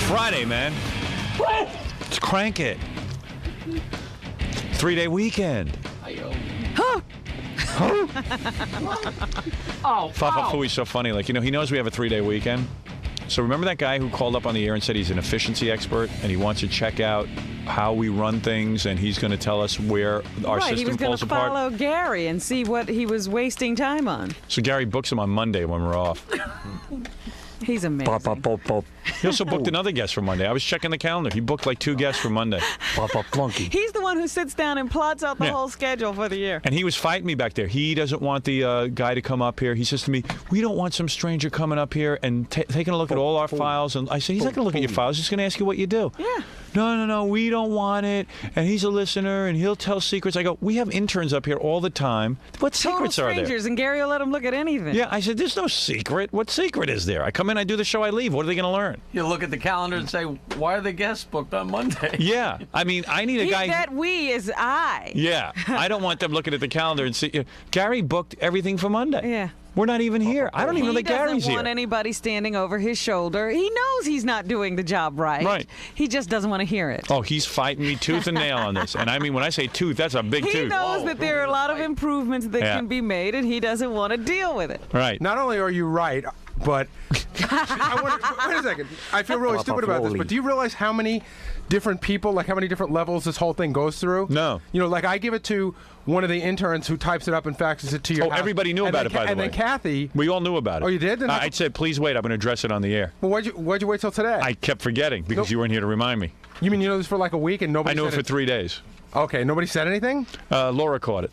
Friday, man. Let's crank it. 3-day weekend. Fafa Fooey's so funny. Like, he knows we have a 3-day weekend. So remember that guy who called up on the air and said he's an efficiency expert and he wants to check out how we run things and he's going to tell us where our system falls apart? He was going to follow Gary and see what he was wasting time on. So Gary books him on Monday when we're off. He's amazing. He also booked another guest for Monday. I was checking the calendar. He booked like 2 guests for Monday. He's the one who sits down and plots out the whole schedule for the year. And he was fighting me back there. He doesn't want the guy to come up here. He says to me, we don't want some stranger coming up here and taking a look at all our files. And I said, he's not going to look at your files. He's going to ask you what you do. Yeah. No, we don't want it. And he's a listener, and he'll tell secrets. I go, we have interns up here all the time. What secrets are there? Strangers, and Gary will let him look at anything. Yeah, I said, there's no secret. What secret is there? I come in, I do the show, I leave. What are they going to learn? You look at the calendar and say, why are the guests booked on Monday? Yeah, I mean, I need a guy. That we is I. Yeah, I don't want them looking at the calendar and see. Gary booked everything for Monday. Yeah. We're not even here. I don't even know that Gary's here. He doesn't want anybody standing over his shoulder. He knows he's not doing the job right. Right. He just doesn't want to hear it. Oh, he's fighting me tooth and nail on this. And I mean, when I say tooth, that's a big tooth. He knows that there are a lot of improvements that can be made, and he doesn't want to deal with it. Right. Not only are you right, but I wonder, wait a second. I feel really stupid about this, but do you realize how many different people, like how many different levels this whole thing goes through? No. Like I give it to one of the interns who types it up and faxes it to your house. Everybody knew about it, by the way. And then Kathy. We all knew about it. Oh, you did? I said, please wait. I'm going to address it on the air. Well, why'd you wait till today? I kept forgetting because you weren't here to remind me. You mean you know this for like a week and nobody I knew it for 3 days. Okay, nobody said anything? Laura caught it.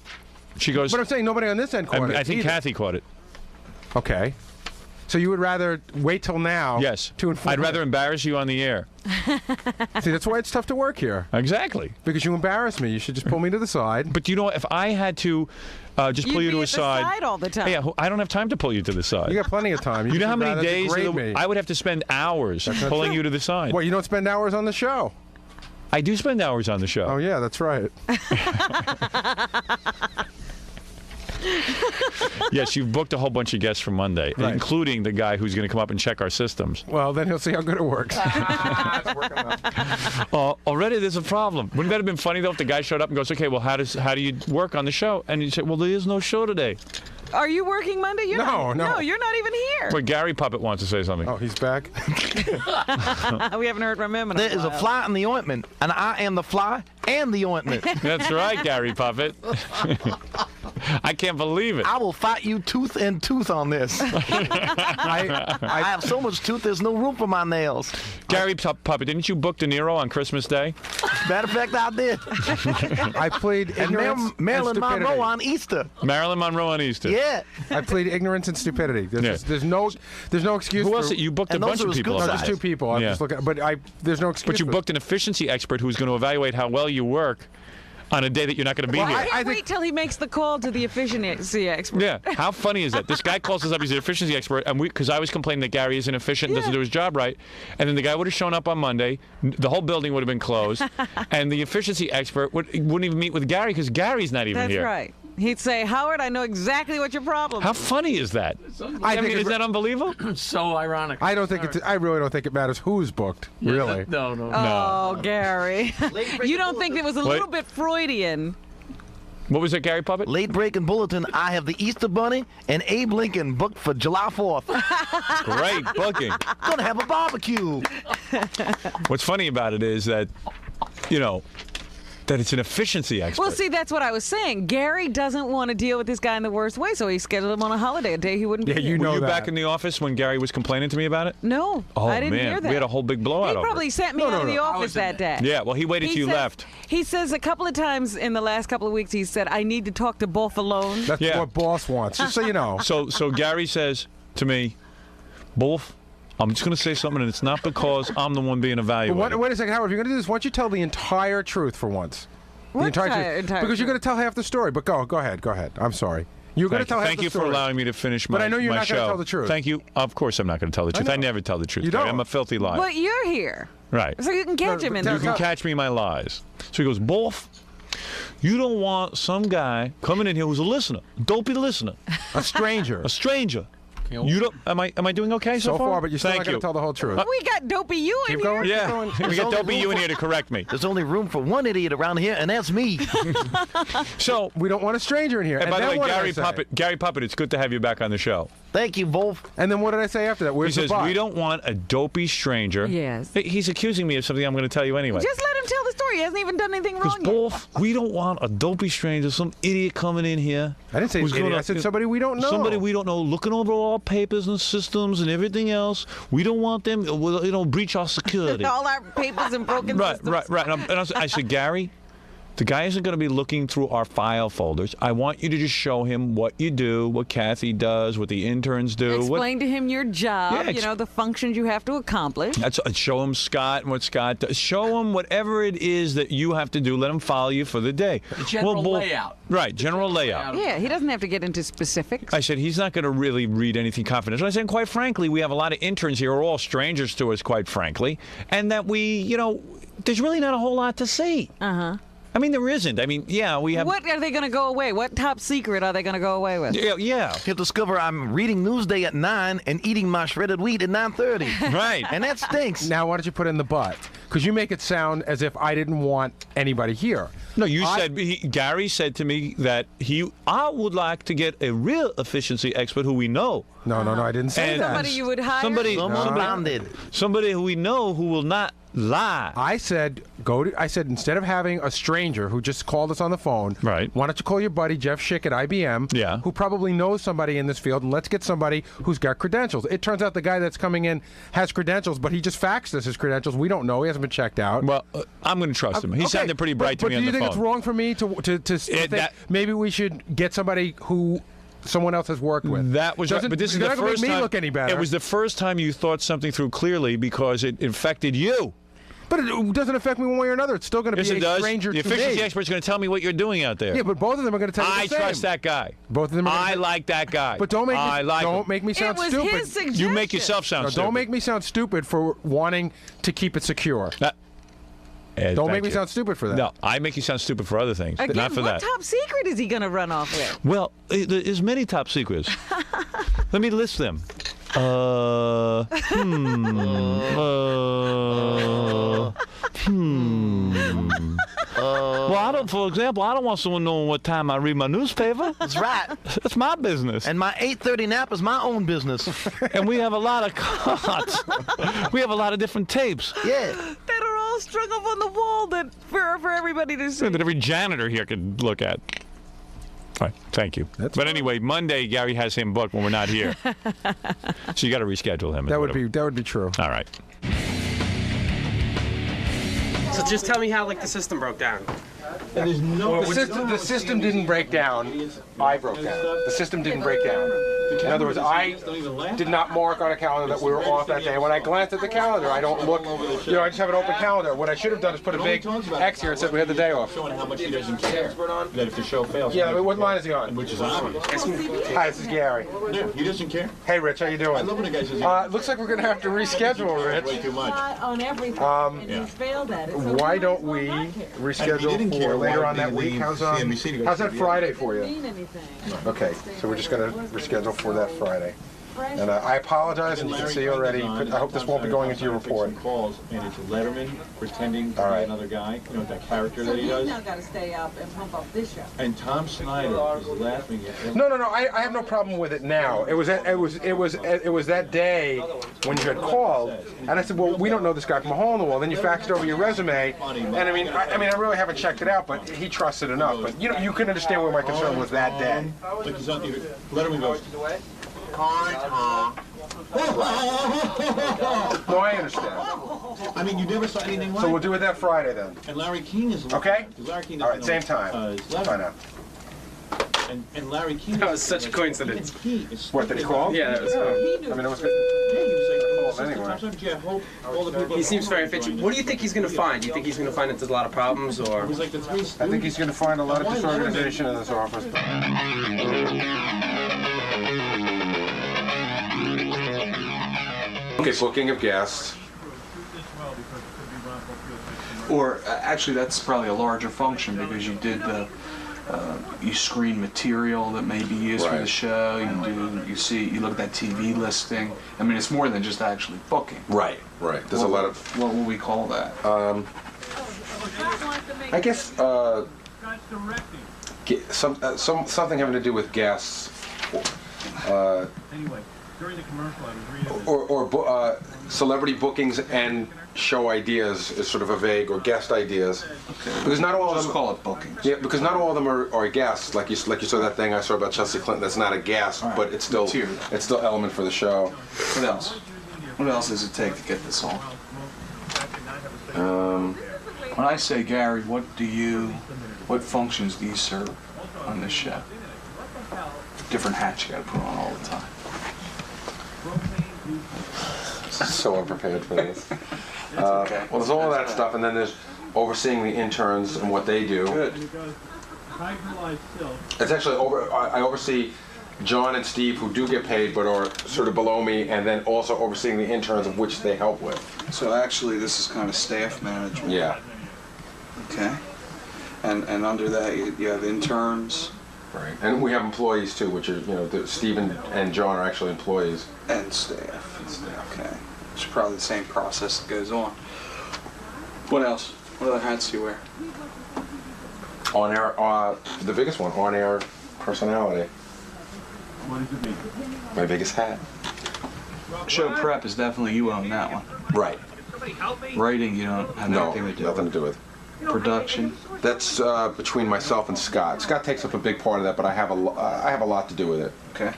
She goes. But I'm saying nobody on this end caught it. I think either. Kathy caught it. Okay. So you would rather wait till now? Yes. To inform I'd rather embarrass you on the air. See, that's why it's tough to work here. Exactly. Because you embarrass me. You should just pull me to the side. But you know what? If I had to just pull you to a side. You'd be at the side all the time. Yeah, I don't have time to pull you to the side. You got plenty of time. You know how many days I would have to spend hours pulling you to the side. Well, you don't spend hours on the show. I do spend hours on the show. Oh, yeah, that's right. Yes, you've booked a whole bunch of guests for Monday, including the guy who's going to come up and check our systems. Well, then he'll see how good it works. Already there's a problem. Wouldn't that have been funny, though, if the guy showed up and goes, okay, well, how do you work on the show? And you say, well, there is no show today. Are you working Monday? No. No, you're not even here. But Gary Puppet wants to say something. Oh, he's back? We haven't heard from him in a while. There is a fly in the ointment, and I am the fly and the ointment. That's right, Gary Puppet. I can't believe it. I will fight you tooth and tooth on this. I have so much tooth, there's no room for my nails. Gary Puppet, didn't you book De Niro on Christmas Day? Matter of fact, I did. I played ignorance and Marilyn stupidity. Monroe on Easter. Marilyn Monroe on Easter. Yeah. I played ignorance and stupidity. There's no excuse. Who else? You booked a bunch of people. No, just 2 people. I'm just looking, but there's no excuse. But you booked an efficiency expert who's going to evaluate how well you work on a day that you're not going to be here. I can't wait till he makes the call to the efficiency expert. Yeah, how funny is that? This guy calls us up, he's an efficiency expert, and because I was complaining that Gary isn't efficient and doesn't do his job right, and then the guy would have shown up on Monday, the whole building would have been closed, and the efficiency expert wouldn't even meet with Gary because Gary's not even here. That's right. He'd say, Howard, I know exactly what your problem is. How funny is that? I mean, is that unbelievable? So ironic. I really don't think it matters who's booked. Really? No. Oh, Gary. You don't think it was a little bit Freudian? What was it, Gary Puppet? Late breaking bulletin. I have the Easter Bunny and Abe Lincoln booked for July 4th. Great booking. Gonna have a barbecue. What's funny about it is that, that it's an efficiency expert. Well, see, that's what I was saying. Gary doesn't want to deal with this guy in the worst way, so he scheduled him on a holiday, a day he wouldn't be here. Were you back in the office when Gary was complaining to me about it? No, I didn't hear that. We had a whole big blowout over it. He probably sent me out of the office that day. Yeah, well, he waited till you left. He says a couple of times in the last couple of weeks, he said, I need to talk to both alone. That's what boss wants, just so you know. So Gary says to me, both, I'm just going to say something, and it's not because I'm the one being evaluated. Wait a second, Howard. If you're going to do this, why don't you tell the entire truth for once? What entire because you're going to tell half the story. But go ahead. I'm sorry. You're going to tell half the story. Thank you for allowing me to finish my show. But I know you're not going to tell the truth. Thank you. Of course I'm not going to tell the truth. I never tell the truth. You don't. I'm a filthy liar. But you're here. Right. So you can catch him in there. You can catch me in my lies. So he goes, both. You don't want some guy coming in here who's a listener, dopey listener. A stranger. A stranger. You don't. Am I doing okay so far? But you're still not going to tell the whole truth. We got Dopey you in Keep here. going. Yeah, we got Dopey you in here to correct me. There's only room for one idiot around here, and that's me. So we don't want a stranger in here. And by the then way, Gary Puppet, it's good to have you back on the show. Thank you, Wolf. And then what did I say after that? Where's He says, the we don't want a dopey stranger. Yes. He's accusing me of something I'm going to tell you anyway. Just let him tell the story. He hasn't even done anything wrong yet. Wolf, we don't want a dopey stranger, some idiot coming in here. I didn't say idiot. I said somebody we don't know. Somebody we don't know, looking over all papers and systems and everything else. We don't want them, breach our security. All our papers and broken systems. Right. And I said, Gary, the guy isn't going to be looking through our file folders. I want you to just show him what you do, what Kathy does, what the interns do. Explain to him your job, the functions you have to accomplish. Show him Scott and what Scott does. Show him whatever it is that you have to do. Let him follow you for the day. The general layout. Right, general layout. Yeah, he doesn't have to get into specifics. I said, he's not going to really read anything confidential. I said, quite frankly, we have a lot of interns here who are all strangers to us, quite frankly, and that there's really not a whole lot to see. Uh-huh. I mean, there isn't. I mean, yeah, we have... What are they going to go away? What top secret are they going to go away with? Yeah. He'll discover I'm reading Newsday at 9 and eating my shredded wheat at 9:30. Right. And that stinks. Now, why don't you put in the but? Because you make it sound as if I didn't want anybody here. No, Gary said to me that I would like to get a real efficiency expert who we know. No, I didn't say that. Somebody you would hire? Somebody who we know who will not lie. I said instead of having a stranger who just called us on the phone, right? Why don't you call your buddy Jeff Schick at IBM, who probably knows somebody in this field, and let's get somebody who's got credentials. It turns out the guy that's coming in has credentials, but he just faxed us his credentials. We don't know. He hasn't been checked out. Well, I'm going to trust him. He sounded pretty bright to me on the phone. But do you think it's wrong for me to think maybe we should get somebody who someone else has worked with? That was right. But this is the first time. Look any better. It was the first time you thought something through clearly because it infected you. But it doesn't affect me one way or another. It's still going to be a stranger to me. The efficiency expert's going to tell me what you're doing out there. Yeah, but both of them are going to tell you the same. I trust that guy. Both of them. I like that guy. But don't make me sound stupid. It was his suggestion. You make yourself sound stupid. Don't make me sound stupid for wanting to keep it secure. Don't make me sound stupid for that. No, I make you sound stupid for other things, Again, not for that. What top secret is he going to run off with? Well, there's many top secrets. Let me list them. Well, for example, I don't want someone knowing what time I read my newspaper. That's right. That's my business. And my 8:30 nap is my own business. And we have a lot of cards. We have a lot of different tapes. Yeah. That are all strung up on the wall for everybody to see. That every janitor here could look at. All right, thank you. But anyway, Monday Gary has him booked when we're not here, so you got to reschedule him. That would be true. All right. So just tell me how the system broke down. There's the system didn't break down. I broke down. The system didn't break down. In other words, I did not mark on a calendar that we were off that day. When I glanced at the calendar, I don't look. I just have an open calendar. What I should have done is put a big X here and said we had the day off. Showing how much he doesn't care. That if the show fails. Yeah, what line is he on? Which is obvious. Hi, this is Gary. Yeah, he doesn't care. Hey, Rich, how you doing? I love when a guy says. Looks like we're gonna have to reschedule, Rich. Way too much. On everything. He's failed at it. Why don't we reschedule for later on that week? How's that Friday for you? Okay, so we're just gonna reschedule for that Friday. And I apologize, and you can see already. I hope this won't be going into your report. Calls, and it's Letterman pretending to be another guy. You know that character that he does. Now got to stay up and pump up this show. And Tom Snyder is laughing at him. No. I have no problem with it now. It was that day when you had called, and I said, well, we don't know this guy from a hole in the wall. Then you faxed over your resume, and I mean, I really haven't checked it out, but he trusted enough. But you can understand where my concern was that day. Letterman goes. No, I understand. I mean, you never saw anything like. So we'll do it that Friday then. And Larry King is okay. Larry King all right, same time. Bye now. And Larry King. That was such a coincidence. What did he call? Yeah, that was. I mean, it was good. Anyway. He seems very efficient. What do you think he's going to find? Do you think he's going to find that there's a lot of problems, or? I think he's going to find a lot of disorganization in this office. Okay, booking of guests. Or actually, that's probably a larger function because you did the You screen material that may be used for the Right. show. You look at that TV listing. I mean, it's more than just actually booking. Right. There's a lot of. What will we call that? I guess something having to do with guests, or celebrity bookings and show ideas is sort of a vague, or guest ideas. Okay. Because not all of Just them. call it bookings. Yeah, because not all of them are guests. Like you saw that thing I saw about Chelsea Clinton. That's not a guest, Right. but it's still Material. element for the show. What else? What else does it take to get this on? When I say Gary, what functions do you serve on this show? Different hats you got to put on all the time. So unprepared for this. Okay. Well, there's all that stuff, and then there's overseeing the interns and what they do. Good. It's actually I oversee John and Steve, who do get paid but are sort of below me, and then also overseeing the interns, of which they help with. So actually, this is kind of staff management. Yeah. Okay. And under that, you have interns Right. And we have employees too, which are, Steve and John are actually employees. and staff. Okay. It's probably the same process that goes on. What else? What other hats do you wear? On air, the biggest one, on air personality. What does it mean? My biggest hat. Show prep is definitely you own that one. Right. Writing, you don't have No, anything to do nothing with. to do with. Production. That's between myself and Scott. Scott takes up a big part of that, but I have a lot to do with it. Okay.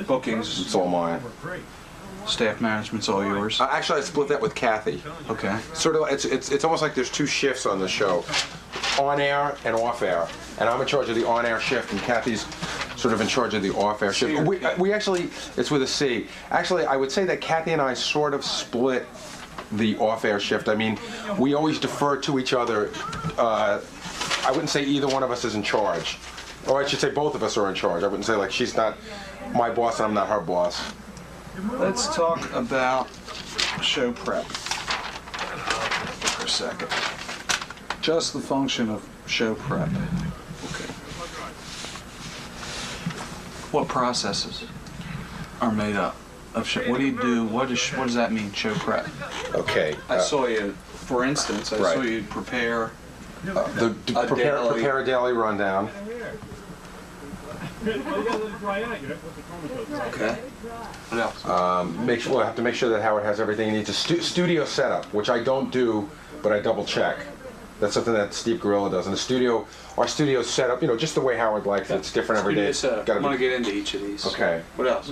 Bookings. It's all mine. Staff management's all yours. Actually, I split that with Kathy. Okay. Sort of, it's almost like there's two shifts on the show, on air and off air. And I'm in charge of the on air shift, and Kathy's sort of in charge of the off air shift. We actually, it's with a C. Actually, I would say that Kathy and I sort of split the off air shift. I mean, we always defer to each other. I wouldn't say either one of us is in charge. Or I should say both of us are in charge. I wouldn't say like she's not my boss and I'm not her boss. Let's talk about show prep for a second. Just the function of show prep. Okay. What processes are made up of show? What do you do? What does that mean, show prep? Okay. I saw you, for instance, I saw you prepare Prepare a daily rundown. Okay. What else? We'll have to make sure that Howard has everything he needs. A studio setup, which I don't do, but I double check. That's something that Steve Grillo does. And our studio's set up, just the way Howard likes it. It's different every day. Studio setup. I'm going to get into each of these. Okay. What else?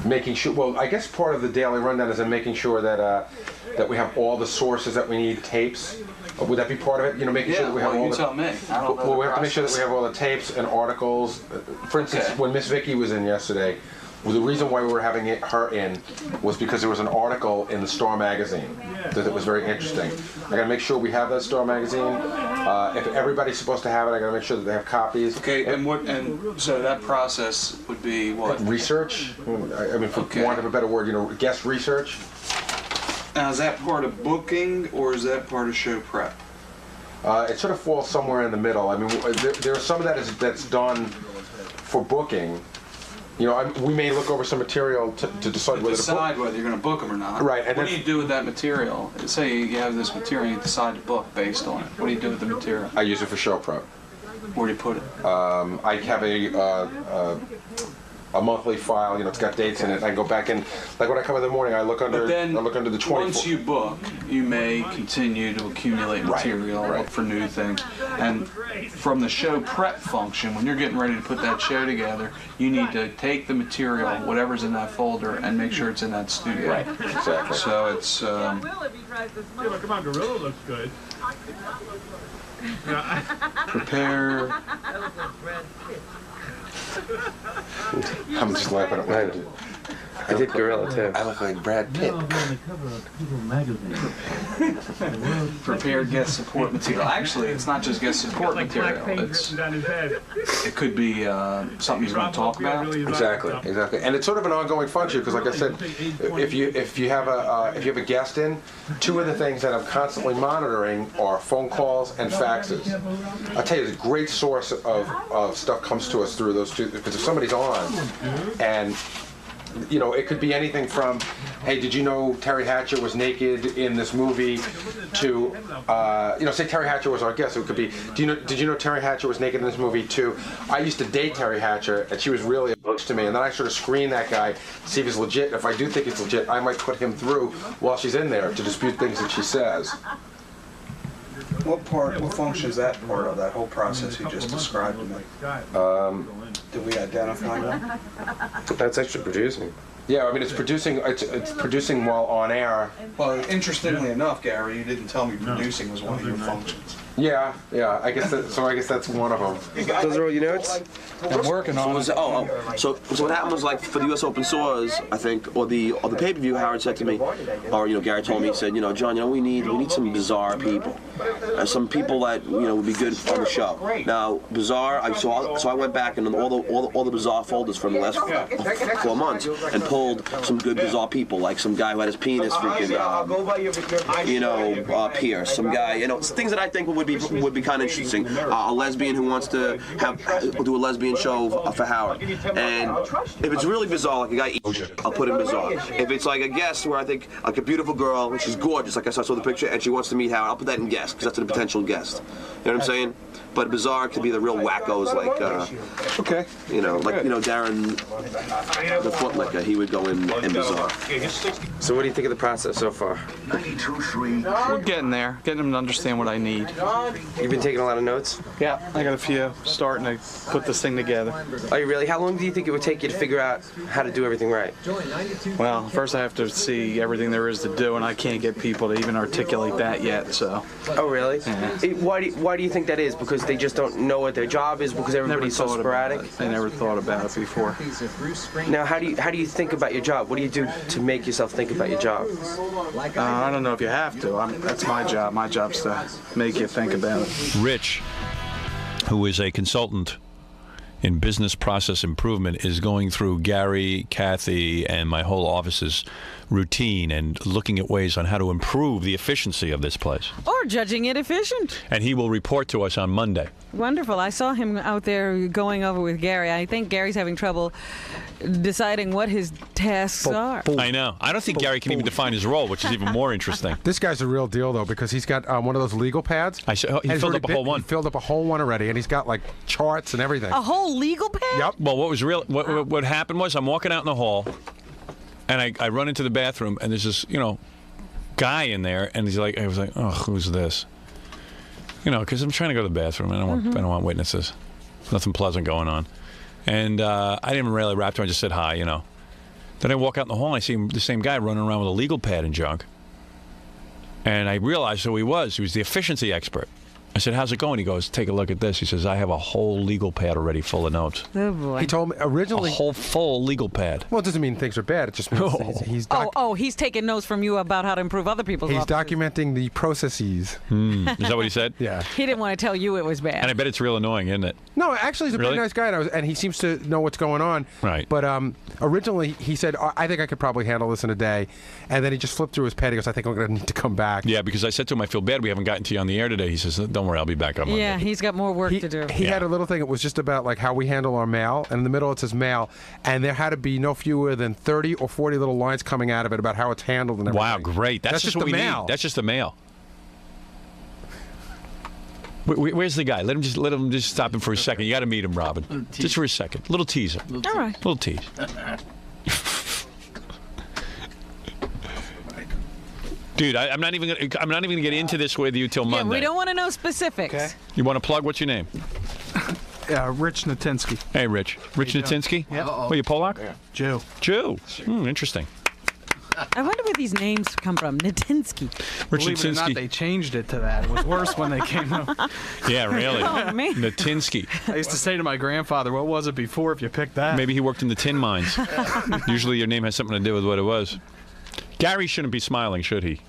Making sure. Well, I guess part of the daily rundown is in making sure that we have all the sources that we need, tapes. Would that be part of it? Making sure that we have all you the. tell me. I don't know. Well, we have to make sure that we have all the tapes and articles. For instance, when Miss Vicky was in yesterday, well, the reason why we were having her in was because there was an article in the Star magazine that was very interesting. I got to make sure we have that Star magazine. If everybody's supposed to have it, I got to make sure that they have copies. Okay, and so that process would be what? Research. I mean, for want of a better word, guest research. Now, is that part of booking or is that part of show prep? It sort of falls somewhere in the middle. I mean, there are some of that's done for booking. We may look over some material to decide whether to book. Whether you're going to book them or not. Right. And what do you do with that material? Say you have this material, you decide to book based on it. What do you do with the material? I use it for show prep. Where do you put it? I have a monthly file. It's got dates in it. I can go back and, like when I come in the morning, I look under. I look under the 24. Once you book, you may continue to accumulate material, look for new things, and from the show prep function, when you're getting ready to put that show together, you need to take the material, whatever's in that folder, and make sure it's in that studio. Right. Exactly. So it's. Come on, Grillo looks good. Prepare. I'm just laughing at my head. I did Grillo too. I look like Brad Pitt. Prepared guest support material. Actually, it's not just guest support material. It could be something he's going to talk about. Exactly. And it's sort of an ongoing function because, like I said, if you have a guest in, two of the things that I'm constantly monitoring are phone calls and faxes. I'll tell you, the great source of stuff comes to us through those two, because if somebody's on, and it could be anything from, hey, did you know Terry Hatcher was naked in this movie, to, say Terry Hatcher was our guest. It could be, did you know Terry Hatcher was naked in this movie, to, I used to date Terry Hatcher, and she was really a bitch to me, and then I sort of screen that guy, see if he's legit. If I do think he's legit, I might put him through while she's in there to dispute things that she says. What function is that part of that whole process you just described to me? Did we identify that? That's extra producing. Yeah, I mean, it's producing while on air. Well, interestingly enough, Gary, you didn't tell me producing was one of your functions. Yeah. I guess that's one of them. Those are all your notes? I'm working on it. So what happened was, like, for the U.S. Open Source, I think, or the pay-per-view, Howard said to me, or Gary told me, he said, John, we need some bizarre people, some people that would be good on the show. Now, bizarre. So I went back and all the bizarre folders from the last 4 months and pulled some good bizarre people, like some guy who had his penis freaking, pierced, some guy, things that I think would be kind of interesting. A lesbian who wants to do a lesbian show for Howard. And if it's really bizarre, like a guy, I'll put in bizarre. If it's like a guest where I think like a beautiful girl, and she's gorgeous, like I saw the picture, and she wants to meet Howard, I'll put that in guest because that's a potential guest. You know what I'm saying? But bizarre could be the real wackos, like Darren the Footlicker. He would go in bizarre. So what do you think of the process so far? We're getting there, getting them to understand what I need. You've been taking a lot of notes? Yeah, I got a few, starting to put this thing together. Are you really? How long do you think it would take you to figure out how to do everything right? Well, first I have to see everything there is to do, and I can't get people to even articulate that yet, so. Oh, really? Yeah. Why do you think that is? Because they just don't know what their job is, because everybody's so sporadic? I never thought about it before. Now, how do you think about your job? What do you do to make yourself think about your job? I don't know if you have to. That's my job. My job's to make you think about it. Rich, who is a consultant in business process improvement, is going through Gary, Kathy, and my whole office's routine and looking at ways on how to improve the efficiency of this place. Or judging it efficient. And he will report to us on Monday. Wonderful. I saw him out there going over with Gary. I think Gary's having trouble deciding what his tasks are. I know. I don't think Gary can even define his role, which is even more interesting. This guy's a real deal, though, because he's got one of those legal pads. He filled up a whole one. He filled up a whole one already, and he's got, like, charts and everything. A whole legal pad? Yep. Well, what happened was I'm walking out in the hall, and I run into the bathroom, and there's this, guy in there, and I was like, oh, who's this? Because I'm trying to go to the bathroom, and I don't want witnesses. Nothing pleasant going on. And I didn't really rap to him, I just said hi, Then I walk out in the hall, and I see the same guy running around with a legal pad and junk. And I realized who he was. He was the efficiency expert. I said, how's it going? He goes, take a look at this. He says, I have a whole legal pad already full of notes. Oh, boy. He told me originally... A whole full legal pad. Well, it doesn't mean things are bad. It just means he's he's taking notes from you about how to improve other people's offices. Documenting the processes. Is that what he said? Yeah. He didn't want to tell you it was bad. And I bet it's real annoying, isn't it? No, actually, he's a pretty nice guy, and he seems to know what's going on. Right. But originally, he said, I think I could probably handle this in a day. And then he just flipped through his pad. He goes, I think I'm going to need to come back. Yeah, because I said to him, I feel bad we haven't gotten to you on the air today. He says, don't worry, I'll be back on Monday. Yeah, he's got more work to do. He had a little thing. It was just about like how we handle our mail, and in the middle it says mail, and there had to be no fewer than 30 or 40 little lines coming out of it about how it's handled and everything. Wow, great. That's just what we need. That's just the mail. Where's the guy? Let him just stop him for a second. You got to meet him, Robin. Just for a second. Little teaser. All right. Little tease. Dude, I'm not even gonna get into this with you till Monday. Yeah, we don't want to know specifics. Okay. You want to plug? What's your name? Rich Natinsky. Hey, Rich. Rich Natinsky? Yeah. What, you Polak? Yeah. Jew. Jew. Interesting. I wonder where these names come from. Natinsky. Rich Believe it or not, Natinsky. they changed it to that. It was worse when they came up. Yeah, really. Oh, man. Natinsky. I used to say to my grandfather, what was it before if you picked that? Maybe he worked in the tin mines. Usually your name has something to do with what it was. Gary shouldn't be smiling, should he?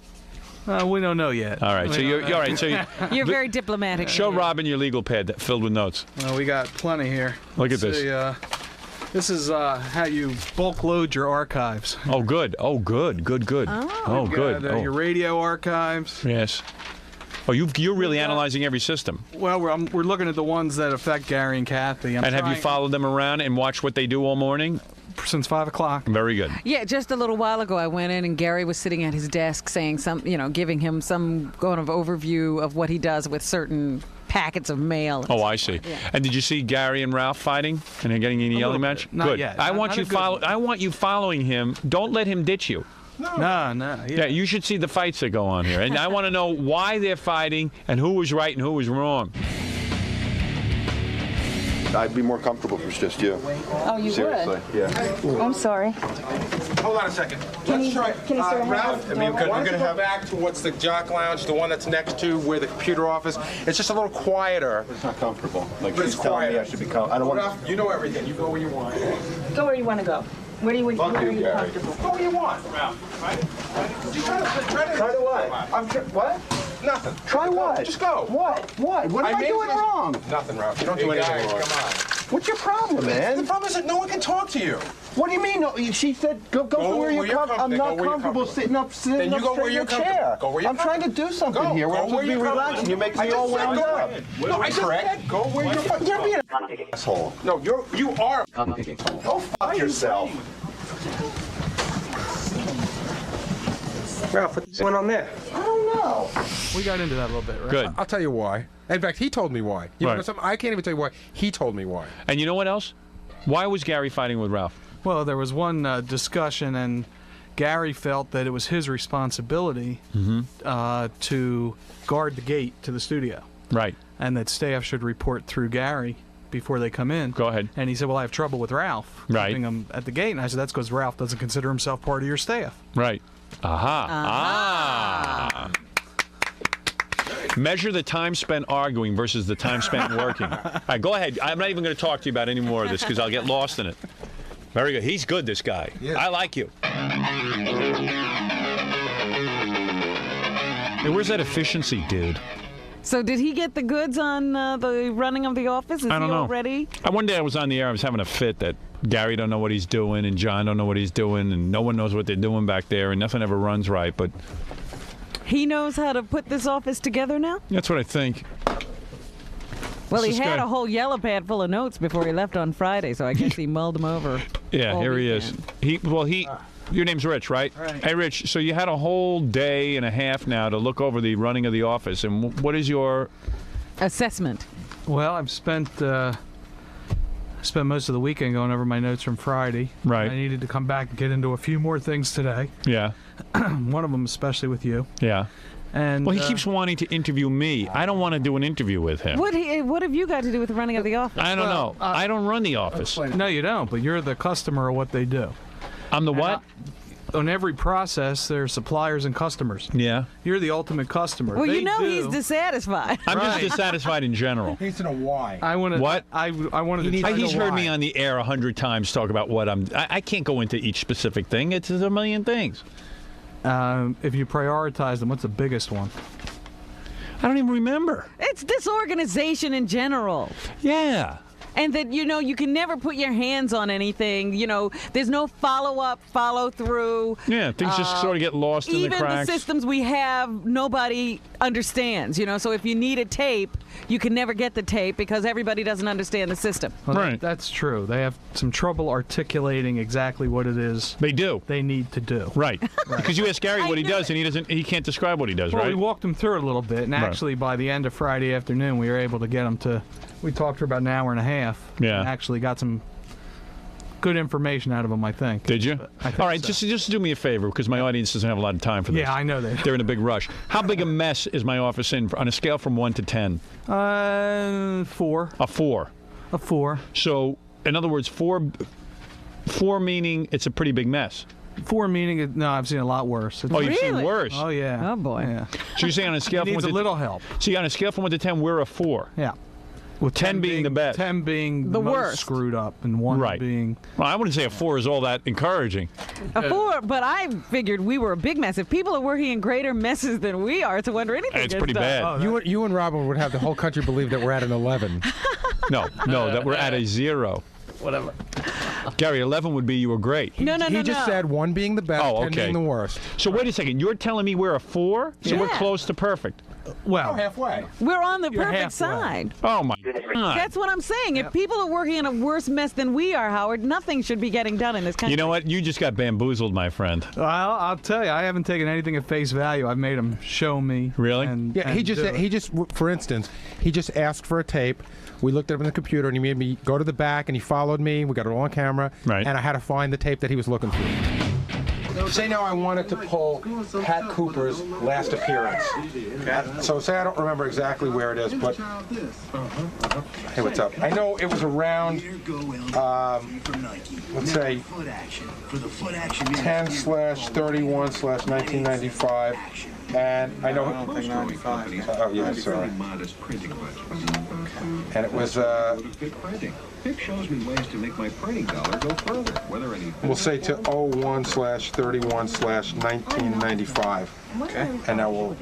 We don't know yet. All right, We so don't you're know. all right. So You're very diplomatic. show Robin your legal pad that filled with notes. Well, we got plenty here. Look at this. See, this is how you bulk load your archives. Oh, good. Oh, good. Good. Good. Oh, We've good. got, your radio archives. Yes. Oh, you're really analyzing every system. Well, we're looking at the ones that affect Gary and Kathy. And have you followed them around and watched what they do all morning? Since 5 o'clock. Very good. Yeah, just a little while ago, I went in and Gary was sitting at his desk saying giving him some kind of overview of what he does with certain packets of mail. Oh, I see. Yeah. And did you see Gary and Ralph fighting and they're getting in a yelling match? Not Good. yet. I Not- want not you a good one. I want you following him. Don't let him ditch you. No. Yeah, you should see the fights that go on here, and I want to know why they're fighting and who was right and who was wrong. I'd be more comfortable if it was just you. Oh, you Seriously, yeah. I'm sorry. Hold on a second. Can you sort of Ralph, have- why don't you go back to what's the Jock Lounge, the one that's next to where the computer office? It's just a little quieter. It's not comfortable. Like But she's it's telling me quiet. I should be comfortable. I don't want Ralph, you know everything. You go where you want. Go where you want to go. Where do you Fuck where you, are you Gary. comfortable? Go where you want, Ralph. Right? You try to Try to what? What? Nothing. Try what? Just go. What? What? What am I made doing this- wrong? Nothing, Ralph. You don't do Hey, anything guys, wrong. come on. What's your problem, man? The problem is that no one can talk to you. What do you mean? No, she said go from where you're comfortable. I'm Go not where you're comfortable sitting up Then you go straight where in you're a chair. comfortable. Go where you're I'm trying to do something Go. here. We're Go supposed where to be you're relaxing. You make I me just all said wound go up. ahead. No, I just said go where you're You're being an asshole. No, you are. Go fuck yourself. Ralph, what's going on there? I don't know. We got into that a little bit, right? Good. I'll tell you why. In fact, he told me why. You Right. know something? I can't even tell you why. He told me why. And you know what else? Why was Gary fighting with Ralph? Well, there was one discussion, and Gary felt that it was his responsibility to guard the gate to the studio, Right. and that staff should report through Gary before they come in. Go ahead. And he said, well, I have trouble with Ralph Right. keeping him at the gate. And I said, that's because Ralph doesn't consider himself part of your staff. Right. Aha. Ah. Measure the time spent arguing versus the time spent working. All right, go ahead. I'm not even going to talk to you about any more of this because I'll get lost in it. Very good. He's good, this guy. Yes. I like you. Hey, where's that efficiency dude? So did he get the goods on the running of the office? Is I don't he know. all ready? One day I was on the air. I was having a fit that Gary don't know what he's doing and John don't know what he's doing and no one knows what they're doing back there and nothing ever runs right. But He knows how to put this office together now? that's what I think. Well, he this had guy? a whole yellow pad full of notes before he left on Friday, so I guess he mulled them over. Yeah, all here he is. weekend. Your name's Rich, right? Right. Hey, Rich, so you had a whole day and a half now to look over the running of the office, and what is your... Assessment. Well, I've spent most of the weekend going over my notes from Friday. Right. I needed to come back and get into a few more things today. Yeah, One of them especially with you. yeah. And Well, he keeps wanting to interview me. I don't want to do an interview with him. What have you got to do with the running of the office? I don't know. I don't run the office. No, you don't, but you're the customer of what they do. I'm the what? On every process, there are suppliers and customers. Yeah. You're the ultimate customer. Well, They you know do. he's dissatisfied. I'm just Right. dissatisfied in general. He needs to know why. I want to. What? I wanted to. try He's to heard me why. on the air 100 times talk about what I can't go into each specific thing. It's a million things. If you prioritize them, what's the biggest one? I don't even remember. It's disorganization in general. Yeah. And that, you can never put your hands on anything. There's no follow-up, follow-through. Yeah, things just sort of get lost in the Even cracks. the systems we have, nobody understands. So if you need a tape, you can never get the tape because everybody doesn't understand the system. Well, Right. That's true. They have some trouble articulating exactly what it is They do. they need to do. Right. Because you ask Gary what he knew does, it. and he can't describe what he does, Well, right? we walked them through it a little bit, and Right. actually by the end of Friday afternoon, we were able to get them to. We talked for about an hour and a half. Yeah. And actually got some good information out of them, I think. Did you? I think All right, so. just do me a favor, because my audience doesn't have a lot of time for this. Yeah, I know that. They're in a big rush. How big a mess is my office in on a scale from 1 to 10? 4. A 4. A 4. So, in other words, 4 meaning it's a pretty big mess. 4 meaning, no, I've seen a lot worse. Oh, you've seen worse. Oh, yeah. Oh, boy. Yeah. So you're saying on a scale from Needs 1 a to little help. See, on a scale from 1 to 10, we're a 4. Yeah. With 10 being the best. 10 being The most worst. screwed up, and 1 Right. being. Well, I wouldn't say a 4 is all that encouraging. A 4, but I figured we were a big mess. If people are working in greater messes than we are, it's a wonder anything It's gets pretty done. bad. You and Robin would have the whole country believe that we're at an 11. No, that we're at a 0. Whatever. Gary, 11 would be you were great. No. He just said 1 being the best, 10 being the worst. So wait a second. You're telling me we're a 4? So we're Yeah. close to perfect. Well, halfway. We're on the You're perfect halfway. side. Oh, my God. That's what I'm saying. If people are working in a worse mess than we are, Howard, nothing should be getting done in this country. You know what? You just got bamboozled, my friend. Well, I'll tell you, I haven't taken anything at face value. I've made him show me. Really? Yeah, he just, for instance, he just asked for a tape. We looked at it on the computer, and he made me go to the back, and he followed me. We got it all on camera, Right. and I had to find the tape that he was looking for. Say now I wanted to pull Pat Cooper's last appearance. So say I don't remember exactly where it is, but hey, what's up? I know it was around, let's say, 10/31/1995, and I know. Oh yeah, sorry. And it was. Pick shows me ways to make my printing dollar go further. Whether any. We'll say to 01/31/1995. Okay. And now we'll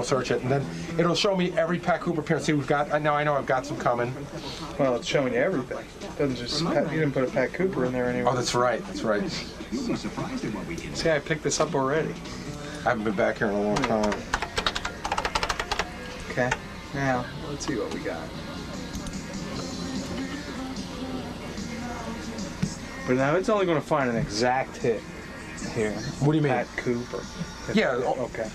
search it, and then it'll show me every Pat Cooper appearance. See, we've got. Now I know I've got some coming. Well, it's showing you everything. It doesn't just. You didn't put a Pat Cooper in there anyway. Oh, that's right. That's right. You'll be surprised at what we can. See, I picked this up already. I haven't been back here in a long time. Okay. Now, let's see what we got. But now it's only going to find an exact hit here. What do you mean? Pat Cooper. Yeah. Okay.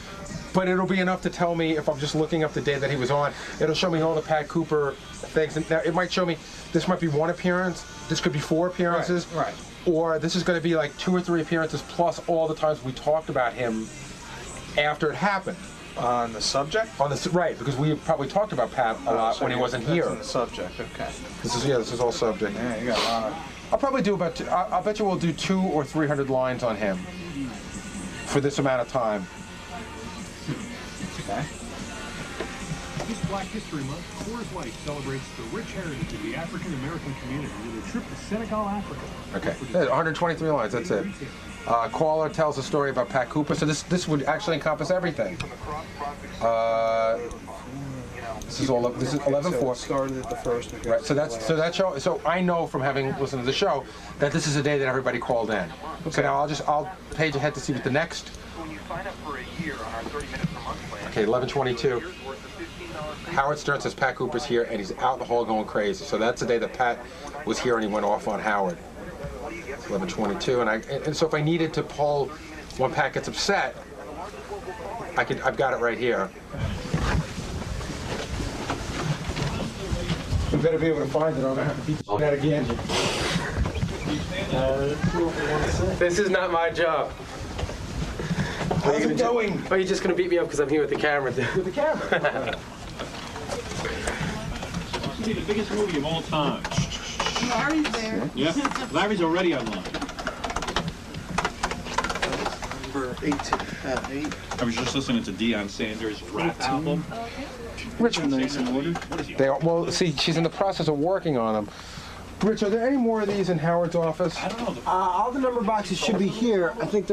But it'll be enough to tell me if I'm just looking up the day that he was on. It'll show me all the Pat Cooper things. And now it might show me this might be 1 appearance. This could be 4 appearances. Right. Or this is going to be like 2 or 3 appearances plus all the times we talked about him after it happened. On the subject? On the right, because we probably talked about Pat a lot so when he wasn't that's here. on the subject. Okay. This is all subject. Yeah, you got a lot of. I'll probably do about. I'll bet you we'll do 200 or 300 lines on him for this amount of time. Okay. This Black History Month, Coors Light celebrates the rich heritage of the African American community with a trip to Senegal, Africa. Okay, 123 lines. That's it. Caller tells a story about Pat Cooper. So this would actually encompass everything. This is 11/4. Started at the first. Right. So that show. So I know from having listened to the show that this is a day that everybody called in. Okay. So now I'll page ahead to see what the next. Okay, 11/22. Howard Stern says Pat Cooper's here and he's out in the hall going crazy. So that's the day that Pat was here and he went off on Howard. 11/22, and so if I needed to pull when Pat gets upset, I've got it right here. You better be able to find it, or I'm gonna have to beat that again. This is not my job. How's it going? Are you just gonna beat me up because I'm here with the camera? With the camera. This will be the biggest movie of all time. Larry's there. Yeah, Larry's already online. Number 18. I was just listening to Deion Sanders' rap album. Rich, well, see, she's in the process of working on them. Rich, are there any more of these in Howard's office? I don't know. All the number boxes should be here. I think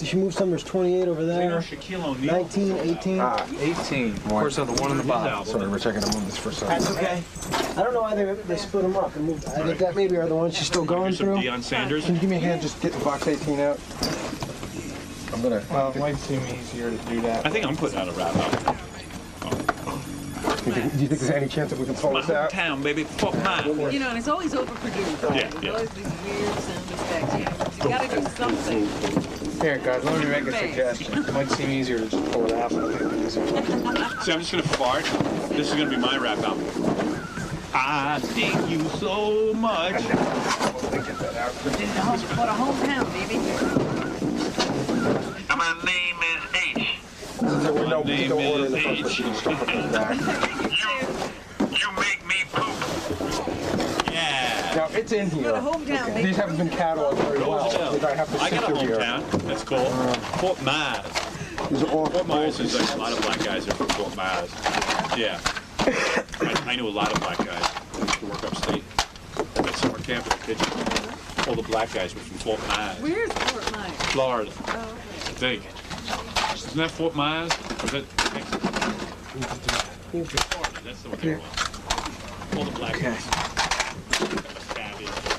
she moved some. There's 28 over there. 19, 18. 18. Of course, on the one in the bottom. Sorry, Rich, I gotta move this for a second. That's okay. I don't know why they split them up and moved. I think that maybe are the ones she's still going through. Deion Sanders. Can you give me a hand just getting box 18 out? I'm gonna. Well, it might seem easier to do that. I think I'm putting out a rap album. Do you think there's any chance that we can pull My this out? hometown, baby. Fuck mine. You know, and it's always overproduced. Yeah, There's yeah. always these weird sound effects. You gotta do something. Here, guys, let me make a suggestion. It might seem easier to just pull it out. But See, I'm just gonna fart. This is gonna be my rap album. I dig you so much. For the hometown, baby. My name is H. No, name don't order is the first one. She can start from the back. You make me poop. Yeah. Now, It's in here. hometown. These haven't been cataloged very well. I have to I got a sift through here. hometown. That's cool. Fort Myers. These are all Fort Myers is like a lot of black guys are from Fort Myers. Yeah. I knew a lot of black guys who work upstate. At summer camp in the kitchen. All the black guys were from Fort Myers. Where's Fort Myers? Florida. I think. Isn't that Fort Myers? Or is that Florida? That's the one they were. All the black guys.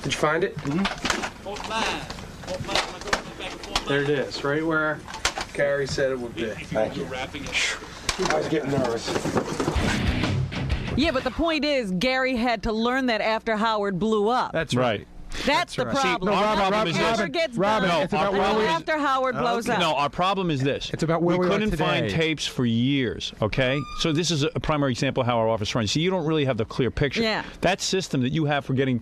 Did you find it? Fort Myers. Fort Myers. Am I going back to Fort Myers? There it is, right where Gary said it would be. Thank you. Wrapping it. I was getting nervous. Yeah, but the point is, Gary had to learn that after Howard blew up. That's right. That's the right. problem. See, no, our problem is Never this. gets Robin, done it's about until where we- after Howard blows up. No, our problem is this. It's about where we are couldn't today. find tapes for years, okay? So this is a primary example of how our office runs. See, you don't really have the clear picture. Yeah. That system that you have for getting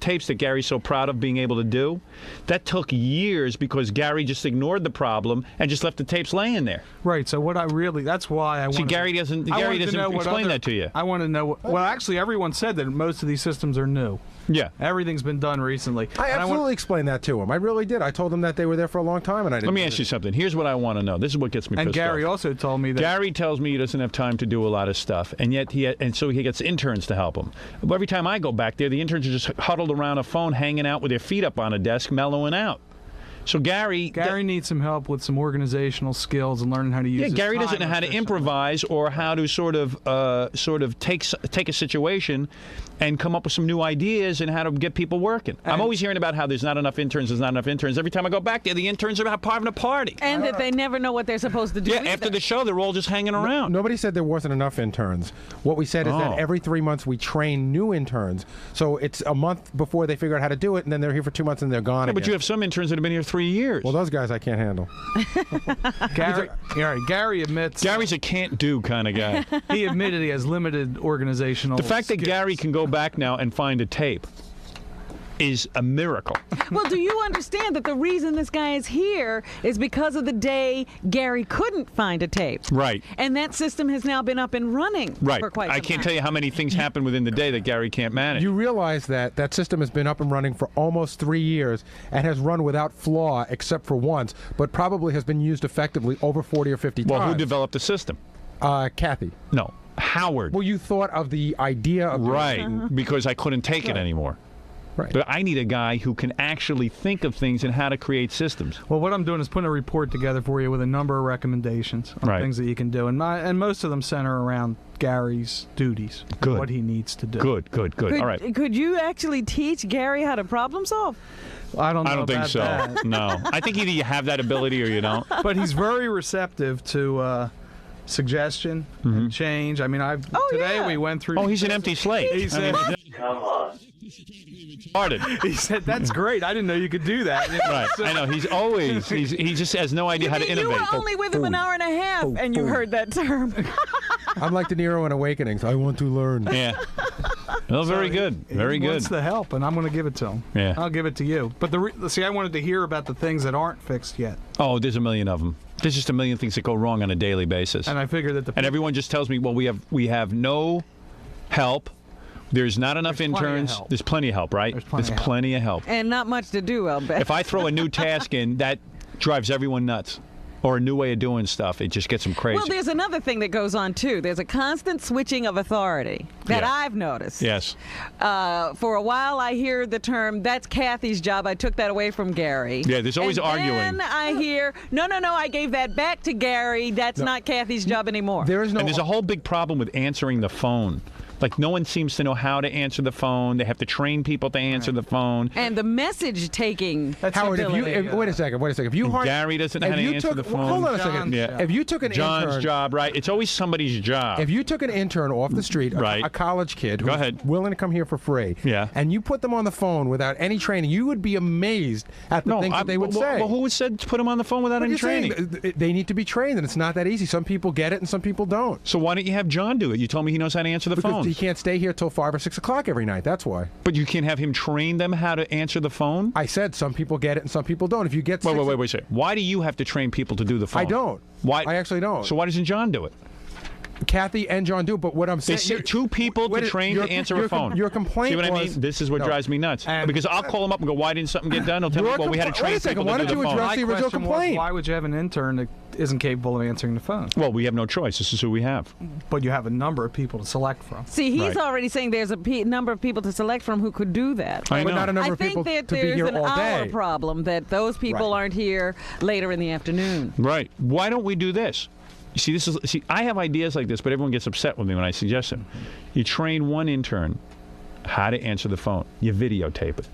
tapes that Gary's so proud of being able to do, that took years because Gary just ignored the problem and just left the tapes laying there. Right. So what I really, that's why I want. See, Gary doesn't explain that to you. I want to know. Well, actually, everyone said that most of these systems are new. Yeah. Everything's been done recently. I And absolutely explained that to him. I really did. I told him that they were there for a long time, and I didn't. Let me ask you something. Here's what I want to know. This is what gets me And pissed Gary off. also told me that. Gary tells me he doesn't have time to do a lot of stuff, and yet so he gets interns to help him. But every time I go back there, the interns are just huddled around a phone, hanging out with their feet up on a desk, mellowing out. So Gary needs some help with some organizational skills and learning how to use. Yeah, his Gary time doesn't know how to improvise or how to sort of take a situation and come up with some new ideas and how to get people working. I'm always hearing about how there's not enough interns. There's not enough interns. Every time I go back there, the interns are having a party. And that they never know what they're supposed to do. Yeah, after the show, they're all just hanging around. Nobody said there wasn't enough interns. What we said is that every 3 months we train new interns. So it's a month before they figure out how to do it, and then they're here for 2 months and they're gone Yeah, again. but you have some interns that have been here 3 years. Well, those guys I can't handle. Gary admits. Gary's a can't-do kind of guy. He admitted he has limited organizational. The fact that Gary can go back now and find a tape is a miracle. Well, do you understand that the reason this guy is here is because of the day Gary couldn't find a tape? Right. And that system has now been up and running Right. for quite some I can't time. tell you how many things happen within the day that Gary can't manage. You realize that that system has been up and running for almost 3 years and has run without flaw except for once, but probably has been used effectively over 40 or 50 Well, times. who developed the system? Kathy. No, Howard. Well, you thought of the idea of Right, because I couldn't take it anymore. Right. But I need a guy who can actually think of things and how to create systems. Well, what I'm doing is putting a report together for you with a number of recommendations on Right. things that you can do, and most of them center around Gary's duties, Good. what he needs to do. Good. Could, All right. Could you actually teach Gary how to problem solve? I don't know I don't think about so. that. No. I think either you have that ability or you don't. But he's very receptive to suggestion and change. I mean, today we went through. Oh, he's an empty slate. He said, Come on. he said, "That's great. I didn't know you could do that." Right. I know. He's always. He just has no idea how to You innovate. were only with him an hour and a half, and you heard that term. I'm like De Niro in Awakenings. I want to learn. Yeah. Well, very good. Very He good. wants the help, and I'm going to give it to him. Yeah. I'll give it to you. But see, I wanted to hear about the things that aren't fixed yet. Oh, there's a million of them. There's just a million things that go wrong on a daily basis. And I figured that and everyone just tells me, well, we have no help. There's not enough There's plenty of interns. help. There's plenty of help, right? There's plenty of help. And not much to do, I'll bet. If I throw a new task in, that drives everyone nuts. Or a new way of doing stuff, it just gets them crazy. Well, there's another thing that goes on, too. There's a constant switching of authority that Yeah. I've noticed. Yes. For a while, I hear the term, that's Kathy's job. I took that away from Gary. Yeah, there's always and arguing. Then I hear, no, I gave that back to Gary. That's not Kathy's job anymore. And there's a whole big problem with answering the phone. Like, no one seems to know how to answer the phone. They have to train people to answer the phone. And the message taking. Howard, wait a second. If you And Gary doesn't know how to answer the phone. Hold on a second. Yeah. If you took an John's intern, job, right? It's always somebody's job. If you took an intern off the street, Right. a college kid who's Go ahead. willing to come here for free, Yeah. and you put them on the phone without any training, you would be amazed at the things that they would say. Well, who said to put them on the phone without What any are you saying? training? They need to be trained, and it's not that easy. Some people get it, and some people don't. So why don't you have John do it? You told me he knows how to answer the Because phone. he can't stay here till 5 or 6 o'clock every night. That's why. But you can't have him train them how to answer the phone? I said some people get it and some people don't. If you get Wait a second. Why do you have to train people to do the phone? I don't. Why? I actually don't. So why doesn't John do it? Kathy and John do, but what I'm They saying... sit two people to train to answer a phone. Your complaint See what I was... mean? This is what drives me nuts. Because I'll call them up and go, why didn't something get done? They'll tell me, well, we had to train people to do the phone. My question was, why would you have an intern that isn't capable of answering the phone? Well, we have no choice. This is who we have. But you have a number of people to select from. See, he's already saying there's a number of people to select from who could do that. I know. But not a number I of people think that to be there's here an all hour day. problem that those people aren't here later in the afternoon. Right. Why don't we do this? You see, I have ideas like this, but everyone gets upset with me when I suggest them. You train one intern how to answer the phone. You videotape it.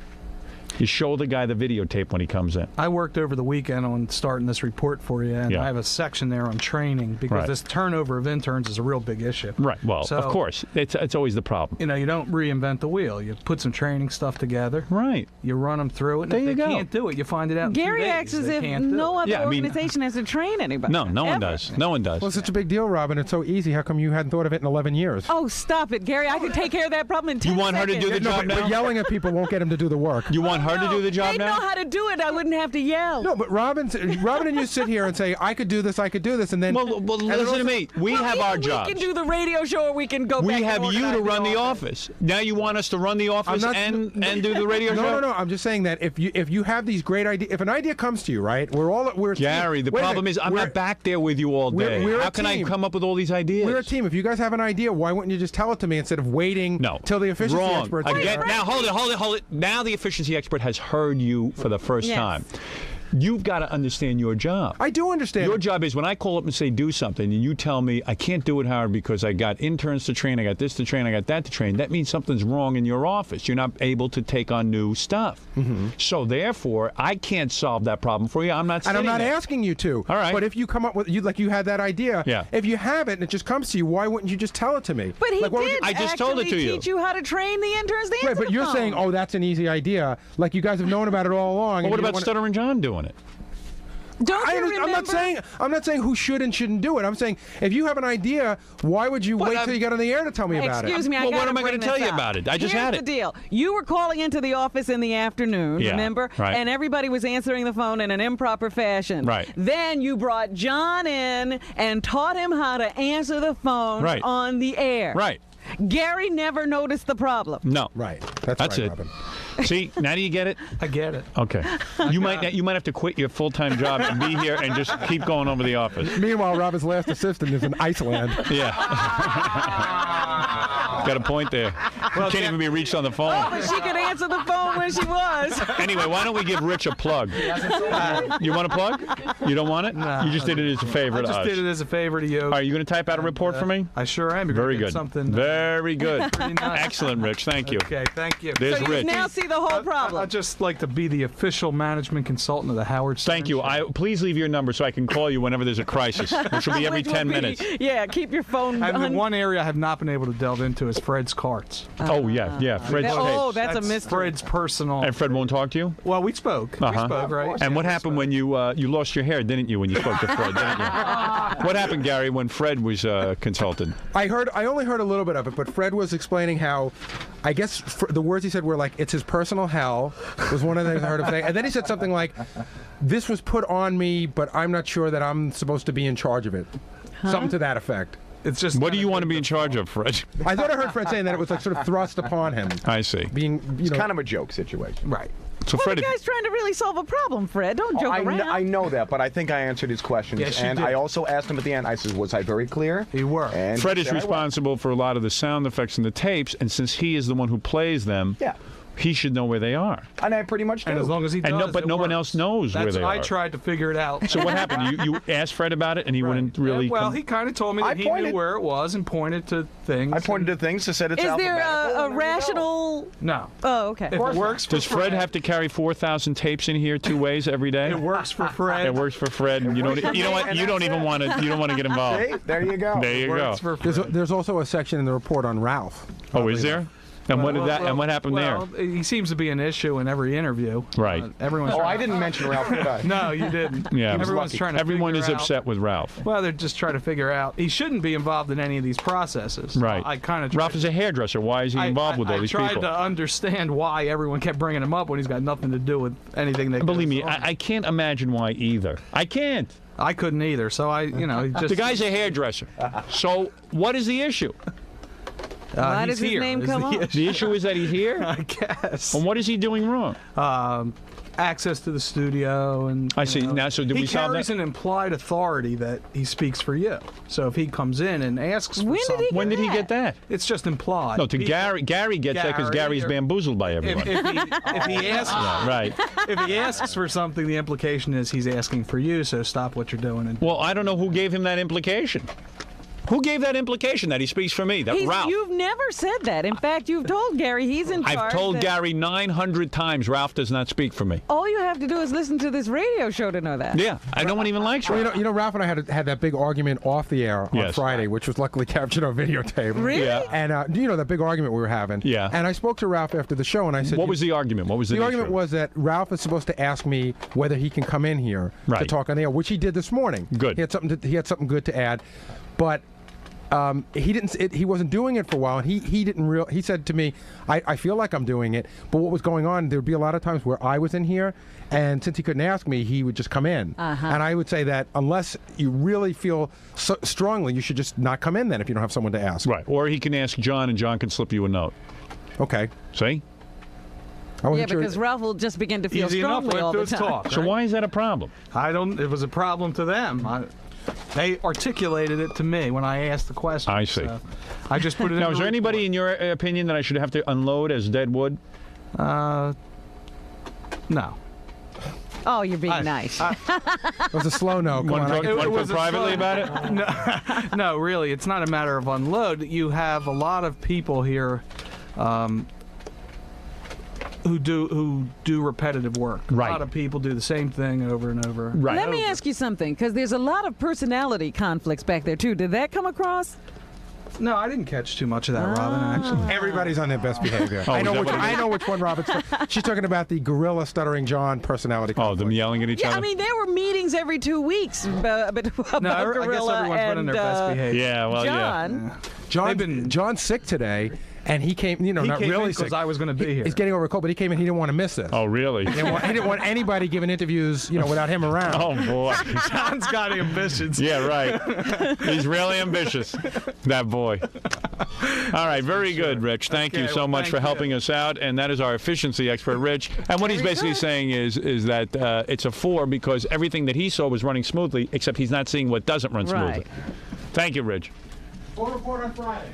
You show the guy the videotape when he comes in. I worked over the weekend on starting this report for you, and I have a section there on training because this turnover of interns is a real big issue. Right. Well, So, of course. It's always the problem. You know, you don't reinvent the wheel. You put some training stuff together. Right. You run them through it, and There if you they go. can't do it, you find it out in 2 Gary days. acts as They if can't do no it. other organization has to train anybody. No one ever. does. No one does. Well, it's such a big deal, Robin. It's so easy. How come you hadn't thought of it in 11 years? Oh, stop it, Gary. I could take care of that problem in 10 You want her to seconds. do the job now? But yelling at people won't get him to do the work. You want her to do the job They now? know how to do it. I wouldn't have to yell. No, but Robin and you sit here and say, I could do this, and then... Well, listen to me. We have our We jobs. can do the radio show, or we can go We back have and you to organize run the office. Now you want us to run the office and do the radio show? No. I'm just saying that if you have these great ideas, if an idea comes to you, right? We're Gary, the problem is I'm not back there with you all day. We're How a can I team. come up with all these ideas? We're a team. If you guys have an idea, why wouldn't you just tell it to me instead of waiting till the efficiency Wrong. expert? Again, now hold it. Now the efficiency expert has heard you for the first time. You've got to understand your job. I do understand. Your job is when I call up and say do something, and you tell me I can't do it, Howard, because I got interns to train, I got this to train, I got that to train. That means something's wrong in your office. You're not able to take on new stuff. So therefore, I can't solve that problem for you. I'm not. And I'm not there. asking you to. All right. But if you come up with you had that idea. Yeah. If you have it and it just comes to you, why wouldn't you just tell it to me? But he Like, what would did you- I just told it to you. teach you how to train the interns to Right, answer but the you're phone. saying, oh, that's an easy idea. Like you guys have known about it all along. Well, and what you about wanna- Stuttering John doing it? Don't you remember? I'm not saying who should and shouldn't do it. I'm saying if you have an idea, why would you wait till you get on the air to tell me about it? Excuse me, Well, what am I going to tell you about it? I just Here's had the it. deal. You were calling into the office in the afternoon, Yeah, remember? right. And everybody was answering the phone in an improper fashion. Right. Then you brought John in and taught him how to answer the phone Right. on the air. Right. Gary never noticed the problem. No. Right. That's right, right, Robin. Robin. See, now do you get it? I get it. Okay. You might have to quit your full-time job and be here and just keep going over the office. Meanwhile, Robin's last assistant is in Iceland. Yeah. Got a point there. Can't even be reached on the phone. Oh, but she could answer the phone when she was. Anyway, why don't we give Rich a plug? You want a plug? You don't want it? No. You just did it as a favor I to just us. did it as a favor to you. Are you going to type out a report for me? I sure am. You're Very gonna get good. Something. Very good. Pretty nice. Excellent, Rich. Thank you. Okay, thank you. There's So you Rich. now see the whole problem. I'd just like to be the official management consultant of the Howard Stern Thank you. Show. Please leave your number so I can call you whenever there's a crisis, which will be every Which will 10 be- minutes. Yeah, keep your phone And the on. one area I have not been able to delve into is Fred's carts. Oh, yeah. Fred's Oh, tapes. that's a mystery. Fred's personal. And Fred won't talk to you? Well, we spoke. Uh-huh. We spoke, right? And what happened when you lost your hair, didn't you, when you spoke to Fred, didn't you? What happened, Gary, when Fred was consulted? I only heard a little bit of it, but Fred was explaining how, I guess the words he said were like, it's his personal hell, was one of the things I heard him say. And then he said something like, this was put on me, but I'm not sure that I'm supposed to be in charge of it. Something to that effect. It's just. What do you want to be in charge of, Fred? I thought I heard Fred saying that it was like sort of thrust upon him. I see. Being, It's kind of a joke situation. Right. So Well, Fred, the guy's trying to really solve a problem, Fred. Don't joke around. I know that, but I think I answered his questions. Yes, you and did. I also asked him at the end, I said, was I very clear? You were. And Fred he is said I was. responsible for a lot of the sound effects and the tapes, and since he is the one who plays them, Yeah. he should know where they are. And I pretty much do. And as long as he does, But no one else knows where they I are. tried to figure it out. So what happened? You asked Fred about it, and he wouldn't really. Yeah, well, come- he kind of told me I that he pointed- knew where it was and pointed to things. I pointed to things and said it's Is there alphabetical, a and there you go. rational? No. Oh, okay. If it works for Does Fred have to carry 4,000 tapes in here 2 ways every day? It works for Fred. It works for Fred. And you don't. You know what? You don't even want to. You don't want to get involved. See? There you go. There you go. Works for Fred. There's also a section in the report on Ralph. Oh, is there? And what did that? And what happened well, he seems to be an issue in every interview. Right. Everyone's. Oh, trying I didn't mention Ralph, did I? No, you didn't. Yeah. Everyone's trying to. Everyone figure is out- upset with Ralph. Well, they're just trying to figure out. He shouldn't be involved in any of these processes. Right. I kind of. Ralph is a hairdresser. Why is he involved with all these I people? tried to understand why everyone kept bringing him up when he's got nothing to do with anything that. Believe goes me, on. I can't imagine why either. I can't. I couldn't either. So he just The guy's a hairdresser. So what is the issue? Why he's does his here name is come the up? The issue is that he's here? I guess. And what is he doing wrong? Access to the studio, and I see. Now, so did he we solve carries that? an implied authority that he speaks for you. So if he comes in and asks for something, When did he get that? it's just implied. No, to Gary. Gary gets that because Gary, Gary's or- bamboozled by everyone. If he asks, Right. if he asks for something, the implication is he's asking for you. So stop what you're doing. And Well, I don't know who gave him that implication. Who gave that implication that he speaks for me? That Ralph. You've never said that. In fact, you've told Gary he's in charge. I've told that Gary 900 times Ralph does not speak for me. all you have to do is listen to this radio show to know that. Yeah, no one even likes Well, Ralph. you know, Ralph and I had that big argument off the air on Yes. Friday, which was luckily captured on videotape. Really? Yeah. And that big argument we were having. Yeah. And I spoke to Ralph after the show, and I said, What was the argument? What was the The nature argument of it? was that Ralph is supposed to ask me whether he can come in here to Right. talk on the air, which he did this morning. Good. He had something good to add, but he didn't. He wasn't doing it for a while, and he didn't He said to me, "I feel like I'm doing it, but what was going on? There would be a lot of times where I was in here, and since he couldn't ask me, he would just come in. And I would say that unless you really feel so strongly, you should just not come in then if you don't have someone to ask. Right. Or he can ask John, and John can slip you a note. Okay. See? Yeah, because Ralph will just begin to feel Easy enough, strongly let all the those time. talk. So right? why is that a problem? It was a problem to them. They articulated it to me when I asked the question. I see. So I just put it in. Now, the is there report. anybody in your opinion that I should have to unload as dead wood? No. Oh, you're being nice. It was a slow no. Come on. Want to talk was a privately slow- about it? No, really, it's not a matter of unload. You have a lot of people here who do repetitive work. Right. A lot of people do the same thing over and over. Right. Let me ask you something, because there's a lot of personality conflicts back there, too. Did that come across? No, I didn't catch too much of that, Robin, actually. Everybody's on their best behavior. Oh, I is know that which. what it I is? know which one Robin's. She's talking about the Gorilla Stuttering John personality. Oh, them yelling at each Yeah, other? I mean, there were meetings every 2 weeks about I guess Gorilla everyone's been in and their best behavior. Yeah, well, John. John's sick today, and he came. You know, He not came really in 'cause sick. I was gonna be here. He's getting over a cold, but he came in. He didn't want to miss this. Oh, really? He didn't want anybody giving interviews, without him around. Oh, boy. John's got ambitions. Yeah, right. He's really ambitious, that boy. All right, very good, Rich. Thank you Okay, so well, much thank for you. helping us out. And that is our efficiency expert, Rich. And what he's basically saying is that it's a 4 because everything that he saw was running smoothly, except he's not seeing what doesn't run smoothly. Right. Thank you, Rich. Full report on Friday.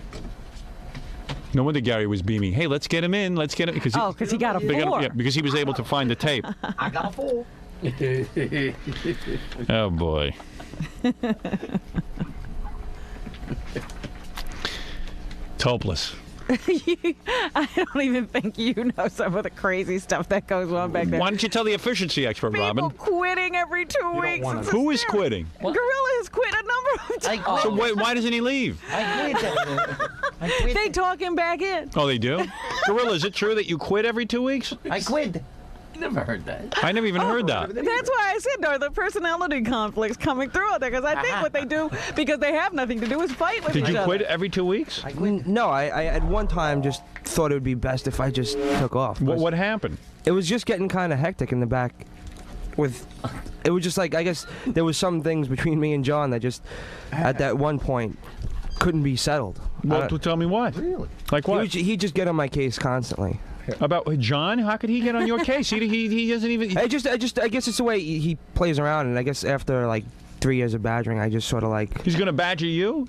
No wonder Gary was beaming. Hey, let's get him in. Let's get him. Oh, because he got a 4. Yeah, because he was able to find the tape. I got a 4. Oh, boy. It's hopeless. I don't even think you know some of the crazy stuff that goes on back there. Why don't you tell the efficiency expert, People Robin? quitting every 2 weeks. It's Who is hysterical. quitting? Gorilla has quit a number of times. So why doesn't he leave? They talk him back in. Oh, they do? Gorilla, is it true that you quit every 2 weeks? I quit. Never heard that. I never even heard that. That's why I said there are the personality conflicts coming through out there, because I think what they do, because they have nothing to do, is fight with Did each you other. quit every 2 weeks? No, I at one time just thought it would be best if I just took off. What happened? It was just getting kind of hectic in the back. It was just like, I guess there was some things between me and John that just at that one point couldn't be settled. Well, tell me what. Really? Like what? He'd just get on my case constantly. About John? How could he get on your case? He doesn't even. I guess it's the way he plays around, and I guess after like 3 years of badgering, I just sort of like. He's gonna badger you?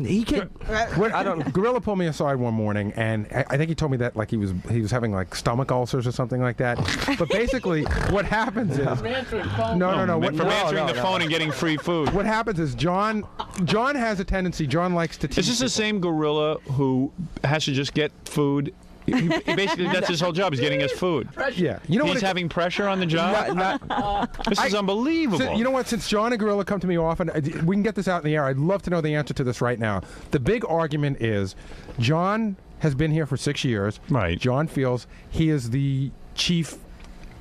He can. I don't. Gorilla pulled me aside one morning, and I think he told me that like he was having like stomach ulcers or something like that. But basically, what happens is no. From answering the phone and getting free food. What happens is John has a tendency. John likes to teach. Is this the same Gorilla who has to just get food? He basically, that's his whole job, is getting us food. Yeah. He's having pressure on the job? This is unbelievable. You know what? Since John and Gorilla come to me often, we can get this out in the air. I'd love to know the answer to this right now. The big argument is John has been here for 6 years. Right. John feels he is the chief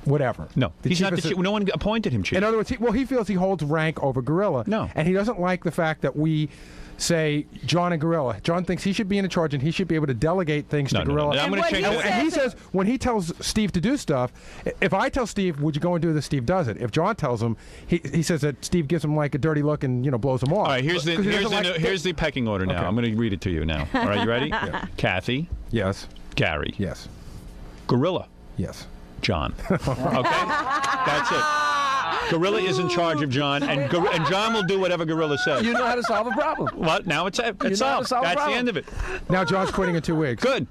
whatever. No, he's not the assistant. chief. No one appointed him chief. In other words, he feels he holds rank over Gorilla. No. And he doesn't like the fact that we say John and Gorilla. John thinks he should be in charge and he should be able to delegate things to Gorilla. I'm going to change it. And he says when he tells Steve to do stuff, if I tell Steve, would you go and do this, Steve does it. If John tells him, he says that Steve gives him like a dirty look and blows him off. All right, here's the pecking order now. Okay. I'm going to read it to you now. All right, you ready? Yeah. Kathy. Yes. Gary. Yes. Gorilla. Yes. John. Okay? That's it. Gorilla is in charge of John, and John will do whatever Gorilla says. You know how to solve a problem. What? Now it's solved. That's the end of it. Now John's quitting in 2 weeks. Good.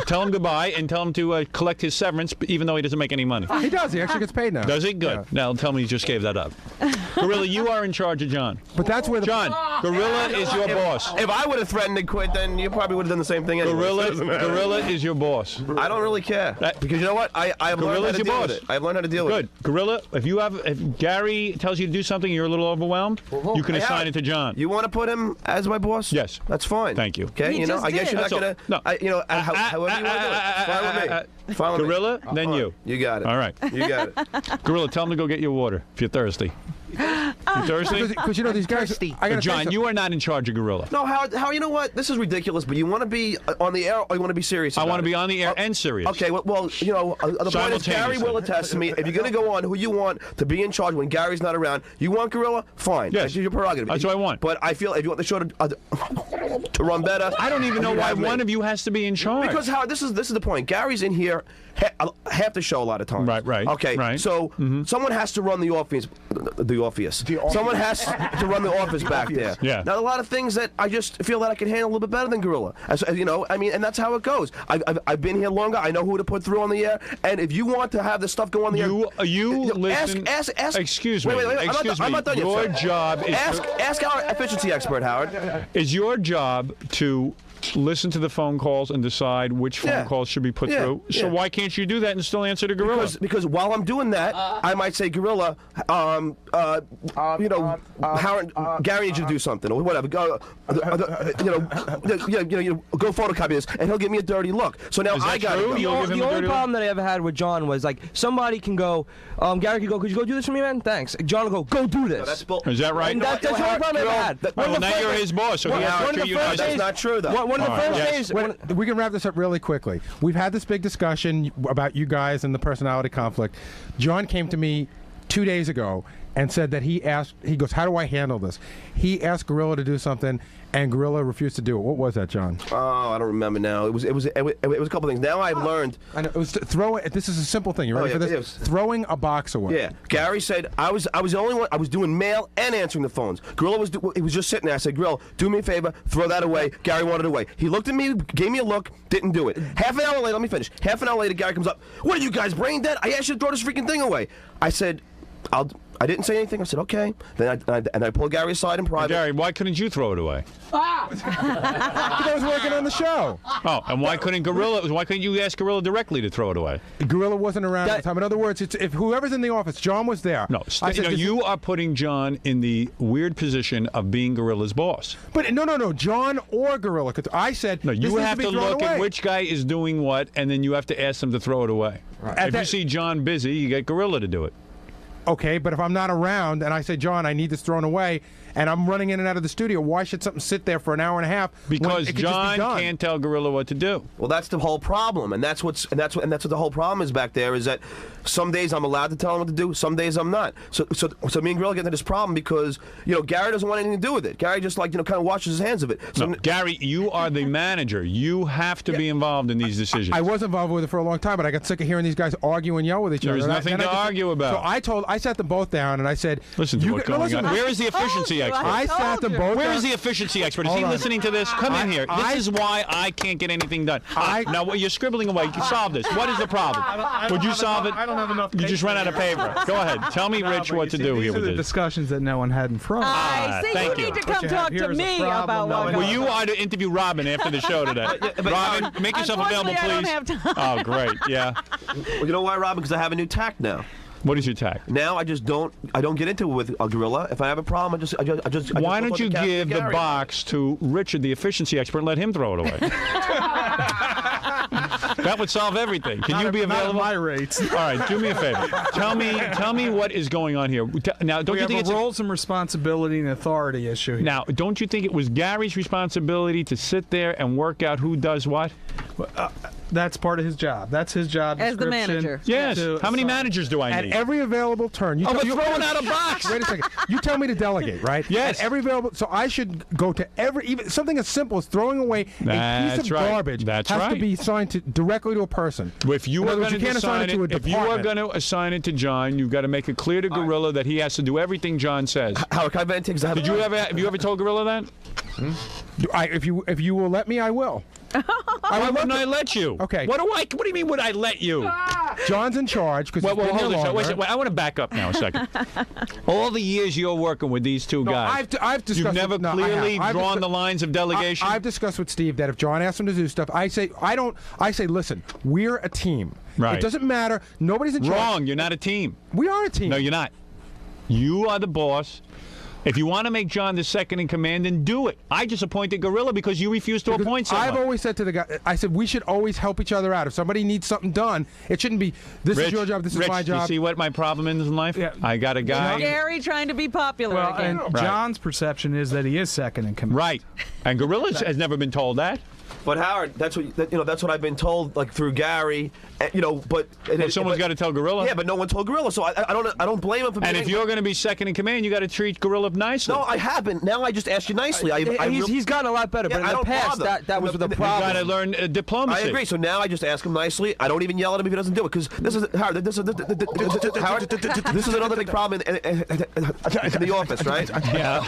Tell him goodbye and tell him to collect his severance, even though he doesn't make any money. He does. He actually gets paid now. Does he? Good. Yeah. Now tell me he just gave that up. Gorilla, you are in charge of John. But that's where John, Gorilla is your boss. If I would have threatened to quit, then you probably would have done the same thing anyway. Gorilla is your boss. I don't really care. Because you know what? I've learned how to deal with it. I've learned how to deal with it. Good. Gorilla, if Gary tells you to do something and you're a little overwhelmed, you can assign it to John. You want to put him as my boss? Yes. That's fine. Thank you. Okay, I guess you're not going to, however you want to do it. Fine with me. Fine with me. Gorilla, then you. You got it. All right. You got it. Gorilla, tell him to go get your water if you're thirsty. You thirsty? Because these guys. John, you are not in charge of Gorilla. No, Howard, you know what? This is ridiculous, but you want to be on the air or you want to be serious about it? I want to be on the air and serious. Okay, well, the point is Gary will attest to me. If you're going to go on who you want to be in charge when Gary's not around, you want Gorilla? Fine. Yes. That's your prerogative. That's what I want. But I feel if you want the show to run better. I don't even know why one of you has to be in charge. Because, Howard, this is the point. Gary's in here half the show a lot of times. Right. Okay, right. So someone has to run the office. Someone has to run the office back there. Yeah. Now, a lot of things that I just feel that I can handle a little bit better than Gorilla. And that's how it goes. I've been here longer. I know who to put through on the air. And if you want to have the stuff go on the air, you listen. Ask. Excuse me. Wait. Excuse I'm not done yet. Your job is ask our efficiency expert, Howard. Is your job to listen to the phone calls and decide which phone calls should be put through. So why can't you do that and still answer to Gorilla? Because while I'm doing that, I might say, Gorilla, Howard, Gary needs you to do something or whatever. Go, go photocopy this, and he'll give me a dirty look. So now I got to go. The only problem that I ever had with John was like somebody can go, Gary can go, could you go do this for me, man? Thanks. John will go do this. Is that right? And that's the only problem I ever had. Well, now you're his boss, so he has to treat you nice. That's not true, though. One of the first days. We can wrap this up really quickly. We've had this big discussion about you guys and the personality conflict. John came to me 2 days ago and said that he goes, how do I handle this? He asked Gorilla to do something, and Gorilla refused to do it. What was that, John? Oh, I don't remember now. It was a couple things. Now I've learned. I know, it was throw it. This is a simple thing. You ready for this? Throwing a box away. Yeah. Gary said I was the only one. I was doing mail and answering the phones. Gorilla was just sitting there. I said, Gorilla, do me a favor, throw that away. Gary wanted it away. He looked at me, gave me a look, didn't do it. Half an hour later, let me finish. Half an hour later, Gary comes up. What are you guys, brain dead? I asked you to throw this freaking thing away. I said, I didn't say anything. I said, okay. Then I pulled Gary aside in private. Gary, why couldn't you throw it away? Because I was working on the show. Oh, and why couldn't you ask Gorilla directly to throw it away? Gorilla wasn't around at the time. In other words, if whoever's in the office, John was there. No, you are putting John in the weird position of being Gorilla's boss. But no, John or Gorilla. I said, no, you have to look at which guy is doing what, and then you have to ask them to throw it away. Right. If you see John busy, you get Gorilla to do it. Okay, but if I'm not around and I say, John, I need this thrown away, and I'm running in and out of the studio, why should something sit there for an hour and a half? Because John can't tell Gorilla what to do. Well, that's the whole problem, and that's what the whole problem is back there. Is that some days I'm allowed to tell him what to do, some days I'm not. So me and Gorilla get into this problem because Gary doesn't want anything to do with it. Gary just kind of washes his hands of it. So Gary, you are the manager. You have to be involved in these decisions. I was involved with it for a long time, but I got sick of hearing these guys argue and yell with each other. There's nothing to argue about. So I sat them both down and I said, "Listen to what's going on. Where is the efficiency expert? I sat them both. Where is the efficiency expert? Is he listening to this? Come in here. This is why I can't get anything done. Now, you're scribbling away. Solve this. What is the problem? Would you solve it? I don't have enough. You just ran out of paper. Go ahead. Tell me, Rich, what to do here with These are the this. discussions that no one had in front. You need to come talk to me about what. Well, you are to interview Robin after the show today. Robin, make yourself available, please. I don't have time. Oh, great. Yeah. Well, you know why, Robin? Because I have a new tact now. What is your tact? Now I just don't get into it with a Gorilla. If I have a problem, I just Why don't you give the box to Richard, the efficiency expert, and let him throw it away? That would solve everything. Can you be available? Not at my rates. All right, do me a favor. Tell me what is going on here. Now, don't We you think have it's a roles and responsibility and authority issue here. now? Don't you think it was Gary's responsibility to sit there and work out who does what? That's part of his job. That's his job As the description. manager. Yes. to How many assign- managers do I At need? every available turn. You Oh, but you- throwing out a box. Wait a second. You tell me to delegate, right? Yes. At every available. So I should go to even something as simple as throwing away a piece That's of right. garbage That's has to right. be assigned directly to a person. If you In are other words, going you to can't assign assign it to a if you are department. going to assign it to John, you've got to make it clear to Grillo that he has to do everything John says. Howard, can I vent? Have you ever told Grillo that? If you will let me, I will. Why wouldn't I let you? Okay. What do you mean? Would I let you? John's in charge because Well, he's been hold here on. longer. Wait, I want to back up now a second. All the years you're working with these two guys, I've discussed. you've never with, no, I clearly have. I've drawn discuss- the lines of delegation. I've discussed with Steve that if John asks him to do stuff, I say listen, we're a team. Right. It doesn't matter. Nobody's in charge. Wrong. You're not a team. We are a team. No, you're not. You are the boss. If you want to make John the second in command, then do it. I just appointed Grillo because you refused to appoint someone. I've always said to the guy, I said we should always help each other out. If somebody needs something done, it shouldn't be this Rich, is your job, this Rich, is my job. You see what my problem is in life? Yeah. I got a guy. Gary trying to be popular Well, again. and John's perception is that he is second in command. Right. And Grillo has never been told that. But Howard, that's what I've been told, like through Gary, But someone's got to tell Grillo. Yeah, but no one told Grillo, so I don't blame him for. And being if you're going to be second in command, you got to treat Grillo nicely. No, I haven't. Now I just asked you nicely. He's gotten a lot better, but in the past, that was the problem. You got to learn diplomacy. I agree. So now I just ask him nicely. I don't even yell at him if he doesn't do it, because this is Howard. This is another big problem in the office, right? Yeah.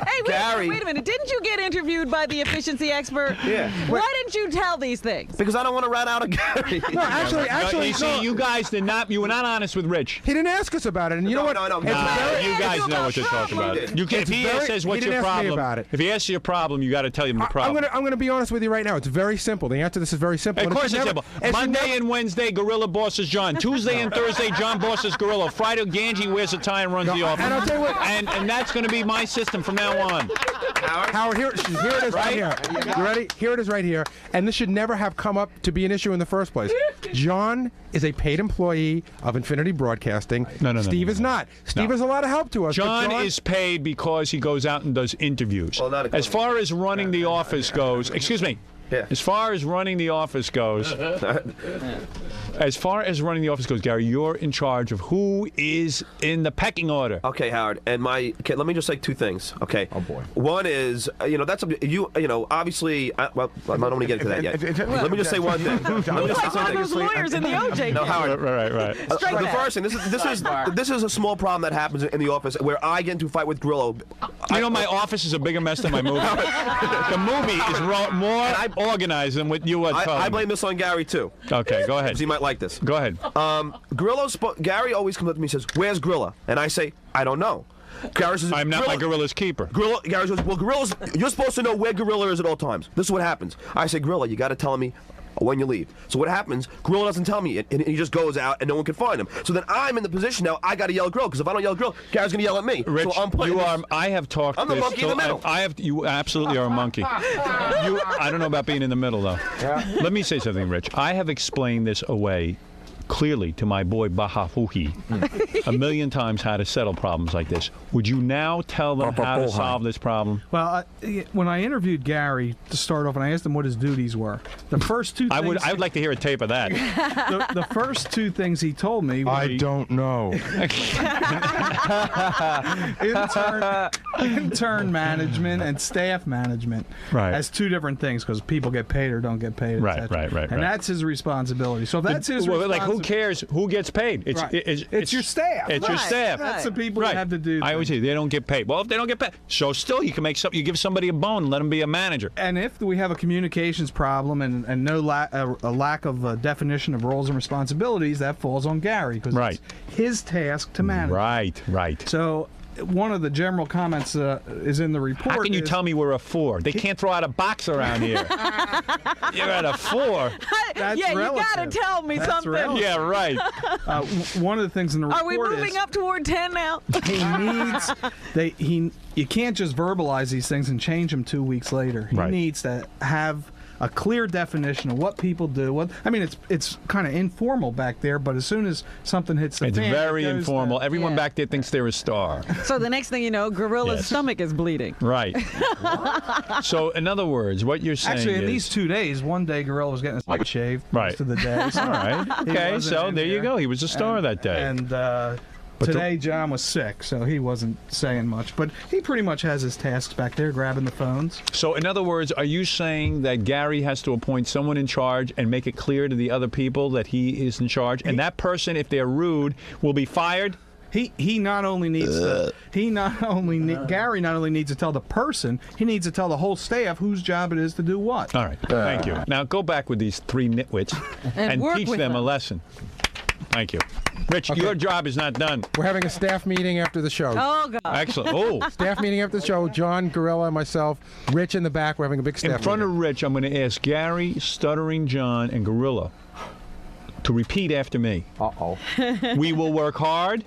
Hey, Gary. wait a minute. Didn't you get interviewed by the efficiency expert? Yeah. Why didn't you tell these things? Because I don't want to rat out a Gary. No, actually, you see, you guys did not. You were not honest with Rich. He didn't ask us about it, and you know what? No. You guys know what to talk about. You can, if he says what's your problem, if he asks you a problem, you got to tell him the problem. I'm going to be honest with you right now. It's very simple. The answer to this is very simple. Of course it's simple. Monday and Wednesday, Gorilla bosses John. Tuesday and Thursday, John bosses Gorilla. Friday, Ganji wears a tie and runs the office. And I'll tell you what. And that's going to be my system from now on. Howard, here it is right here. You ready? Here it is right here. And this should never have come up to be an issue in the first place. John is a paid employee of Infinity Broadcasting. No. Steve is not. Steve is a lot of help to us. John is paid because he goes out and does interviews. Well, not as far as running the office goes, excuse me. Yeah. As far as running the office goes, Gary, you're in charge of who is in the pecking order. Okay, Howard, and let me just say two things. Okay. Oh boy. One is, that's obviously. I don't want to get into that yet. Let me just say one thing. He's like one of those lawyers in the OJ No, case. Howard. Right. The first thing. This is a small problem that happens in the office where I get into a fight with Grillo. My office is a bigger mess than my movie. The movie is more organized than what you were telling I me. blame this on Gary too. Okay, go ahead. Because he might like this. Go ahead. Gary always comes up to me and says, "Where's Grilla?" And I say, "I don't know." Gary says, I'm not my Gorilla's keeper. Gary says, "Well, you're supposed to know where Gorilla is at all times." This is what happens. I say, "Gorilla, you got to tell me when you leave." So what happens? Gorilla doesn't tell me, and he just goes out, and no one can find him. So then I'm in the position now. I got to yell at Gorilla, because if I don't yell at Gorilla, Gary's going to yell at me. Rich, so I'm playing. I have talked. I'm the this monkey in the middle. You absolutely are a monkey. I don't know about being in the middle though. Yeah. Let me say something, Rich. I have explained this away clearly to my boy Bahafuhi a million times how to settle problems like this. Would you now tell them how to solve this problem? Well, when I interviewed Gary to start off, and I asked him what his duties were, the first two things... I would like to hear a tape of that. The first two things he told me were... I don't know. intern management and staff management as two different things, because people get paid or don't get paid, Right. And that's his responsibility. So if that's his responsibility... who cares who gets paid? It's your staff. It's your staff. That's the people who have to do I always say they don't get paid. Well, if they don't get paid, so still you can make something. You give somebody a bone and let them be a manager. And if we have a communications problem and a lack of definition of roles and responsibilities, that falls on Gary, because it's his task to manage. Right. So one of the general comments is in the report. How can you tell me we're a 4? They can't throw out a box around here. You're at a 4. That's you relative. gotta tell me That's something. relative. Yeah, right. One of the things in the report Are we moving up toward 10 now? You can't just verbalize these things and change them 2 weeks later. He needs to have a clear definition of what people do. I mean, it's kind of informal back there, but as soon as something hits the It's fan, very it goes informal. to- Everyone back there thinks they're a star. So the next thing you know, Gorilla's Yes. stomach is bleeding. Right. So, in other words, what you're saying Actually, in is... these 2 days, one day Gorilla was getting his head shaved Right. most of the day. So All right. he Okay, wasn't so in there you here. go. He was a star that day. And But today, John was sick, so he wasn't saying much. But he pretty much has his tasks back there, grabbing the phones. So, in other words, are you saying that Gary has to appoint someone in charge and make it clear to the other people that he is in charge, and that person, if they're rude, will be fired? He not only needs to Gary not only needs to tell the person, he needs to tell the whole staff whose job it is to do what. All right. Thank you. Now go back with these three nitwits and work teach with them a them. lesson. Thank you. Rich, your job is not done. We're having a staff meeting after the show. Oh, God. Excellent. Oh. Staff meeting after the show. John, Grillo, and myself. Rich in the back. We're having a big staff In front meeting. of Rich, I'm going to ask Gary, Stuttering John, and Grillo to repeat after me. Uh-oh. We will work hard.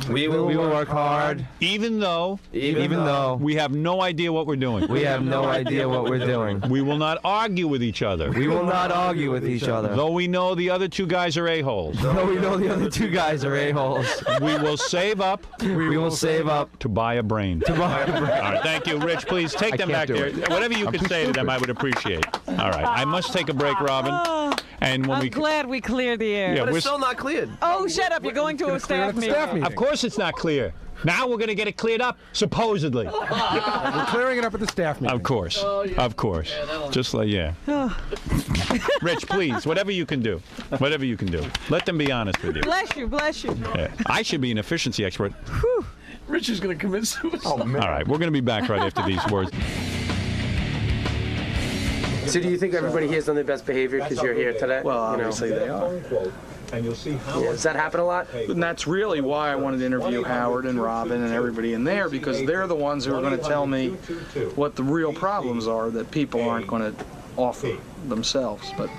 We will work hard. Even though we have no idea what we're doing. We have no idea what we're doing. We will not argue with each other. We will not argue with each other. Though we know the other two guys are a-holes. Though we know the other two guys are a-holes. We will save up. We will save up to buy a brain. to buy a brain. All right, thank you, Rich. Please take them back can't do there. it. Whatever you could say to them, I would appreciate. All right, I must take a break, Robin. And when I'm we glad we cleared the air. Yeah, But we're it's still not cleared. Oh, shut up. You're going to a staff meeting. Of course it's not clear. Now we're going to get it cleared up, supposedly. We're clearing it up at the staff meeting. Of course. Of course. Just like, yeah. Rich, please, whatever you can do. Whatever you can do. Let them be honest with you. Bless you, bless you. Yeah. I should be an efficiency expert. Rich is going to commit suicide. All right, we're going to be back right after these words. So do you think everybody here is on their best behavior because you're here today? Well, obviously they are. And you'll see how. Yeah, does that happen a lot? And that's really why I wanted to interview Howard and Robin and everybody in there, because they're the ones who are going to tell me what the real problems are that people aren't going to offer themselves. But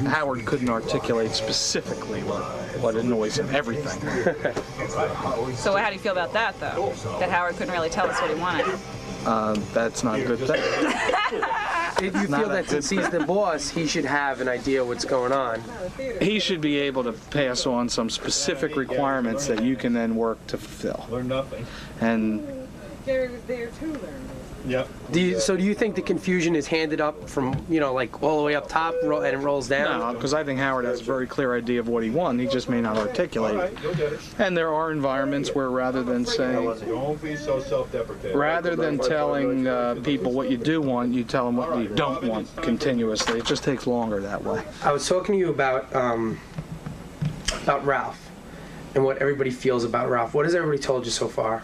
Howard couldn't articulate specifically what annoys him, everything. So how do you feel about that, though? That Howard couldn't really tell us what he wanted? That's not a good thing. If you feel that since he's the boss, he should have an idea what's going on. He should be able to pass on some specific requirements that you can then work to fulfill. Learn nothing. And Gary was there too, Yep. So do you think the confusion is handed up from, like all the way up top and it rolls down? no, because I think Howard has a very clear idea of what he wants. He just may not articulate it. You'll get it. And there are environments where rather than saying, Don't be so self-deprecating. rather than telling people what you do want, you tell them what you don't want continuously. It just takes longer that way. I was talking to you about Ralph and what everybody feels about Ralph. What has everybody told you so far?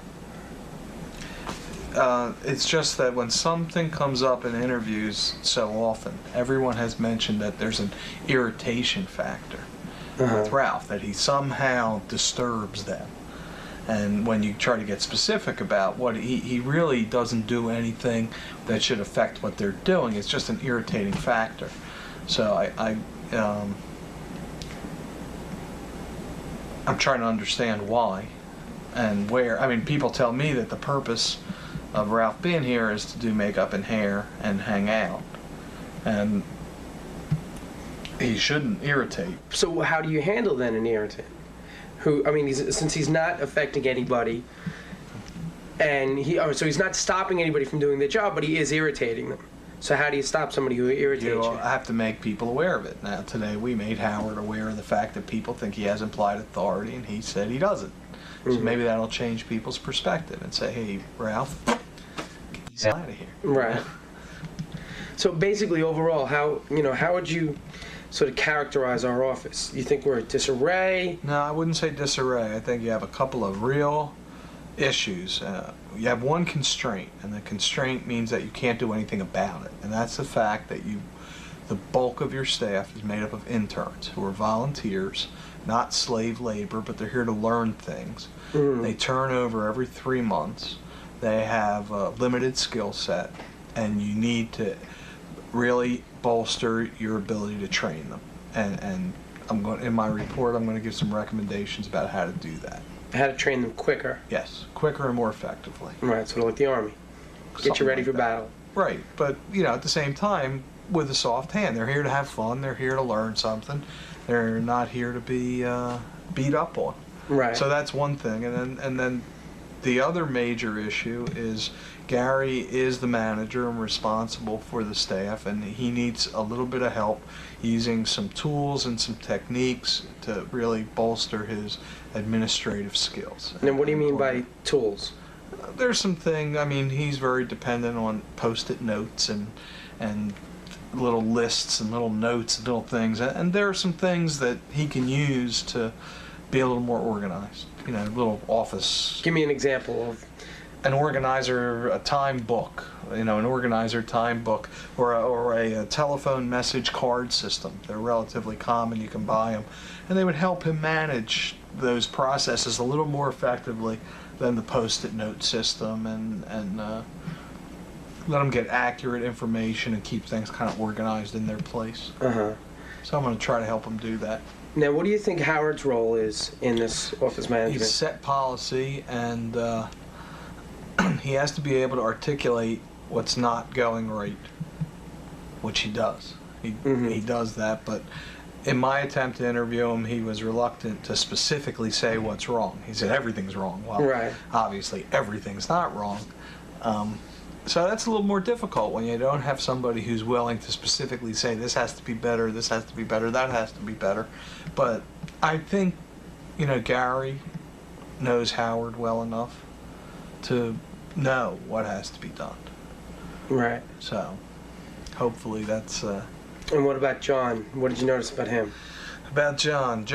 It's just that when something comes up in interviews so often, everyone has mentioned that there's an irritation factor with Ralph, that he somehow disturbs them. And when you try to get specific about what he really doesn't do anything that should affect what they're doing. It's just an irritating factor. So I'm trying to understand why and where. I mean, people tell me that the purpose of Ralph being here is to do makeup and hair and hang out, and he shouldn't irritate. So how do you handle then an irritant? Since he's not affecting anybody, and so he's not stopping anybody from doing their job, but he is irritating them. So how do you stop somebody who irritates you? I have to make people aware of it. Now today we made Howard aware of the fact that people think he has implied authority, and he said he doesn't. So maybe that'll change people's perspective and say, hey, Ralph, get out of here. Right. So basically, overall, how would you sort of characterize our office? You think we're a disarray? No, I wouldn't say disarray. I think you have a couple of real issues. You have one constraint, and the constraint means that you can't do anything about it. And that's the fact that the bulk of your staff is made up of interns who are volunteers, not slave labor, but they're here to learn things. They turn over every 3 months. They have a limited skill set, and you need to really bolster your ability to train them. And in my report, I'm going to give some recommendations about how to do that. How to train them quicker? Yes, quicker and more effectively. Right, sort of like the Army. Get you ready for battle. Right, but at the same time, with a soft hand. They're here to have fun. They're here to learn something. They're not here to be beat up on. Right. So that's one thing, and then the other major issue is Gary is the manager and responsible for the staff, and he needs a little bit of help using some tools and some techniques to really bolster his administrative skills. And then what do you mean by tools? There's some things, I mean, he's very dependent on post-it notes and little lists and little notes and little things, and there are some things that he can use to be a little more organized. You know, little office. Give me an example of an organizer, a time book. You know, an organizer time book, or a telephone message card system. They're relatively common. You can buy them, and they would help him manage those processes a little more effectively than the post-it note system, and let them get accurate information and keep things kind of organized in their place. Uh-huh. So I'm going to try to help him do that. Now, what do you think Howard's role is in this office management? He's set policy, and he has to be able to articulate what's not going right, which he does. He does that, but in my attempt to interview him, he was reluctant to specifically say what's wrong. He said everything's wrong. Well, right. Obviously everything's not wrong. So that's a little more difficult when you don't have somebody who's willing to specifically say this has to be better, this has to be better, that has to be better. But I think, you know, Gary knows Howard well enough to know what has to be done. Right. So hopefully that's... And what about John? What did you notice about him? About John?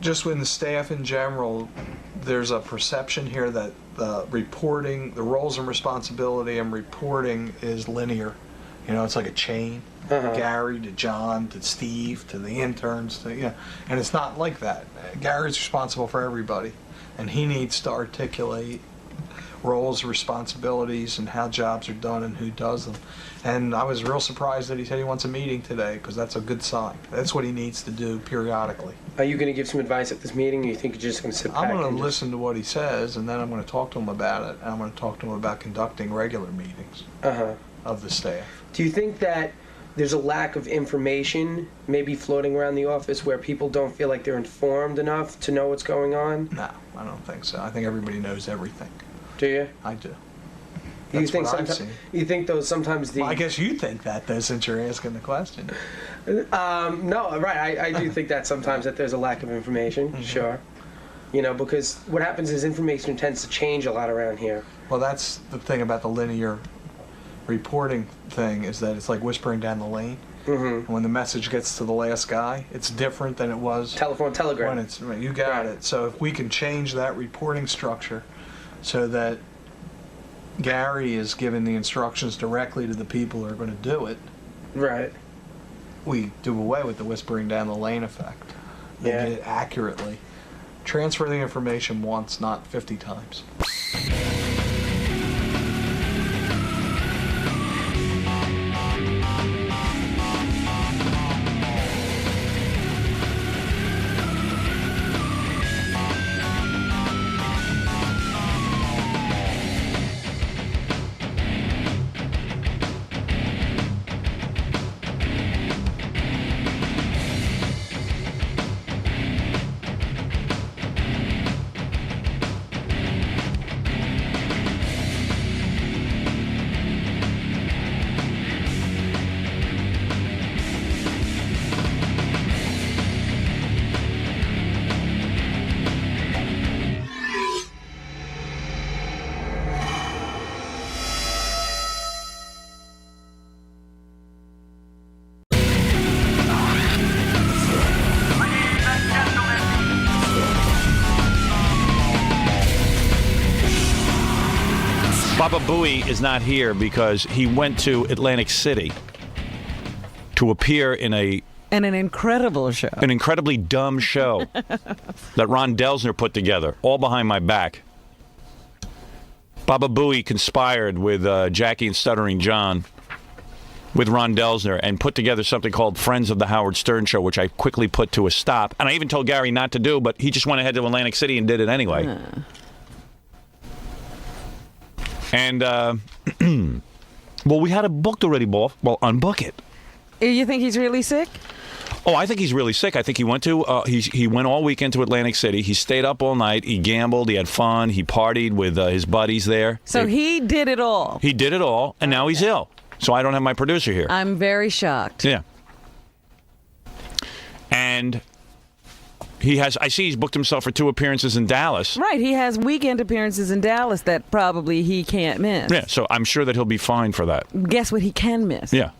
Just with the staff in general, there's a perception here that the reporting, the roles and responsibility and reporting is linear. You know, it's like a chain. Gary to John to Steve to the interns to, you know, and it's not like that. Gary's responsible for everybody, and he needs to articulate roles, responsibilities, and how jobs are done and who does them. And I was real surprised that he said he wants a meeting today, because that's a good sign. That's what he needs to do periodically. Are you going to give some advice at this meeting, or you think you're just going to sit back? I'm going to listen to what he says, and then I'm going to talk to him about it, and I'm going to talk to him about conducting regular meetings of the staff. Do you think that there's a lack of information maybe floating around the office where people don't feel like they're informed enough to know what's going on? No, I don't think so. I think everybody knows everything. Do you? I do. You think what I've seen. You think though sometimes the... Well, I guess you think that though, since you're asking the question. No, right. I do think that sometimes that there's a lack of information. Sure. You know, because what happens is information tends to change a lot around here. Well, that's the thing about the linear reporting thing, is that it's like whispering down the lane. And when the message gets to the last guy, it's different than it was telegram. When it's, you got it. So if we can change that reporting structure so that Gary is giving the instructions directly to the people who are going to do it, right? We do away with the whispering down the lane effect. They get it accurately. Transfer the information once, not 50 times. Baba Booey is not here because he went to Atlantic City to appear in an incredible show. An incredibly dumb show that Ron Delsner put together, all behind my back. Baba Booey conspired with Jackie and Stuttering John, with Ron Delsner, and put together something called Friends of the Howard Stern Show, which I quickly put to a stop. And I even told Gary not to do, but he just went ahead to Atlantic City and did it anyway. And Well, we had it booked already, Boff. Well, unbook it. You think he's really sick? Oh, I think he's really sick. I think he went to he went all weekend to Atlantic City. He stayed up all night. He gambled. He had fun. He partied with his buddies there. So he did it all. He did it all, and now he's ill. So I don't have my producer here. I'm very shocked. Yeah. And I see he's booked himself for 2 appearances in Dallas. Right, he has weekend appearances in Dallas that probably he can't miss. Yeah, so I'm sure that he'll be fine for that. Guess what he can miss? Yeah.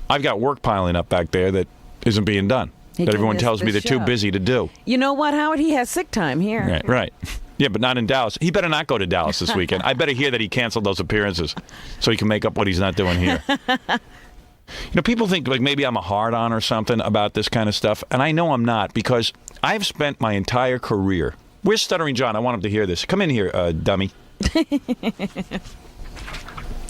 I've got work piling up back there that isn't being done. He that can everyone miss tells me the they're too show. busy to do. You know what, Howard? He has sick time here. Right. Yeah, but not in Dallas. He better not go to Dallas this weekend. I better hear that he canceled those appearances so he can make up what he's not doing here. You know, people think like maybe I'm a hard-on or something about this kind of stuff, and I know I'm not because I've spent my entire career. Where's Stuttering John? I want him to hear this. Come in here, dummy.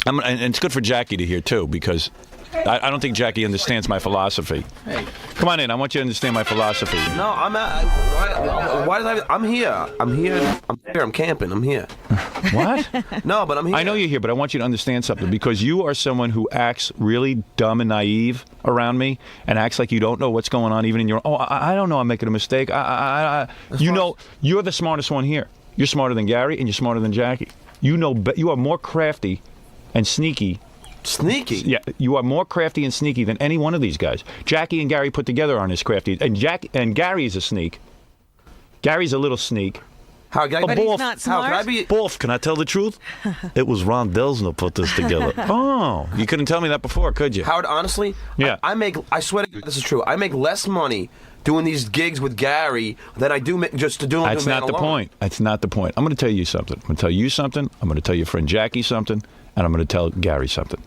And it's good for Jackie to hear, too, because I don't think Jackie understands my philosophy. Hey. Come on in. I want you to understand my philosophy. No, I'm at. Why did I'm here. I'm here. I'm camping. I'm here. What? No, but I'm here. I know you're here, but I want you to understand something because you are someone who acts really dumb and naive around me and acts like you don't know what's going on even in your I don't know I'm making a mistake. You know, you're the smartest one here. You're smarter than Gary and you're smarter than Jackie. You know, you are more crafty and sneaky. Sneaky? Yeah, you are more crafty and sneaky than any one of these guys. Jackie and Gary put together aren't as crafty. And Gary's a sneak. Gary's a little sneak. How can I, but he's not smart. How can I be? Bolf, can I tell the truth? It was Ron Delsner put this together. Oh, you couldn't tell me that before, could you? Howard, honestly, yeah. I swear to God, this is true. I make less money doing these gigs with Gary than I do just to do them. That's not the point. That's not the point. I'm going to tell you something. I'm going to tell you something. I'm going to tell your friend Jackie something. And I'm going to tell Gary something.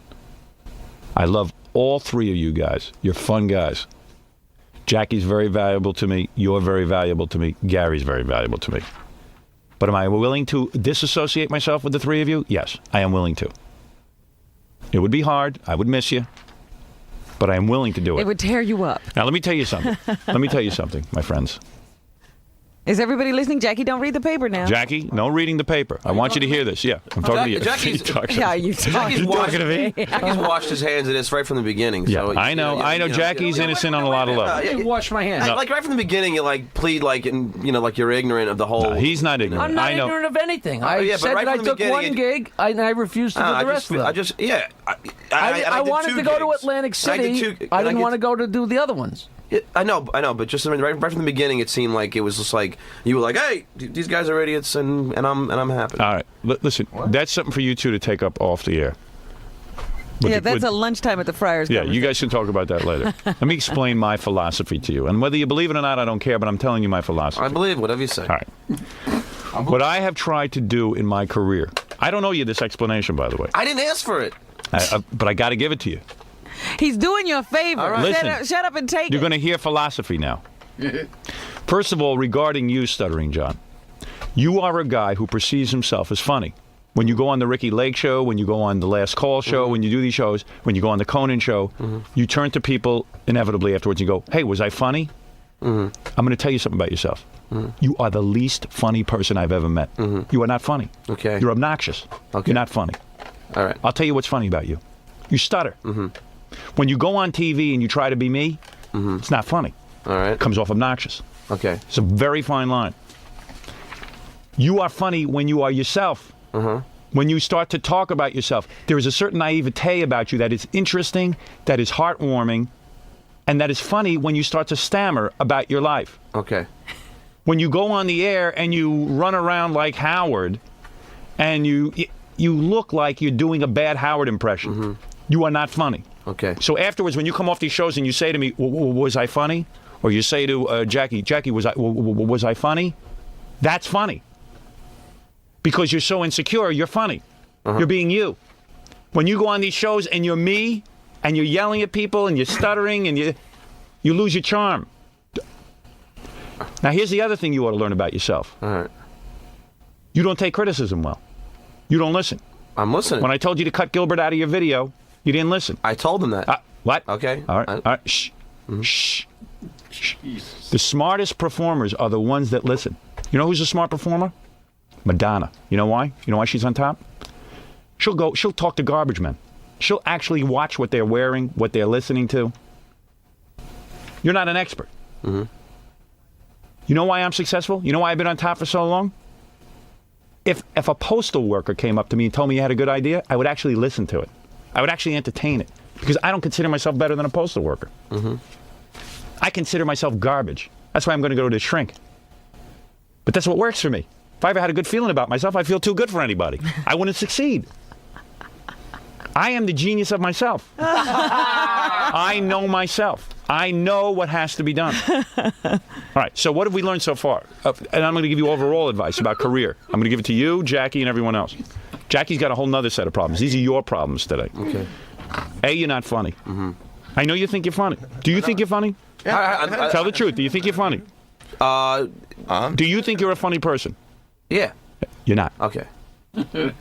I love all 3 of you guys. You're fun guys. Jackie's very valuable to me. You're very valuable to me. Gary's very valuable to me. But am I willing to disassociate myself with the 3 of you? Yes, I am willing to. It would be hard. I would miss you. But I am willing to do it. It would tear you up. Now, let me tell you something. Let me tell you something, my friends. Is everybody listening? Jackie, don't read the paper now. Jackie, no reading the paper. I want you to hear this. Yeah, I'm talking to you. Jackie's talking to me. Jackie's washed his hands of this right from the beginning. Yeah, so, I know. Jackie's innocent on a lot of levels. I wash my hands. Like right from the beginning, you like plead like, like you're ignorant of the whole. No, he's not ignorant. I'm not I know. ignorant of anything. I yeah, but said right that I from the took beginning, one gig and I refused to do the rest of them. I did wanted 2 to go to gigs. Atlantic And I did City. 2 I didn't want to go to do the other ones. I know, but just right from the beginning, it seemed like it was just like you were like, "Hey, these guys are idiots," and I'm happy. All right, listen, that's something for you 2 to take up off the air. That's a lunchtime at the Friars. Yeah, you guys can talk about that later. Let me explain my philosophy to you, and whether you believe it or not, I don't care. But I'm telling you my philosophy. I believe whatever you say. All right. What I have tried to do in my career, I don't owe you this explanation, by the way. I didn't ask for it. But I got to give it to you. He's doing you a favor. All right. Listen, Shut up and take You're it. going to hear philosophy now. First of all, regarding you, Stuttering John, you are a guy who perceives himself as funny. When you go on the Ricky Lake show, when you go on the Last Call show, when you do these shows, when you go on the Conan show, you turn to people inevitably afterwards and you go, "Hey, was I funny?" I'm going to tell you something about yourself. You are the least funny person I've ever met. You are not funny. Okay. You're obnoxious. Okay. You're not funny. All right. I'll tell you what's funny about you. You stutter. When you go on TV and you try to be me, it's not funny. All right. It comes off obnoxious. Okay. It's a very fine line. You are funny when you are yourself. When you start to talk about yourself, there is a certain naivete about you that is interesting, that is heartwarming, and that is funny when you start to stammer about your life. Okay. When you go on the air and you run around like Howard, and you look like you're doing a bad Howard impression, you are not funny. Okay. So afterwards, when you come off these shows and you say to me, "Was I funny?" or you say to Jackie, was I funny? That's funny. Because you're so insecure, you're funny. You're being you. When you go on these shows and you're me, and you're yelling at people, and you're stuttering, and you lose your charm. Now, here's the other thing you ought to learn about yourself. All right. You don't take criticism well. You don't listen. I'm listening. When I told you to cut Gilbert out of your video, you didn't listen. I told him that. What? Okay. All right. All right. Shh. Shh. Shh. The smartest performers are the ones that listen. You know who's a smart performer? Madonna. You know why? You know why she's on top? She'll talk to garbage men. She'll actually watch what they're wearing, what they're listening to. You're not an expert. Mm-hmm. You know why I'm successful? You know why I've been on top for so long? If a postal worker came up to me and told me he had a good idea, I would actually listen to it. I would actually entertain it. Because I don't consider myself better than a postal worker. Mm-hmm. I consider myself garbage. That's why I'm going to go to the shrink. But that's what works for me. If I ever had a good feeling about myself, I feel too good for anybody. I wouldn't succeed. I am the genius of myself. I know myself. I know what has to be done. All right, so what have we learned so far? And I'm going to give you overall advice about career. I'm going to give it to you, Jackie, and everyone else. Jackie's got a whole nother set of problems. These are your problems today. Okay. A, you're not funny. Mm-hmm. I know you think you're funny. Do you think you're funny? Yeah. Tell the truth. Do you think you're funny? Do you think you're a funny person? Yeah. You're not. Okay. I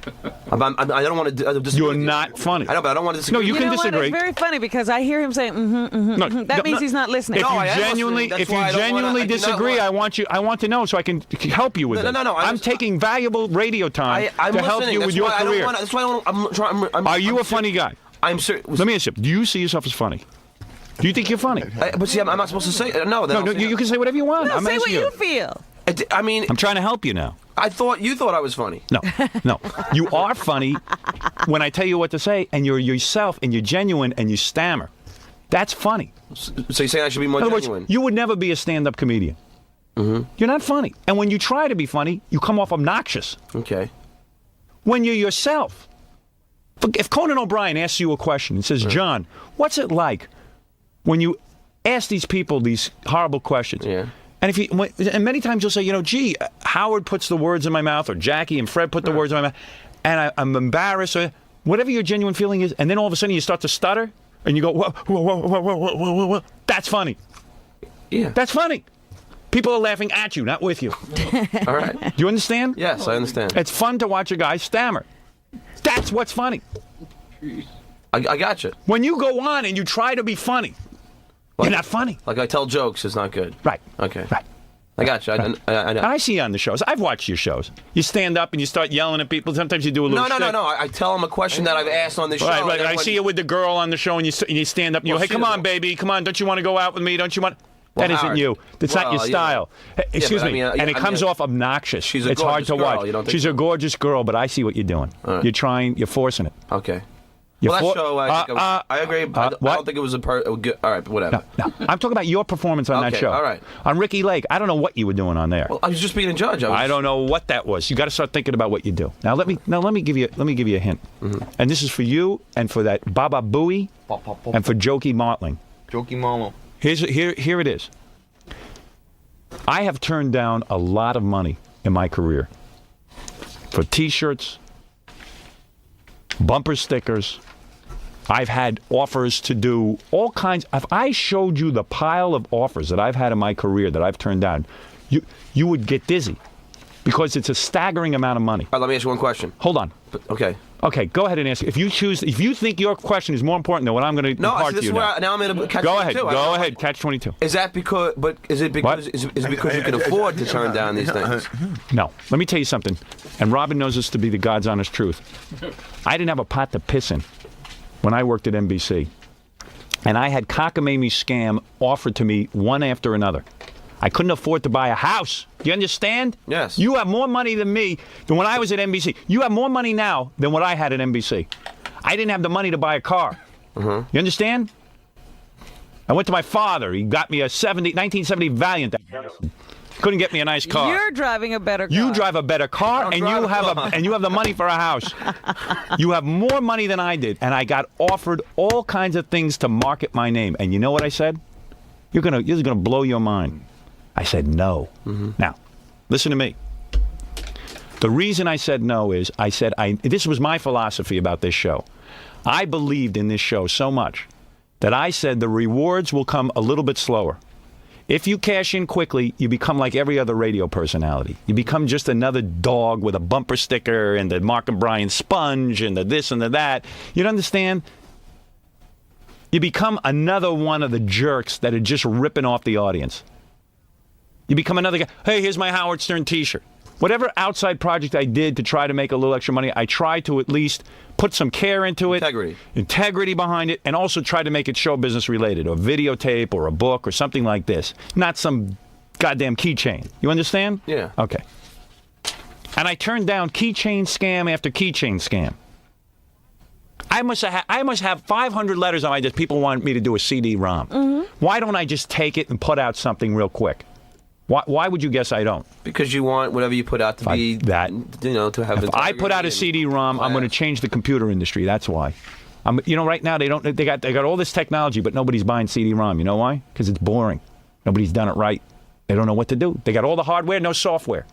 don't want to disagree. You're not funny. I know, but I don't want to disagree. No, you can know disagree. What? It's very funny because I hear him saying, No, that means he's not listening. If you genuinely disagree, I want to know so I can help you with it. No. I'm taking valuable radio time I'm to help listening. you That's with your why I don't career. wanna- That's why I'm trying. Are you a funny guy? I'm serious. Let me ask you. Do you see yourself as funny? Do you think you're funny? But see, I'm not supposed to say no. No, you can say whatever you want. No, I'm say what asking you feel. I mean, I'm trying to help you now. You thought I was funny. No. You are funny when I tell you what to say, and you're yourself, and you're genuine, and you stammer. That's funny. So you're saying I should be more In other genuine? words, you would never be a stand-up comedian. Mm-hmm. You're not funny. And when you try to be funny, you come off obnoxious. Okay. When you're yourself. If Conan O'Brien asks you a question and says, John, what's it like when you ask these people these horrible questions? Yeah. And many times you'll say, gee, Howard puts the words in my mouth, or Jackie and Fred put the words in my mouth, and I'm embarrassed, or whatever your genuine feeling is, and then all of a sudden you start to stutter, and you go, whoa. That's funny. Yeah. That's funny. People are laughing at you, not with you. All right. Do you understand? Yes, I understand. It's fun to watch a guy stammer. That's what's funny. I got you. When you go on and you try to be funny, you're not funny. Like I tell jokes, it's not good. Right. Okay. Right. I got you. I see you on the shows. I've watched your shows. You stand up and you start yelling at people. Sometimes you do a little No. I tell them a question that I've asked on the show. Right. I see you with the girl on the show, and you stand up and you go, hey, come on, baby. Come on. Don't you want to go out with me? Don't you want... That isn't Howard. you. That's not your style. Hey, excuse but I me. mean, And it comes off obnoxious. It's hard to watch. She's a gorgeous girl, but I see what you're doing. Right. You're trying. You're forcing it. Okay. Well, that show, I agree. I don't think it was a good. All right, whatever. No. I'm talking about your performance on that show. All right. On Ricky Lake, I don't know what you were doing on there. Well, I was just being a judge. I don't know what that was. You got to start thinking about what you do. Now let me give you a hint. Mm-hmm. And this is for you and for that Baba Booey and for Jokey Martling. Jokey Martling. Here it is. I have turned down a lot of money in my career for T-shirts, bumper stickers. I've had offers to do all kinds. If I showed you the pile of offers that I've had in my career that I've turned down, you would get dizzy because it's a staggering amount of money. All right, let me ask you one question. Hold on. Okay. Okay, go ahead and ask. If you think your question is more important than what I'm going to impart to you now. Now I'm in a catch. Go ahead. Go ahead. Catch 22. Is that because? But is it because? Is it because you can afford to turn down these things? No. Let me tell you something. And Robin knows this to be the God's honest truth. I didn't have a pot to piss in when I worked at NBC, and I had cockamamie scam offered to me one after another. I couldn't afford to buy a house. Do you understand? Yes. You have more money than me than when I was at NBC. You have more money now than what I had at NBC. I didn't have the money to buy a car. You understand? I went to my father. He got me a 1970 Valiant. Couldn't get me a nice car. You're driving a better car. You drive a better car, and you have the money for a house. You have more money than I did, and I got offered all kinds of things to market my name. And you know what I said? This is gonna blow your mind. I said no. Now, listen to me. The reason I said no is this was my philosophy about this show. I believed in this show so much that I said the rewards will come a little bit slower. If you cash in quickly, you become like every other radio personality. You become just another dog with a bumper sticker and the Mark and Brian sponge and the this and the that. You understand? You become another one of the jerks that are just ripping off the audience. You become another guy. Hey, here's my Howard Stern T-shirt. Whatever outside project I did to try to make a little extra money, I tried to at least put some care into it. Integrity behind it, and also try to make it show business related, or videotape, or a book, or something like this. Not some goddamn keychain. You understand? Yeah. Okay. And I turned down keychain scam after keychain scam. I must have 500 letters on my desk. People want me to do a CD-ROM. Why don't I just take it and put out something real quick? Why would you guess I don't? Because you want whatever you put out to be that, to have. If I put out a CD-ROM, I'm going to change the computer industry. That's why. Right now they got all this technology, but nobody's buying CD-ROM. You know why? Because it's boring. Nobody's done it right. They don't know what to do. They got all the hardware, no software.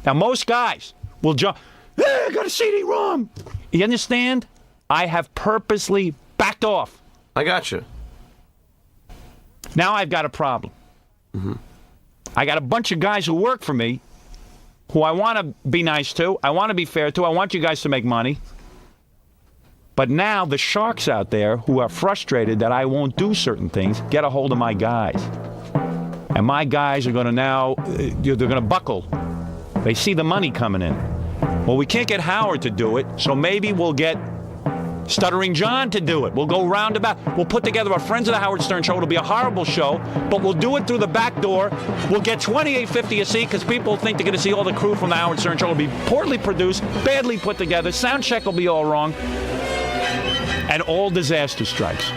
Now most guys will jump. Hey, I got a CD-ROM. You understand? I have purposely backed off. I got you. Now I've got a problem. I got a bunch of guys who work for me who I want to be nice to, I want to be fair to, I want you guys to make money. But now the sharks out there who are frustrated that I won't do certain things get a hold of my guys. And my guys are going to now, they're going to buckle. They see the money coming in. Well, we can't get Howard to do it, so maybe we'll get Stuttering John to do it. We'll go roundabout. We'll put together a Friends of the Howard Stern show. It'll be a horrible show, but we'll do it through the back door. We'll get $28.50 a seat because people think they're going to see all the crew from the Howard Stern show. It'll be poorly produced, badly put together. Sound check will be all wrong. And all disaster strikes.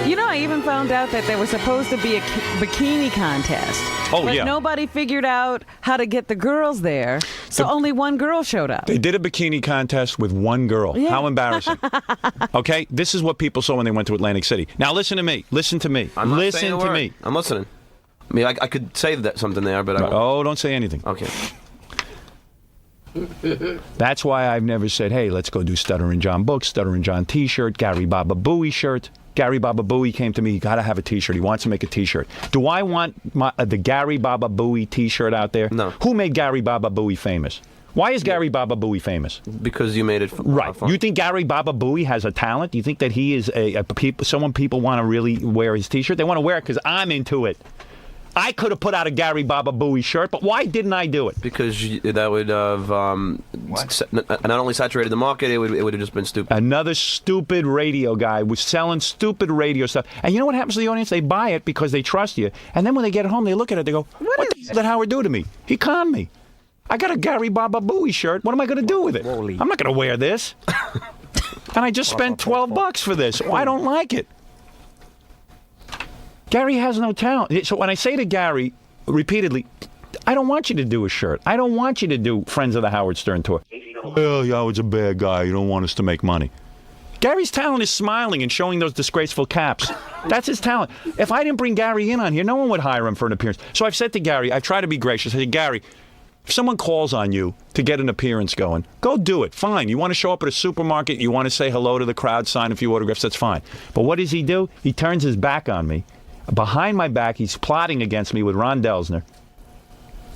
You know, I even found out that there was supposed to be a bikini contest. Oh, but yeah. Nobody figured out how to get the girls there, so only one girl showed up. They did a bikini contest with one girl. Yeah. How embarrassing. Okay? This is what people saw when they went to Atlantic City. Now listen to me. Listen to me. I'm not listen saying a to word. me. I'm listening. I mean, I could say something there, but I won't. Oh, don't say anything. Okay. That's why I've never said, hey, let's go do Stuttering John book, Stuttering John t-shirt, Gary Baba Booey shirt. Gary Baba Booey came to me, you got to have a t-shirt. He wants to make a t-shirt. Do I want the Gary Baba Booey t-shirt out there? No. Who made Gary Baba Booey famous? Why is Gary Baba Booey famous? Because you made it right. fun. You think Gary Baba Booey has a talent? You think that he is someone people want to really wear his t-shirt? They want to wear it because I'm into it. I could have put out a Gary Baba Booey shirt, but why didn't I do it? Because that would have not only saturated the market, it would have just been stupid. Another stupid radio guy was selling stupid radio stuff. And you know what happens to the audience? They buy it because they trust you. And then when they get home, they look at it, they go, what the hell did Howard do to me? He conned me. I got a Gary Baba Booey shirt. What am I going to do with it? I'm not going to wear this. And I just spent $12 for this. Well, I don't like it. Gary has no talent. So when I say to Gary repeatedly, I don't want you to do a shirt. I don't want you to do Friends of the Howard Stern tour. Well, Howard's a bad guy. You don't want us to make money. Gary's talent is smiling and showing those disgraceful caps. That's his talent. If I didn't bring Gary in on here, no one would hire him for an appearance. So I've said to Gary, I try to be gracious. I said, Gary, if someone calls on you to get an appearance going, go do it. Fine. You want to show up at a supermarket, you want to say hello to the crowd, sign a few autographs, that's fine. But what does he do? He turns his back on me. Behind my back, he's plotting against me with Ron Delsner,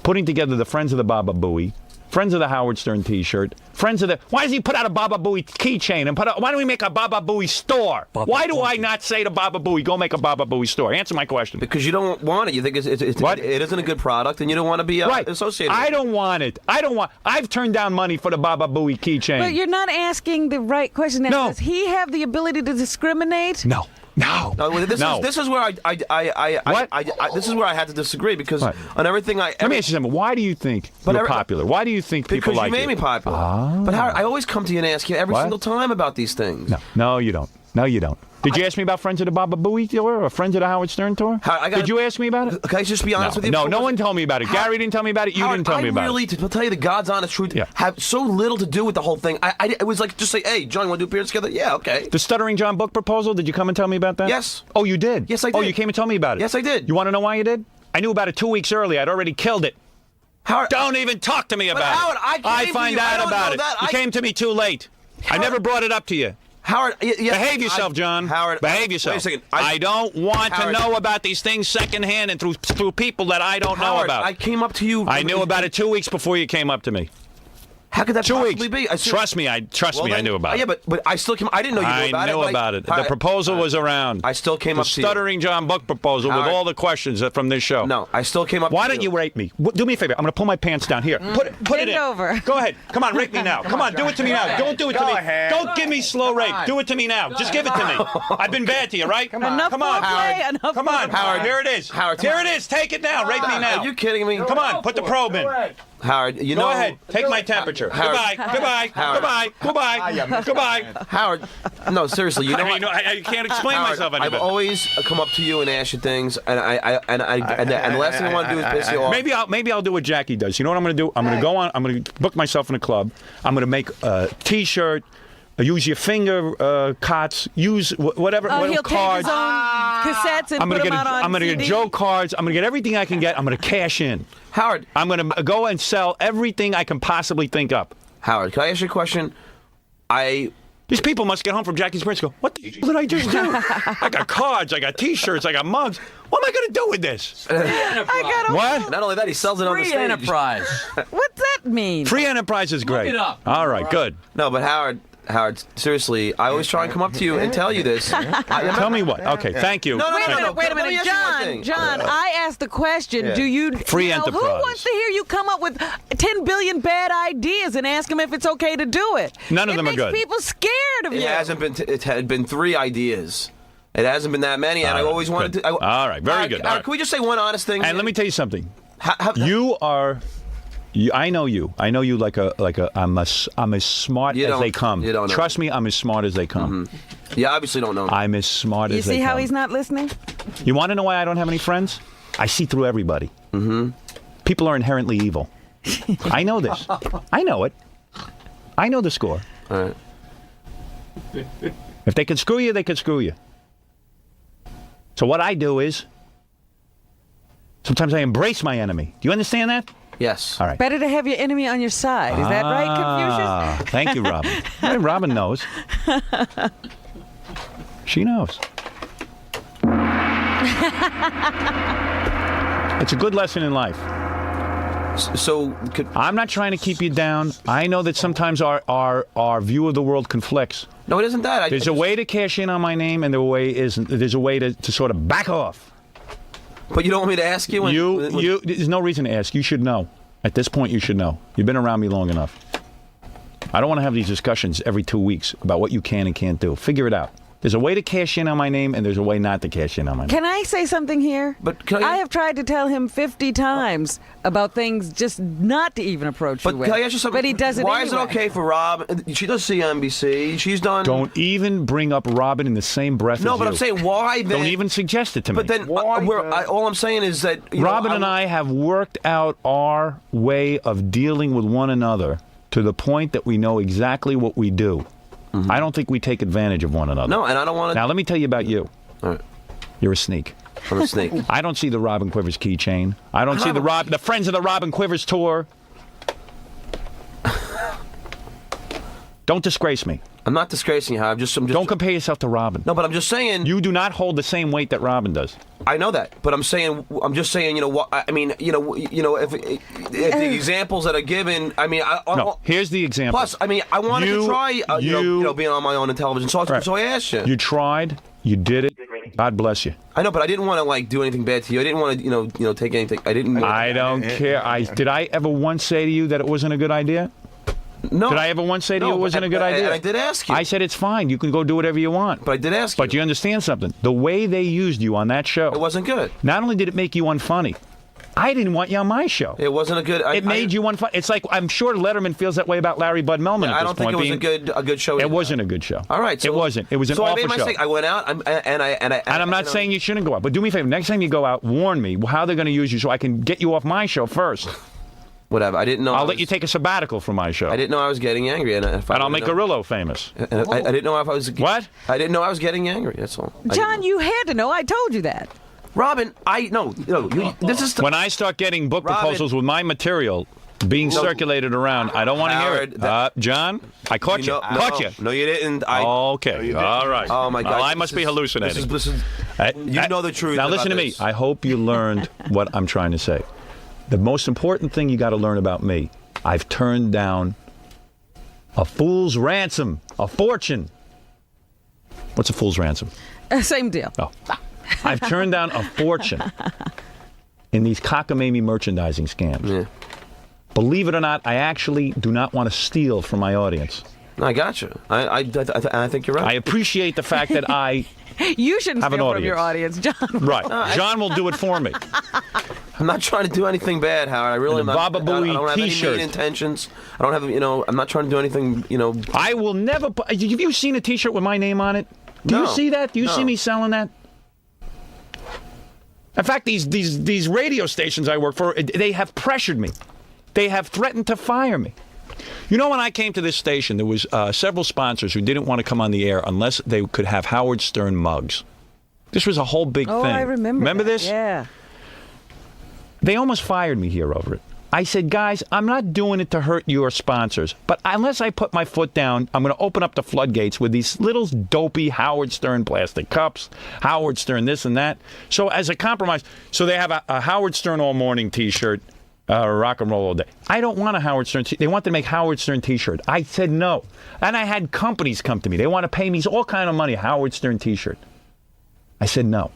putting together the Friends of the Baba Booey, Friends of the Howard Stern t-shirt, Friends of the... Why does he put out a Baba Booey keychain and why don't we make a Baba Booey store? Why do I not say to Baba Booey, go make a Baba Booey store? Answer my question. Because you don't want it. You think it isn't a good product and you don't want to be associated with it. I don't want it. I've turned down money for the Baba Booey keychain. But you're not asking the right question. No. Does he have the ability to discriminate? No. This is where this is where I had to disagree because on everything Let me ask you something. Why do you think you're popular? Why do you think people like you? Because you made me popular. But Howard, I always come to you and ask you every single time about these things. No, you don't. No, you don't. Did you ask me about Friends of the Baba Booey tour or Friends of the Howard Stern tour? Did you ask me about it? Can I just be honest with you? No one told me about it. Gary didn't tell me about it. You didn't tell me about it. To tell you the God's honest truth, have so little to do with the whole thing. It was like, just say, hey, John, you want to do appearance together? Yeah, okay. The Stuttering John book proposal, did you come and tell me about that? Yes. Oh, you did? Yes, I did. Oh, you came and told me about it? Yes, I did. You want to know why you did? I knew about it 2 weeks early. I'd already killed it. Howard, don't even talk to me about Howard, it. I find out about it. You came to me too late. I never brought it up to you. Howard, behave yourself, John. Howard, behave yourself. Wait a second. I don't want to know about these things secondhand and through people that I don't know about. I came up to you. I knew about it 2 weeks before you came up to me. How could that 2 possibly weeks. be? Trust me, I knew about it. Yeah, but I still came. I didn't know you knew about it. I knew about it. The proposal was around. I still came up to you. The Stuttering John book proposal with all the questions from this show. No, I still came up. Why don't you rate me? Do me a favor. I'm going to pull my pants down here. Put it Bend in. over. Go ahead. Come on, rate me now. Come on, do it to me now. Don't do it to me. Don't give me slow rate. Do it to me now. Just give it to me. I've been bad to you, right? Come on. Enough Come on, foreplay, Howard. enough Come on, foreplay. Howard. Here it is. Howard, Here it is. Take it now. Rate me now. Are you kidding me? Come on, put the probe in. Howard, you know. Go ahead. Take my temperature. Howard. Goodbye. Howard, Howard. No, seriously. You know what? I can't explain Howard, myself any I've better. always come up to you and ask you things, and the last thing I want to do is piss you off. Maybe I'll do what Jackie does. You know what I'm going to do? I'm going to go on. I'm going to book myself in a club. I'm going to make a T-shirt. Use your finger cots. Use whatever. Oh, he'll cards. take his own cassettes and put them out on I'm going to get CD. Joe cards. I'm going to get everything I can get. I'm going to cash in. Howard, I'm going to go and sell everything I can possibly think up. Howard, can I ask you a question? These people must get home from Jackie's parents and go, what the hell did I just do? I got cards, I got T-shirts, I got mugs. What am I going to do with this? What? Not only that, he sells it on the stage. Free enterprise. What's that mean? Free enterprise is great. Look it up. All right, good. No, but Howard, seriously, I always try and come up to you and tell you this. Tell me what? Okay, thank you. No, Wait a minute, Let me ask you one thing. John, I asked the question, Yeah. do you... Free Who enterprise. wants to hear you come up with 10 billion bad ideas and ask them if it's okay to do it? None of them are good. It makes people scared of It you. hasn't been. It had been 3 ideas. It hasn't been that many, and I always wanted to. All right, very good. All right. Can we just say one honest thing? And let me tell you something. You are... I know you. I know you like a. I'm as smart as they come. You don't know. Trust me, I'm as smart as they come. Mm-hmm. You obviously don't know. I'm as smart You as they see come. how he's not listening? You want to know why I don't have any friends? I see through everybody. Mm-hmm. People are inherently evil. I know this. I know it. I know the score. All right. If they can screw you, they can screw you. So what I do is sometimes I embrace my enemy. Do you understand that? Yes. All right. Better to have your enemy on your side. Is that right, Confucius? Thank you, Robin. Hey, Robin knows. She knows. It's a good lesson in life. So I'm not trying to keep you down. I know that sometimes our view of the world conflicts. No, it isn't that. There's a way to cash in on my name, and there's a way to sort of back off. But you don't want me to ask you? There's no reason to ask. You should know. At this point, you should know. You've been around me long enough. I don't want to have these discussions every 2 weeks about what you can and can't do. Figure it out. There's a way to cash in on my name, and there's a way not to cash in on my name. Can I say something here? But can I have tried to tell him 50 times about things just not to even approach you with. Can I ask you something? But he does it Why anyway. is it okay for Rob? She does CNBC. She's done. Don't even bring up Robin in the same breath as you. No, but I'm saying why then? Don't even suggest it to me. But then, all I'm saying is that Robin and I have worked out our way of dealing with one another to the point that we know exactly what we do. Mm-hmm. I don't think we take advantage of one another. No, and I don't want to. Now, let me tell you about you. All right. You're a sneak. I'm a snake. I don't see the Robin Quivers keychain. I don't see the Friends of the Robin Quivers tour. Don't disgrace me. I'm not disgracing you. I'm just. Don't compare yourself to Robin. No, but I'm just saying. You do not hold the same weight that Robin does. I know that, but I'm just saying. You know what? I mean, if the examples that are given, I mean, no. Here's the example. Plus, I mean, I wanted to try, being on my own in television, so I asked you. You tried. You did it. God bless you. I know, but I didn't want to do anything bad to you. I didn't want to take anything. I didn't. I don't care. Did I ever once say to you that it wasn't a good idea? No. Did I ever once say to you it wasn't a good idea? I did ask you. I said it's fine. You can go do whatever you want. But I did ask you. But you understand something. The way they used you on that show. It wasn't good. Not only did it make you unfunny, I didn't want you on my show. It wasn't a good... It made you unfunny. It's like, I'm sure Letterman feels that way about Larry Bud Melman at this point. I don't think it was a good show. It wasn't a good show. All right. So, it wasn't. It was an awful I made my show. mistake. I went out and I'm not saying you shouldn't go out, but do me a favor. Next time you go out, warn me how they're going to use you so I can get you off my show first. Whatever. I didn't know. I'll let you take a sabbatical from my show. I didn't know I was getting angry, and I'll make Grillo famous. And I didn't know if I was. What? I didn't know I was getting angry. That's all. John, you had to know. I told you that. Robin, this is. When I start getting book proposals with my material being circulated around, I don't want to hear it. John, I caught you. Caught you. No, you didn't. Okay. All right. Oh my God. Well, I must be hallucinating. You know the truth. Now listen to me. I hope you learned what I'm trying to say. The most important thing you got to learn about me, I've turned down A fool's ransom. A fortune. What's a fool's ransom? Same deal. Oh. I've turned down a fortune in these cockamamie merchandising scams. Yeah. Believe it or not, I actually do not want to steal from my audience. I got you. I think you're right. I appreciate the fact that I You shouldn't have an steal from your audience, John. Right. John will do it for me. I'm not trying to do anything bad, Howard. I really am not. Baba Booey I don't have t-shirt. any mean intentions. I don't have, I'm not trying to do anything, I will never put... Have you seen a t-shirt with my name on it? Do you No. see that? Do you No. see me selling that? In fact, these radio stations I work for, they have pressured me. They have threatened to fire me. You know, when I came to this station, there was several sponsors who didn't want to come on the air unless they could have Howard Stern mugs. This was a whole big thing. I remember. Remember that. this? Yeah. They almost fired me here over it. I said, guys, I'm not doing it to hurt your sponsors, but unless I put my foot down, I'm going to open up the floodgates with these little dopey Howard Stern plastic cups, Howard Stern this and that. So as a compromise, so they have a Howard Stern all morning t-shirt, rock and roll all day. I don't want a Howard Stern they want to make Howard Stern t-shirt. I said no. And I had companies come to me. They want to pay me all kind of money, Howard Stern t-shirt. I said no.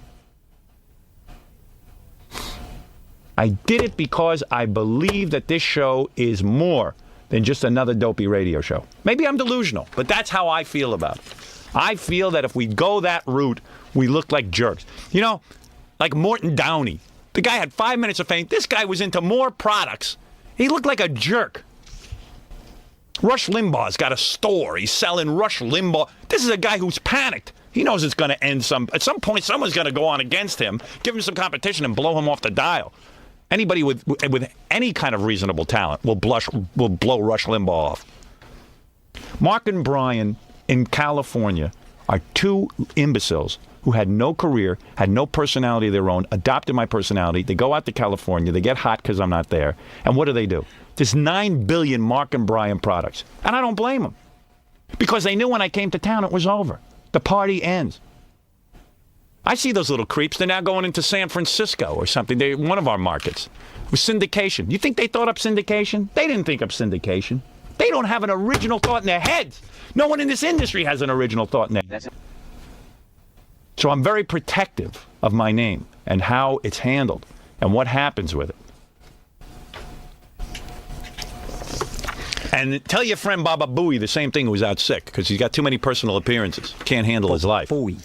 I did it because I believe that this show is more than just another dopey radio show. Maybe I'm delusional, but that's how I feel about it. I feel that if we go that route, we look like jerks. You know, like Morton Downey. The guy had 5 minutes of fame. This guy was into more products. He looked like a jerk. Rush Limbaugh's got a store. He's selling Rush Limbaugh. This is a guy who's panicked. He knows it's going to end at some point, someone's going to go on against him, give him some competition, and blow him off the dial. Anybody with any kind of reasonable talent will blow Rush Limbaugh off. Mark and Brian in California are two imbeciles who had no career, had no personality of their own, adopted my personality. They go out to California. They get hot because I'm not there. And what do? There's 9 billion Mark and Brian products. And I don't blame them. Because they knew when I came to town it was over. The party ends. I see those little creeps. They're now going into San Francisco or something. They're one of our markets. With syndication. You think they thought up syndication? They didn't think up syndication. They don't have an original thought in their heads. No one in this industry has an original thought in their heads. So I'm very protective of my name and how it's handled and what happens with it. And tell your friend Baba Booey the same thing, who was out sick because he's got too many personal appearances. Can't handle his life. Booey.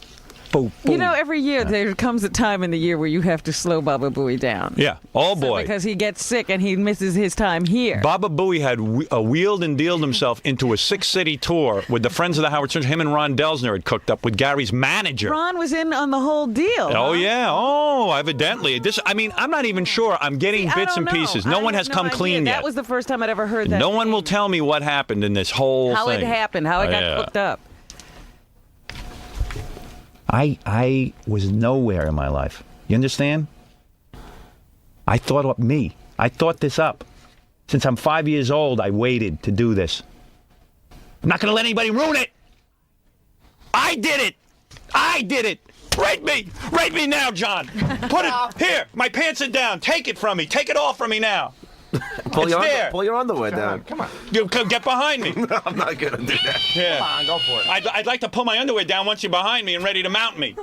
You know, every year there comes a time in the year where you have to slow Baba Booey down. Yeah. Oh, boy. Because he gets sick and he misses his time here. Baba Booey had wheeled and dealed himself into a 6-city tour with the Friends of the Howard Stern. Him and Ron Delsner had cooked up with Gary's manager. Ron was in on the whole deal. Oh, yeah. Oh, evidently. I'm not even sure. I'm getting bits and pieces. No one has come clean yet. That was the first time I'd ever heard that. No one will tell me what happened in this whole thing. How it happened, how it got cooked up. I was nowhere in my life. You understand? I thought up me. I thought this up. Since I'm 5 years old, I waited to do this. I'm not going to let anybody ruin it. I did it. I did it. Rate me. Rate me now, John. Put it here. My pants are down. Take it from me. Take it all from me now. Pull your underwear down. Come on. You get behind me. No, I'm not going to do that. Yeah. Come on, go for it. I'd like to pull my underwear down once you're behind me and ready to mount me.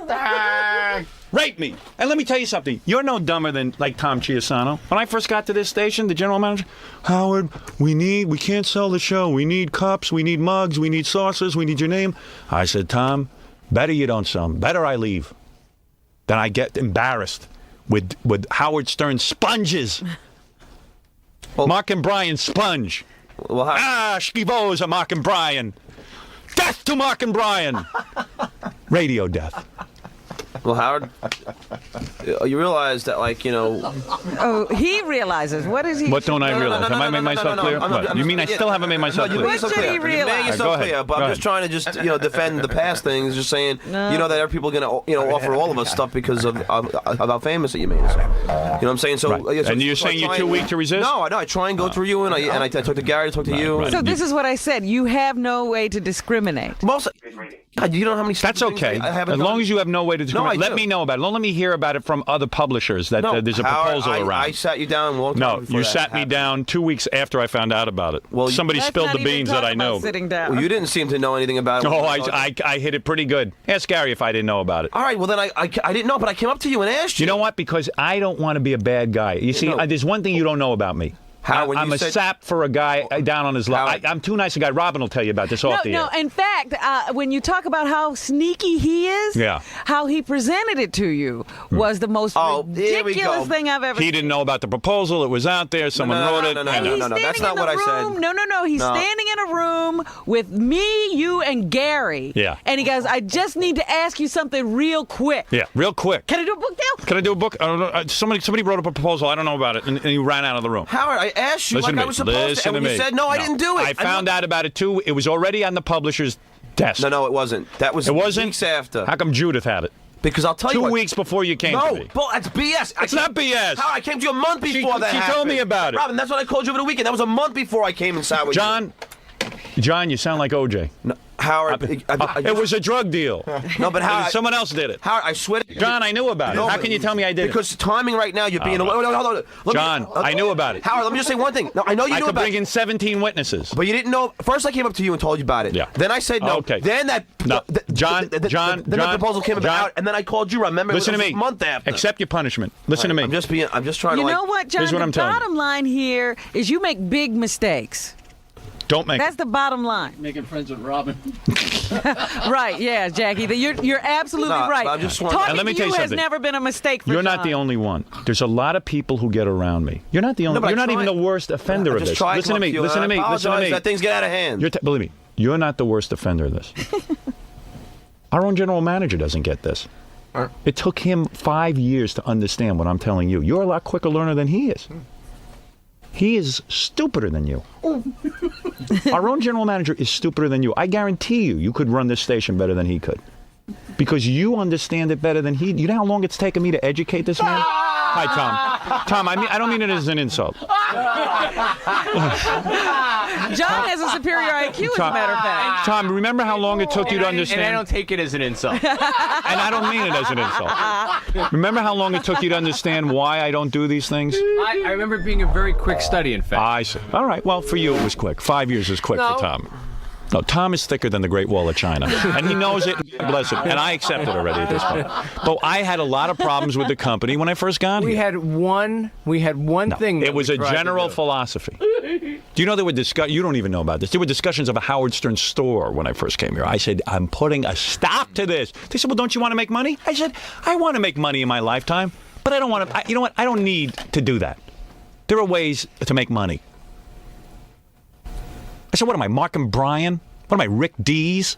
Rate me. And let me tell you something. You're no dumber than, like, Tom Chiasano. When I first got to this station, the general manager, Howard, we can't sell the show. We need cups, we need mugs, we need saucers, we need your name. I said, Tom, better you don't sell them. Better I leave. Then I get embarrassed with Howard Stern sponges. Mark and Brian sponge. Schivos are Mark and Brian. Death to Mark and Brian. Radio death. Well, Howard, you realize that, like, Oh, he realizes. What is he? What don't I realize? Have I made myself clear? What? You mean I still haven't made myself clear? What should he realize? You made yourself clear, but I'm just trying to defend the past things. Just saying, that there are people going to offer all of us stuff because of how famous that you made us. You know what I'm saying? So, and you're saying you're too weak to resist? No, I try and go through you, and I talk to Gary, I talk to you. So this is what I said. You have no way to discriminate. God, you don't know how many. That's okay. As long as you have no way to discriminate. let me know about it. Don't let me hear about it from other publishers that there's a proposal around. I sat you down a long time No, before you that sat me happened. down 2 weeks after I found out about it. Well, somebody Let's spilled not the even beans talk that I about know. sitting down. Well, you didn't seem to know anything about it. Oh, I hit it pretty good. Ask Gary if I didn't know about it. All right, well, then I didn't know, but I came up to you and asked you. You know what? Because I don't want to be a bad guy. You see, there's one thing you don't know about me. I'm a sap for a guy down on his luck. I'm too nice a guy. Robin will tell you about this off the air. No, in fact, when you talk about how sneaky he is, how he presented it to you was the most ridiculous thing I've ever seen. He didn't know about the proposal. It was out there. Someone wrote it. No, that's not what I said. No. He's standing in a room with me, you, and Gary. Yeah. And he goes, I just need to ask you something real quick. Yeah, real quick. Can I do a book deal? Can I do a book? I don't know. Somebody wrote up a proposal. I don't know about it. And he ran out of the room. Howard, I asked you like I was supposed to, and when you said no, I didn't do it. I found out about it too. It was already on the publisher's desk. No, it wasn't. That was weeks after. How come Judith had it? Because I'll tell you 2 weeks before you came to me. No, that's BS. It's not BS. How I came to you a month before that happened. She told me about it. Robin, that's what I called you over the weekend. That was a month before I came and sat with you. John, you sound like OJ. No, Howard, it was a drug deal. No, but Howard, someone else did it. Howard, I swear to John, I knew about it. How can you tell me I did it? Because timing right now, you're being. Hold on. John, I knew about it. Howard, let me just say one thing. No, I know you knew I could about bring in 17 witnesses. But you didn't know. First, I came up to you and told you about it. Yeah. Then I said no. Okay. Then that. No. Then the proposal came about, and then I called you. Remember? Listen it to was me. A month after. Accept your punishment. Listen to me. I'm just trying to. You know what, John? Here's what I'm the telling you. bottom line here is you make big mistakes. Don't make. That's the bottom line. Making friends with Robin. Right, yeah, Jackie. You're absolutely right. I just Talking let me to tell you has something. never been a mistake for You're John. not the only one. There's a lot of people who get around me. You're not the only. You're not even the worst offender of this. Listen to me. Listen to me. Listen to me. That things get out of hand. Believe me, you're not the worst offender of this. Our own general manager doesn't get this. It took him 5 years to understand what I'm telling you. You're a lot quicker learner than he is. He is stupider than you. Our own general manager is stupider than you. I guarantee you could run this station better than he could. Because you understand it better than he. You know how long it's taken me to educate this man? Hi, Tom. Tom, I don't mean it as an insult. John has a superior IQ, as a matter of fact. Tom, remember how long it took you to understand? And I don't take it as an insult. And I don't mean it as an insult. Remember how long it took you to understand why I don't do these things? I remember it being a very quick study, in fact. I see. All right. Well, for you, it was quick. 5 years is quick for Tom. No, Tom is thicker than the Great Wall of China. And he knows it. Bless him. And I accept it already at this point. But I had a lot of problems with the company when I first got here. We had one thing. It was a general philosophy. Do you know there were you don't even know about this. There were discussions of a Howard Stern store when I first came here. I said, I'm putting a stop to this. They said, well, don't you want to make money? I said, I want to make money in my lifetime, but I don't want to. You know what? I don't need to do that. There are ways to make money. I said, what am I, Mark and Brian? What am I, Rick Dees?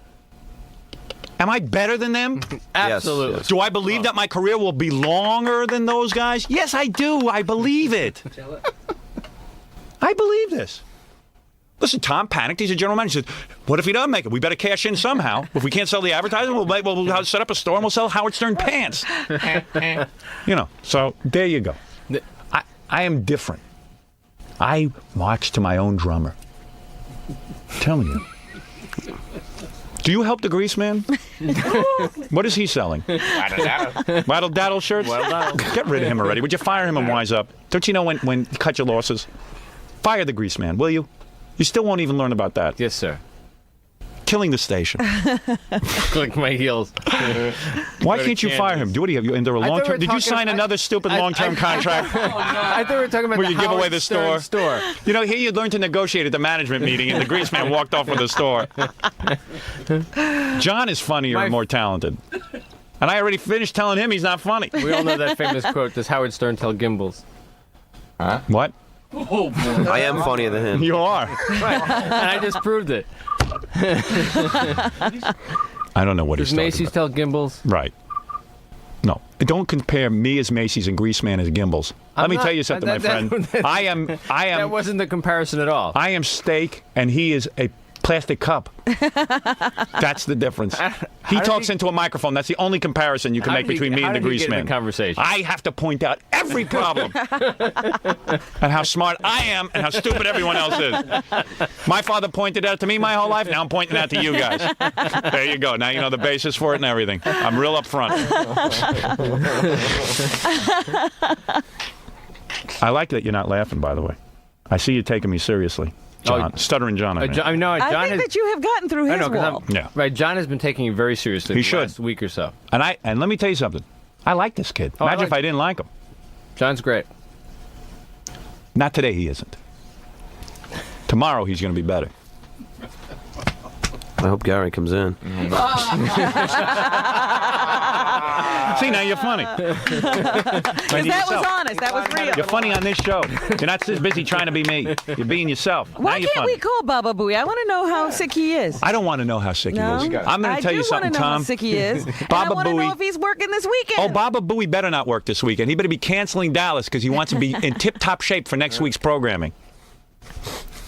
Am I better than them? Absolutely. Yes. Do I believe that my career will be longer than those guys? Yes, I do. I believe it. I believe this. Listen, Tom panicked. He's a general manager. He said, what if he doesn't make it? We better cash in somehow. If we can't sell the advertising, we'll set up a store and we'll sell Howard Stern pants. So there you go. I am different. I march to my own drummer. I'm telling you. Do you help the grease man? What is he selling? Waddle daddle shirts? Get rid of him already. Would you fire him and wise up? Don't you know when you cut your losses? Fire the grease man, will you? You still won't even learn about that. Yes, sir. Killing the station. Click my heels. Why can't you fire him? What do you have? You under a long term? Did you sign another stupid long term contract? I thought we were talking about where the you give away the Howard store. You know, here you learn to negotiate at the management meeting, and the grease man walked off with the store. John is funnier and more talented. And I already finished telling him he's not funny. We all know that famous quote, does Howard Stern tell Gimbals? Huh? What? Oh, boy. I am funnier than him. You are. Right. And I just proved it. I don't know what he's Does talking Macy's about. tell Gimbals? Right. No. Don't compare me as Macy's and Greaseman as Gimbals. Let me tell you something, my friend. I am. That wasn't the comparison at all. I am steak, and he is a plastic cup. That's the difference. He talks into a microphone. That's the only comparison you can make between me and the grease man. Conversation. I have to point out every problem and how smart I am and how stupid everyone else is. My father pointed out to me my whole life. Now I'm pointing out to you guys. There you go. Now you know the basis for it and everything. I'm real up front. I like that you're not laughing, by the way. I see you taking me seriously. John, Stuttering John. I think that you have gotten through his wall. Yeah. Right, John has been taking you very seriously the last week or so. And let me tell you something. I like this kid. Imagine if I didn't like him. John's great. Not today, he isn't. Tomorrow, he's going to be better. I hope Gary comes in. See, now you're funny. That was honest. That was real. You're funny on this show. You're not so busy trying to be me. You're being yourself. Why now you're can't funny. we call Baba Booey? I want to know how sick he is. I don't want to know how sick No? he is. I'm going to tell you something, I do want to know Tom. how sick he is. And I Baba want to know Booey. if he's working this weekend. Oh, Baba Booey better not work this weekend. He better be canceling Dallas because he wants to be in tip-top shape for next week's programming.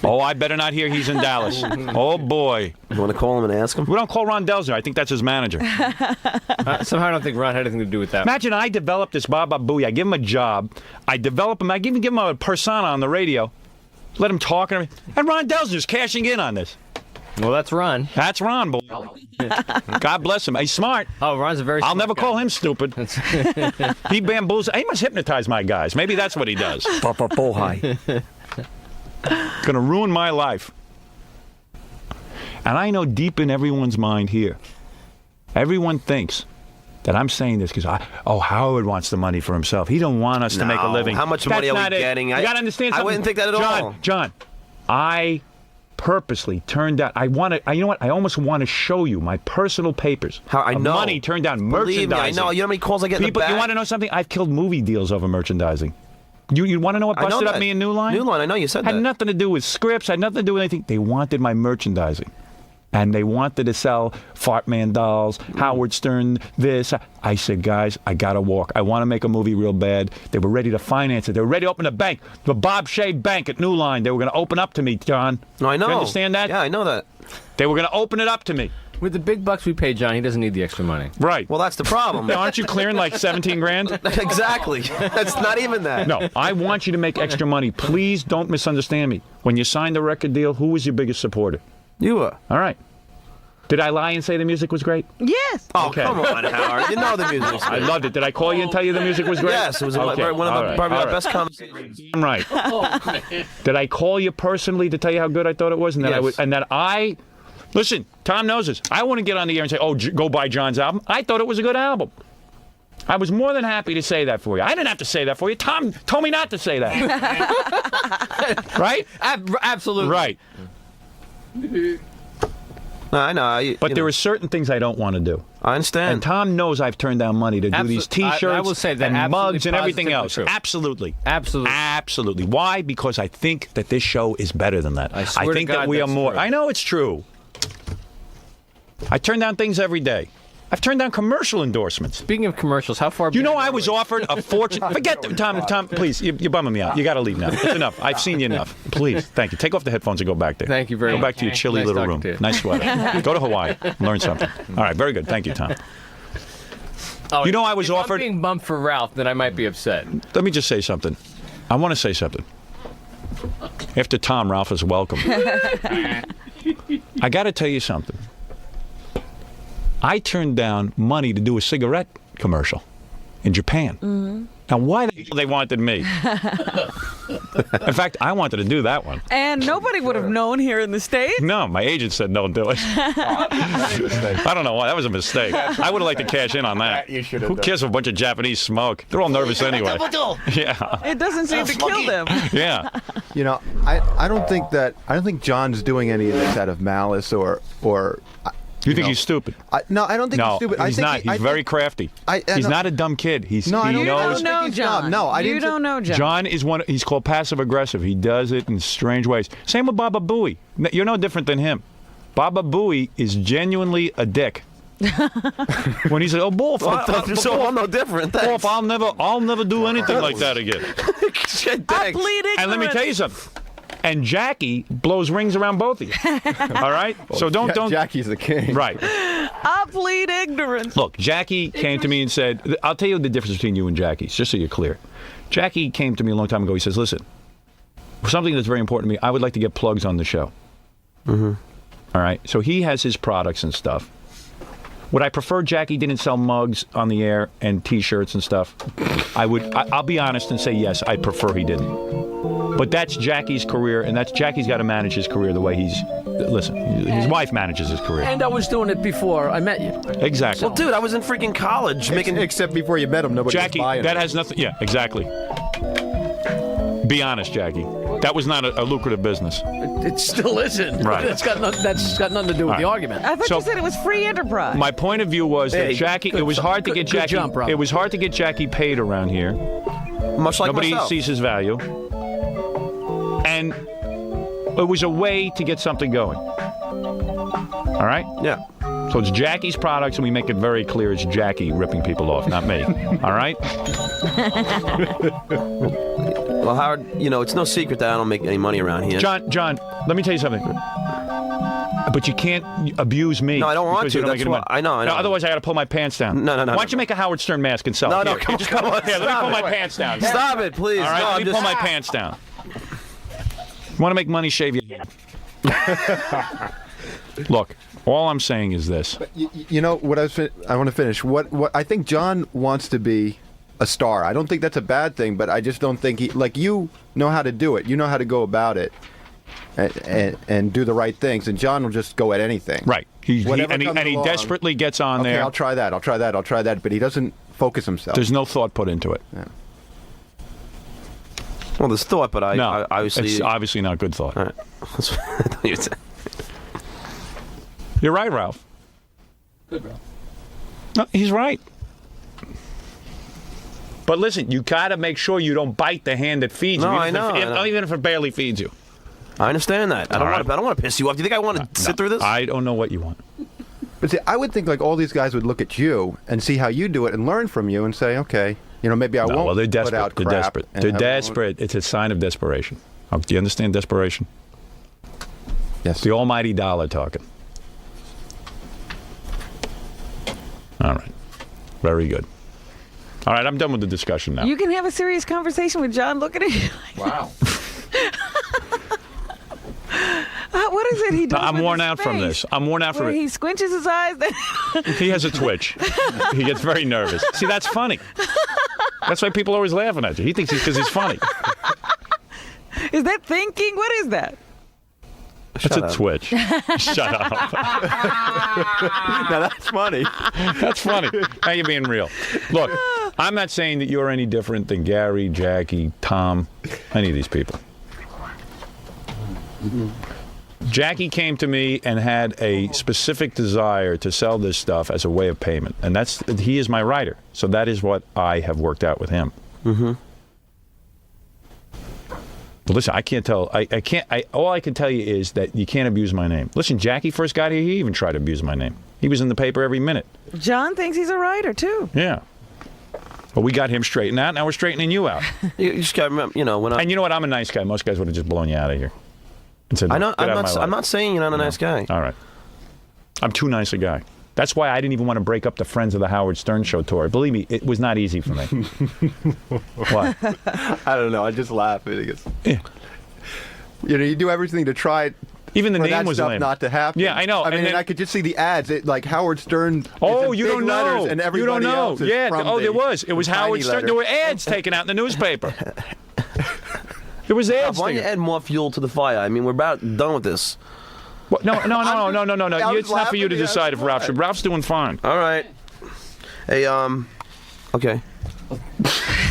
Oh, I better not hear he's in Dallas. Oh, boy. You want to call him and ask him? We don't call Ron Delzer. I think that's his manager. Somehow I don't think Ron had anything to do with that. Imagine I develop this Baba Booey. I give him a job. I develop him. I even give him a persona on the radio. Let him talk and everything. And Ron Delzer's cashing in on this. Well, that's Ron. That's Ron, boy. God bless him. He's smart. Oh, Ron's a very I'll smart never guy. call him stupid. He bamboozles. He must hypnotize my guys. Maybe that's what he does. Papa Bohai. Gonna ruin my life. And I know deep in everyone's mind here, everyone thinks that I'm saying this because Howard wants the money for himself. He don't want us to make a living. How much money are we getting? You gotta understand something. I wouldn't think that at all. John, I purposely turned down. You know what? I almost want to show you my personal papers. I know. Money turned down. Believe me, I merchandising. know. You know how many calls I get in the People, back? you want to know something? I've killed movie deals over merchandising. You want to know what busted up me in New Line? New Line, I know you said had that. nothing to do with scripts, had nothing to do with anything. They wanted my merchandising. And they wanted to sell Fart Man dolls, Howard Stern, this. I said, guys, I got to walk. I want to make a movie real bad. They were ready to finance it. They were ready to open a bank, the Bob Shea Bank at New Line. They were going to open up to me, John. No, I know. You understand that? Yeah, I know that. They were going to open it up to me. With the big bucks we pay John, he doesn't need the extra money. Right. Well, that's the problem. Now, aren't you clearing like 17 grand? Exactly. That's not even that. No, I want you to make extra money. Please don't misunderstand me. When you signed the record deal, who was your biggest supporter? You were. All right. Did I lie and say the music was great? Yes. Oh, Okay. come on, Howard. You know the music was I great. loved it. Did I call you and tell you the music was great? Yes, it was Okay. one of All the right. probably All our right. best conversations. I'm right. Did I call you personally to tell you how good I thought it was? And that listen, Tom knows this. I wouldn't get on the air and say, go buy John's album. I thought it was a good album. I was more than happy to say that for you. I didn't have to say that for you. Tom told me not to say that. Right? Absolutely. Right. No, I know. But there are certain things I don't want to do. I understand. And Tom knows I've turned down money to do these T-shirts I will say that and mugs and everything positively else. true. Absolutely. Absolutely. Absolutely. Why? Because I think that this show is better than that. I swear to think God, that we are that's more. true. I know it's true. I turn down things every day. I've turned down commercial endorsements. Speaking of commercials, how far? You know, I was offered a fortune. Forget Tom, please. You're bumming me out. You got to leave now. It's enough. I've seen you enough. Please. Thank you. Take off the headphones and go back there. Thank you very much. Go back to your chilly Nice little talking room. to you. Nice sweater. Go to Hawaii. Learn something. All right. Very good. Thank you, Tom. Oh, You know, I was if offered. I'm being bumped for Ralph, then I might be upset. Let me just say something. I want to say something. After Tom, Ralph is welcome. I got to tell you something. I turned down money to do a cigarette commercial in Japan. Mm-hmm. Now, why the hell they wanted me? In fact, I wanted to do that one. And nobody would have known here in the States. No, my agent said don't do it. I don't know why. That was a mistake. I would have liked to cash in on that. You should have Who done. cares if a bunch of Japanese smoke? They're all nervous anyway. Yeah. It doesn't seem to kill them. Yeah. You know, I don't think John's doing any of this out of malice or. You think he's stupid? No, I don't think he's stupid. He's not. He's very crafty. He's not a dumb kid. He knows. know John. No, I You didn't. don't know John. John is he's called passive aggressive. He does it in strange ways. Same with Baba Booey. You're no different than him. Baba Booey is genuinely a dick. When he said, "Oh, Wolf, I'm no different. Wolf, I'll never do anything like that again." Shit, I plead ignorance. And let me tell you something. And Jackie blows rings around both of you. All right? So don't. Jackie's the king. Right. I plead ignorance. Look, Jackie came to me and said, I'll tell you the difference between you and Jackie, just so you're clear. Jackie came to me a long time ago. He says, listen, something that's very important to me, I would like to get plugs on the show. Mm-hmm. All right? So he has his products and stuff. Would I prefer Jackie didn't sell mugs on the air and T-shirts and stuff? I'll be honest and say yes, I prefer he didn't. But that's Jackie's career, and Jackie's got to manage his career the way his wife manages his career. And I was doing it before I met you. Exactly. Well, dude, I was in freaking college making. Except before you met him, nobody Jackie, was buying that it. has nothing. Yeah, exactly. Be honest, Jackie. That was not a lucrative business. It still isn't. Right. That's got nothing to do with the argument. I thought you said it was free enterprise. My point of view was that Jackie. It was hard to get good Jackie. jump, Rob. It was hard to get Jackie paid around here. Much like Nobody myself. sees his value, and it was a way to get something going. All right. Yeah. So it's Jackie's products, and we make it very clear it's Jackie ripping people off, not me. All right? Well, Howard, it's no secret that I don't make any money around here. John, let me tell you something. But you can't abuse me. No, I don't want because to. You don't That's make any why. money. I know. No, otherwise, I got to pull my pants down. No. Why don't you make a Howard Stern mask and sell it? No, Here, come come on. Here, let me pull my pants down. Stop it, please. All right, No, let me pull my pants down. You want to make money, shave your head. Look, all I'm saying is this. You know what I want to finish. What I think John wants to be a star. I don't think that's a bad thing, but I just don't think you know how to do it. You know how to go about it and do the right things. And John will just go at anything. Right. He along, desperately gets on there. Okay, I'll try that. But he doesn't focus himself. There's no thought put into it. Yeah. Well, there's thought, but I obviously it's obviously not good thought. All right. That's what I thought you would say. You're right, Ralph. Good, Ralph. No, he's right. But listen, you got to make sure you don't bite the hand that feeds you. No, I know. Even if it barely feeds you. I understand that. I don't want to piss you off. Do you think I want to sit through this? I don't know what you want. But see, I would think all these guys would look at you and see how you do it and learn from you and say, okay, maybe I won't. Well, they're desperate. Put out They're crap desperate. and They're have- desperate. It's a sign of desperation. Do you understand desperation? Yes. The almighty dollar talking. All right. Very good. All right, I'm done with the discussion now. You can have a serious conversation with John looking at you. Wow. What is it he does? I'm with worn his out from face? this. I'm worn out from Where it. he squinches his eyes. He has a twitch. He gets very nervous. See, that's funny. That's why people are always laughing at you. He thinks because he's funny. Is that thinking? What is that? That's a twitch. Shut up. Now that's funny. That's funny. Now you're being real. Look, I'm not saying that you're any different than Gary, Jackie, Tom, any of these people. Jackie came to me and had a specific desire to sell this stuff as a way of payment, and he is my writer, so that is what I have worked out with him. Mm-hmm. But listen, I can't tell. All I can tell you is that you can't abuse my name. Listen, Jackie first got here, he even tried to abuse my name. He was in the paper every minute. John thinks he's a writer too. Yeah. But we got him straightened out. Now we're straightening you out. You just got to remember, when I. And you know what? I'm a nice guy. Most guys would have just blown you out of here. And said, I know. "Get out of my life." I'm not saying you're not a nice guy. All right. I'm too nice a guy. That's why I didn't even want to break up the Friends of the Howard Stern Show tour. Believe me, it was not easy for me. What? I don't know. I just laugh. Yeah. You do everything to try. Even the for name that was stuff lame. not to happen. Yeah, I know. I mean, and then, I could just see the ads. Like Howard Stern. Oh, it's in you big don't know. letters, and You everybody don't know. else is Yeah. from Oh, the there was. It was tiny Howard Stern. letter. There were ads taken out in the newspaper. There was ads. Why don't you add more fuel to the fire? I mean, we're about done with this. What? No. I was It's not for you to laughing, decide if Ralph should. Ralph's doing fine. All right. Hey, okay.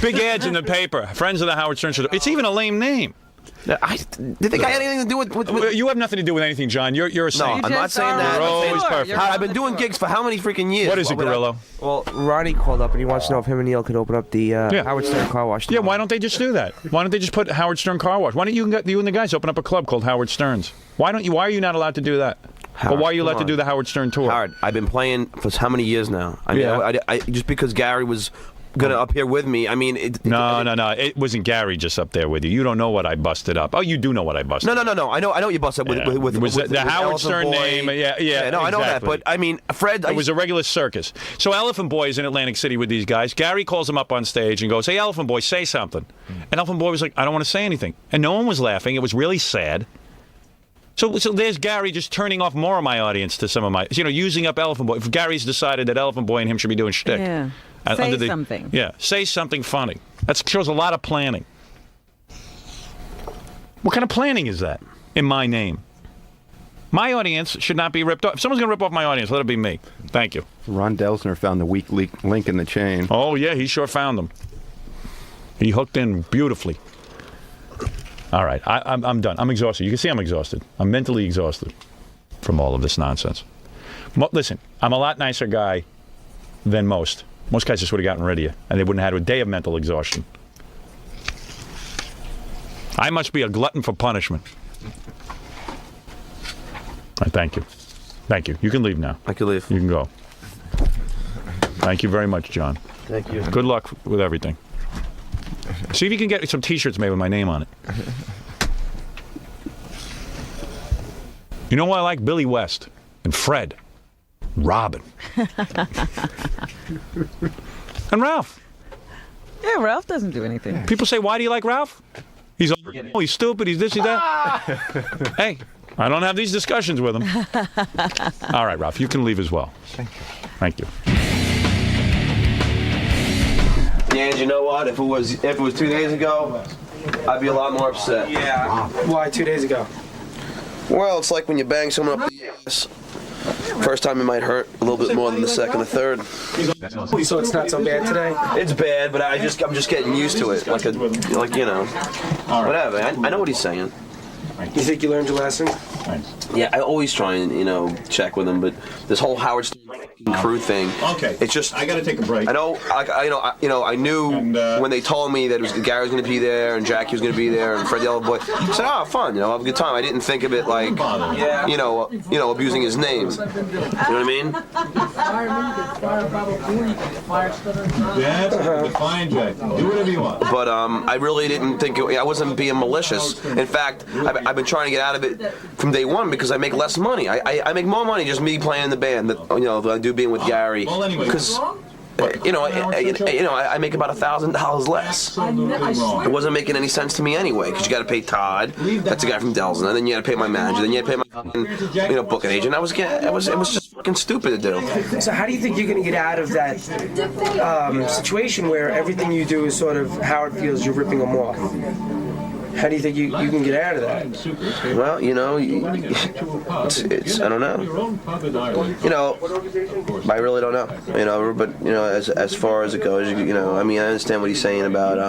Big ads in the paper. Friends of the Howard Stern Show. It's even a lame name. Did you think I had anything to do with You have nothing to do with anything, John. You're a saint. No, I'm not saying that. You're always perfect. I've been doing gigs for how many freaking years? What is it, Grillo? Well, Ronnie called up and he wants to know if him and Neil could open up the Howard Stern Car Wash. Yeah, why don't they just do that? Why don't they just put Howard Stern Car Wash? Why don't you and the guys open up a club called Howard Stern's? Why are you not allowed to do that? Howard, But why are you allowed come to do on. the Howard Stern tour? Howard, I've been playing for how many years now? I mean, Yeah. I just because Gary was gonna up here with me. I mean, No. It wasn't Gary just up there with you. You don't know what I busted up. Oh, you do know what I busted. No. I know what you busted up with. It was with the Howard Elephant Stern Boy. name. Yeah. No, I know that, exactly. but I mean, Fred. It was a regular circus. So Elephant Boy is in Atlantic City with these guys. Gary calls him up on stage and goes, "Hey, Elephant Boy, say something." And Elephant Boy was like, "I don't want to say anything," and no one was laughing. It was really sad. So there's Gary just turning off more of my audience to some of my, using up Elephant Boy. If Gary's decided that Elephant Boy and him should be doing shtick. Yeah. Say something. Yeah, say something funny. That shows a lot of planning. What kind of planning is that in my name? My audience should not be ripped off. If someone's going to rip off my audience, let it be me. Thank you. Ron Delsner found the weak link in the chain. Oh, yeah, he sure found them. He hooked in beautifully. All right, I'm done. I'm exhausted. You can see I'm exhausted. I'm mentally exhausted from all of this nonsense. Listen, I'm a lot nicer guy than most. Most guys just would have gotten rid of you, and they wouldn't have had a day of mental exhaustion. I must be a glutton for punishment. All right, thank you. Thank you. You can leave now. I can leave. You can go. Thank you very much, John. Thank you. Good luck with everything. See if you can get some T-shirts made with my name on it. You know why I like Billy West and Fred, Robin, and Ralph. Yeah, Ralph doesn't do anything. People say, "Why do you like Ralph?" He's he's stupid. He's this, he's that. Hey, I don't have these discussions with him. All right, Ralph, you can leave as well. Thank you. Yeah, and you know what? If it was 2 days ago, I'd be a lot more upset. Yeah. Why 2 days ago? Well, it's like when you bang someone up the ass. First time it might hurt a little bit more than the second or third. So it's not so bad today? It's bad, but I'm just getting used to it. Whatever. I know what he's saying. You think you learned your lesson? Yeah, I always try and check with him, but this whole Howard Stern crew thing. Okay. It's just. I got to take a break. I know. I knew when they told me that Gary was going to be there and Jackie was going to be there and Fred the Yellow Boy. I said, "Oh, fun. I'll have a good time." I didn't think of it like, abusing his name. You know what I mean? That's fine, Jack. Do whatever you want. But I really didn't think I wasn't being malicious. In fact, I've been trying to get out of it from day one because I make less money. I make more money just me playing in the band than I do being with Gary. Because I make about $1,000 less. It wasn't making any sense to me anyway, because you got to pay Todd, that's a guy from Delson, and then you got to pay my manager, then you got to pay my booking agent. It was just fucking stupid to do. So how do you think you're going to get out of that situation where everything you do is sort of Howard feels you're ripping him off? How do you think you can get out of that? Well, it's I don't know. I really don't know. But as far as it goes, I understand what he's saying about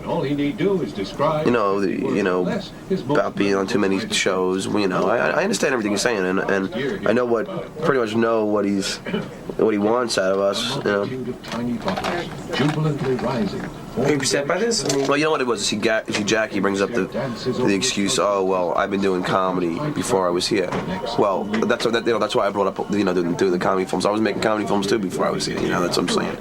All he need do is describe. About being on too many shows. I understand everything he's saying, and I know pretty much know what he wants out of us. Jubilantly rising. Are you upset by this? Well, you know what it was? See, Jackie brings up the excuse. Oh, well, I've been doing comedy before I was here. Well, that's why I brought up doing the comedy films. I was making comedy films too before I was here. That's what I'm saying.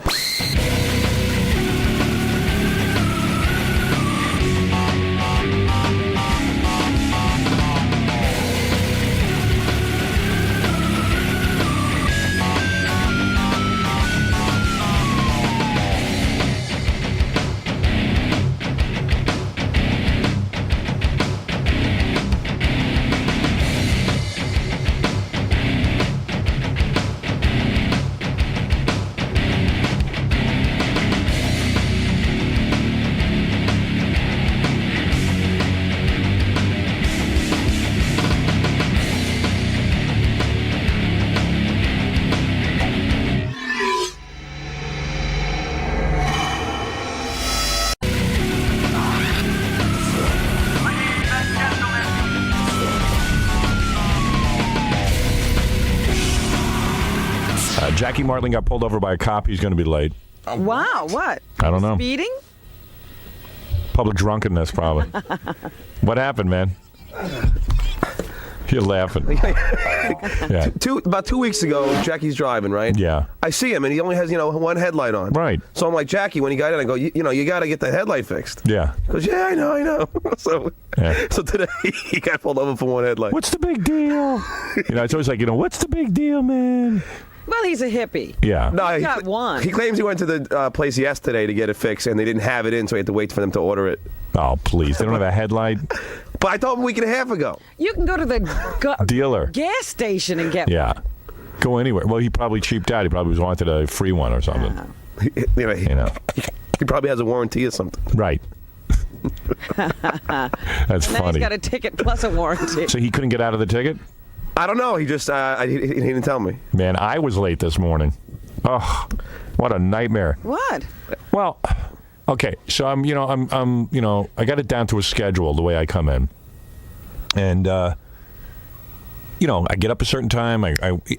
Jackie Martling got pulled over by a cop. He's going to be late. Wow, what? I don't know. Speeding? Public drunkenness, probably. What happened, man? You're laughing. Yeah. About 2 weeks ago, Jackie's driving, right? Yeah. I see him, and he only has, one headlight on. Right. So I'm like, Jackie, when he got in, I go, you got to get the headlight fixed. Yeah. He goes, yeah, I know. So today, he got pulled over for one headlight. What's the big deal? It's always like, what's the big deal, man? Well, he's a hippie. Yeah. No, He's got one. He claims he went to the place yesterday to get it fixed, and they didn't have it in, so he had to wait for them to order it. Oh, please. They don't have a headlight? But I told him a week and a half ago. You can go to the Dealer. gas station and get Yeah. Go anywhere. Well, he probably cheaped out. He probably wanted a free one or something. He probably has a warranty or something. Right. That's now funny. he's got a ticket plus a warranty. So he couldn't get out of the ticket? I don't know. He just he didn't tell me. Man, I was late this morning. Oh, what a nightmare. What? Well, okay. So I'm I got it down to a schedule the way I come in. And I get up a certain time.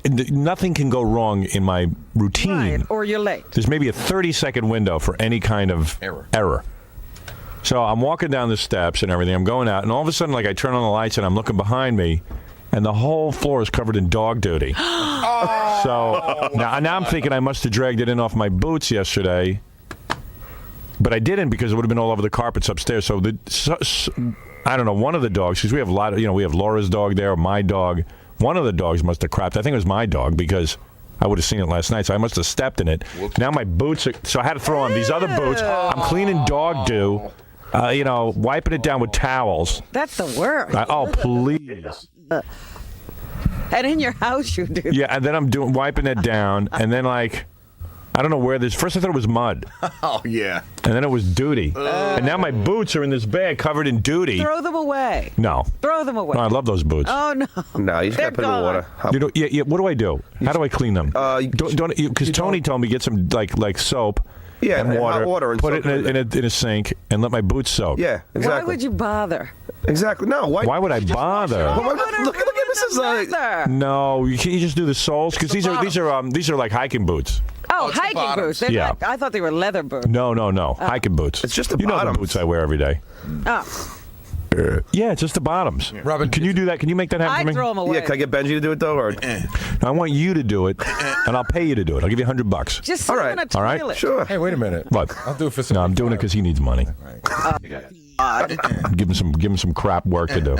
Nothing can go wrong in my routine. Right, or you're late. There's maybe a 30-second window for any kind of error. So I'm walking down the steps and everything. I'm going out, and all of a sudden, I turn on the lights, and I'm looking behind me, and the whole floor is covered in dog duty. So now I'm thinking I must have dragged it in off my boots yesterday, but I didn't because it would have been all over the carpets upstairs. So I don't know, one of the dogs, because we have a lot of, we have Laura's dog there, my dog. One of the dogs must have crapped. I think it was my dog because I would have seen it last night, so I must have stepped in it. Now my boots are, so I had to throw on these other boots. I'm cleaning dog dew, wiping it down with towels. That's the worst. Oh, please. And in your house you do. Yeah, and then I'm wiping it down, and then I don't know where this. First I thought it was mud. Oh, yeah. And then it was duty. And now my boots are in this bag covered in duty. Throw them away. No. Throw them away. No, I love those boots. Oh, no. No, you just got to put them in water. What do I do? How do I clean them? Because Tony told me get some like soap. Yeah, and water. Hot water and put it soak in a sink and let my boots soak. Yeah, exactly. Why would you bother? Exactly. No. Why would I bother? Look at Mrs. No, you can't just do the soles because these are like hiking boots. Oh, hiking boots. They're Yeah. not, I thought they were leather boots. No. Hiking boots. It's just the You know the bottoms. boots I wear every day. Oh. Yeah, it's just the bottoms. Robin, can you do that? Can you make that happen I for me? throw them away. Yeah, can I get Benji to do it though, or? I want you to do it, and I'll pay you to do it. I'll give you $100. Just sit on a toilet. All right. Sure. Hey, wait a minute. What? I'll do it for some. No, I'm doing it because he needs money. Give him some crap work to do.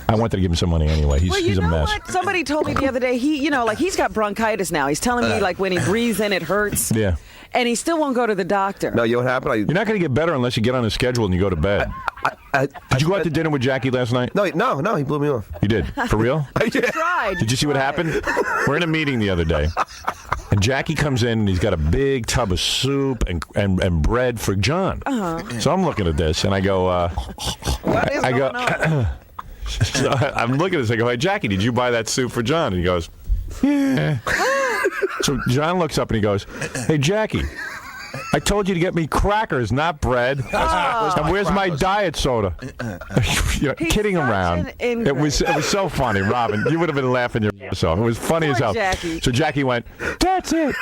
I wanted to give him some money anyway. He's a mess. What? Somebody told me the other day, he's got bronchitis now. He's telling me when he breathes in, it hurts. Yeah. And he still won't go to the doctor. No, you know what happened? You're not going to get better unless you get on a schedule and you go to bed. Did you go out to dinner with Jackie last night? No, he blew me off. You did? For real? He tried. Did you see what happened? We're in a meeting the other day, and Jackie comes in, and he's got a big tub of soup and bread for John. Uh-huh. So I'm looking at this, and I go, What is going on? So I'm looking at this, I go, hey, Jackie, did you buy that soup for John? And he goes, yeah. So John looks up and he goes, hey, Jackie, I told you to get me crackers, not bread. And where's my diet soda? Kidding around. It was so funny, Robin. You would have been laughing your ass off. It was funny as hell. Jackie. So Jackie went, that's it.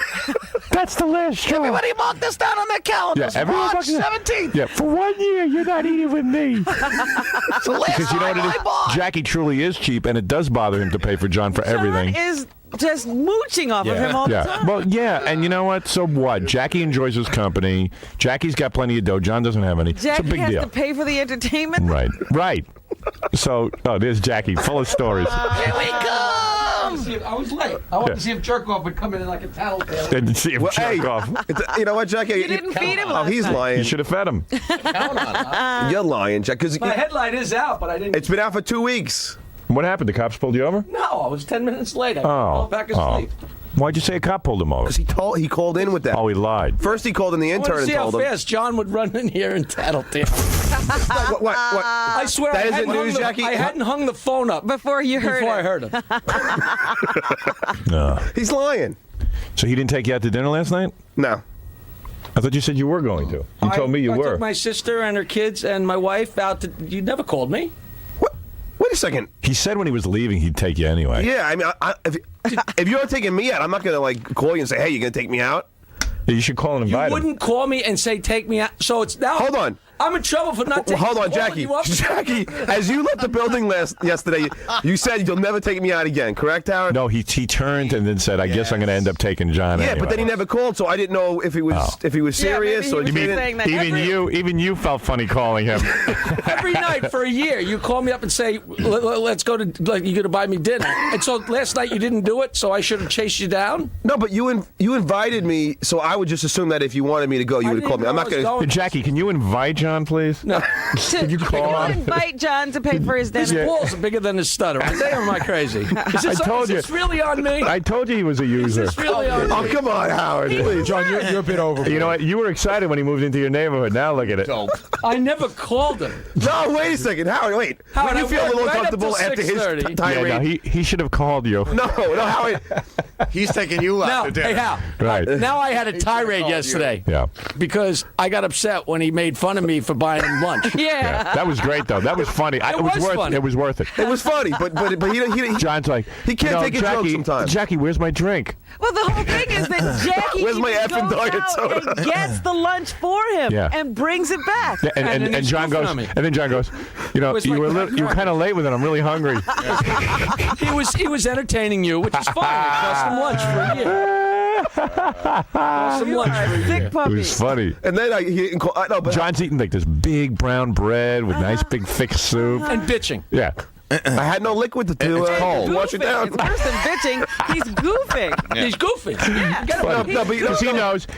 That's the last straw. Everybody mark this down on their calendars. everyone March mark 17th. Yeah, for 1 year, you're not eating with me. It's the last Because you know what time it I is? bought. Jackie truly is cheap, and it does bother him to pay for John for everything. John is just mooching off of him all the time. Well, yeah, and you know what? So what? Jackie enjoys his company. Jackie's got plenty of dough. John doesn't have any. Jackie it's a big has deal. to pay for the entertainment. Right. So, there's Jackie, full of stories. Here we come. I was late. I wanted to see if Jerkoff would come in like a tattletale. And see him jerk off. You know what, Jackie? You didn't feed him Oh, last he's night. lying. You should have fed him. You're lying, Jack. Because My headlight is out, but I didn't. it's been out for 2 weeks. What happened? The cops pulled you over? No, I was 10 minutes late. I Oh. fell back asleep. Why'd you say a cop pulled him over? Because he called in with that. Oh, he lied. First he called in the I wanted intern to and see how told him. fast John would run in here and tattletale. What? I swear, That I isn't hadn't hung news, Jackie? I hadn't hung the phone up Before you heard before it. I heard him. No. He's lying. So he didn't take you out to dinner last night? No. I thought you said you were going to. You told me you I were. took my sister and her kids and my wife out to. You never called me. Wait a second. He said when he was leaving he'd take you anyway. Yeah, I mean, if you're taking me out, I'm not going to call you and say, hey, you going to take me out? Yeah, you should call and You invite him. wouldn't call me and say take me out. So it's now. Hold on. I'm in trouble for not taking Hold on, calling Jackie. you up. Jackie, as you left the building yesterday, you said you'll never take me out again, correct, Howard? No, he turned and then said, "I guess I'm going to end up taking John." Yeah, anyway. but then he never called, so I didn't know if he was serious or You mean even you felt funny calling him? Every night for a year, you call me up and say, "Let's go to like you're going to buy me dinner." And so last night you didn't do it, so I should have chased you down. No, but you invited me, so I would just assume that if you wanted me to go, you would have called me. I'm not going to. Jackie, can you invite John, please? No. Can you invite John to pay for his dinner? His balls are bigger than his stutter. Are they, or am I crazy? Is this, I told you. Is this really on me? I told you he was a user. Is this really on me? Oh, come on, Howard. Please. John, you're a bit over. You know what? You were excited when he moved into your neighborhood. Now look at it. I never called him. No, wait a second, Howard. Wait. Howard, When you feel a I little worked right up uncomfortable till after his 6:30. tirade. Yeah, no, he should have called you. No, Howard. He's taking you out to dinner. Hey, Hal. Right. Now I had a tirade yesterday. Yeah. Because I got upset when he made fun of me for buying him lunch. Yeah. That was great though. That was funny. It was worth funny. It was worth it. It was funny, but he John's like, he can't take a joke Jackie, sometimes. Jackie, where's my drink? Well, the whole thing is that Jackie Where's my even effing goes diet out soda? and gets the lunch for him Yeah. and brings it back. Yeah, then and he's John goofing goes, on me. and then John goes, you know, Where's you my were cracker? kind of late with it. I'm really hungry. He was entertaining you, which is fine. It cost him lunch for a year. Cost him lunch for a year. Sick It puppy. was funny. And then he didn't call. No, but John's eating like this big brown bread with nice big thick soup. And bitching. Yeah. I had no liquid to wash it down. It's worse than bitching. He's goofing. He's goofing. Yeah. No, but Because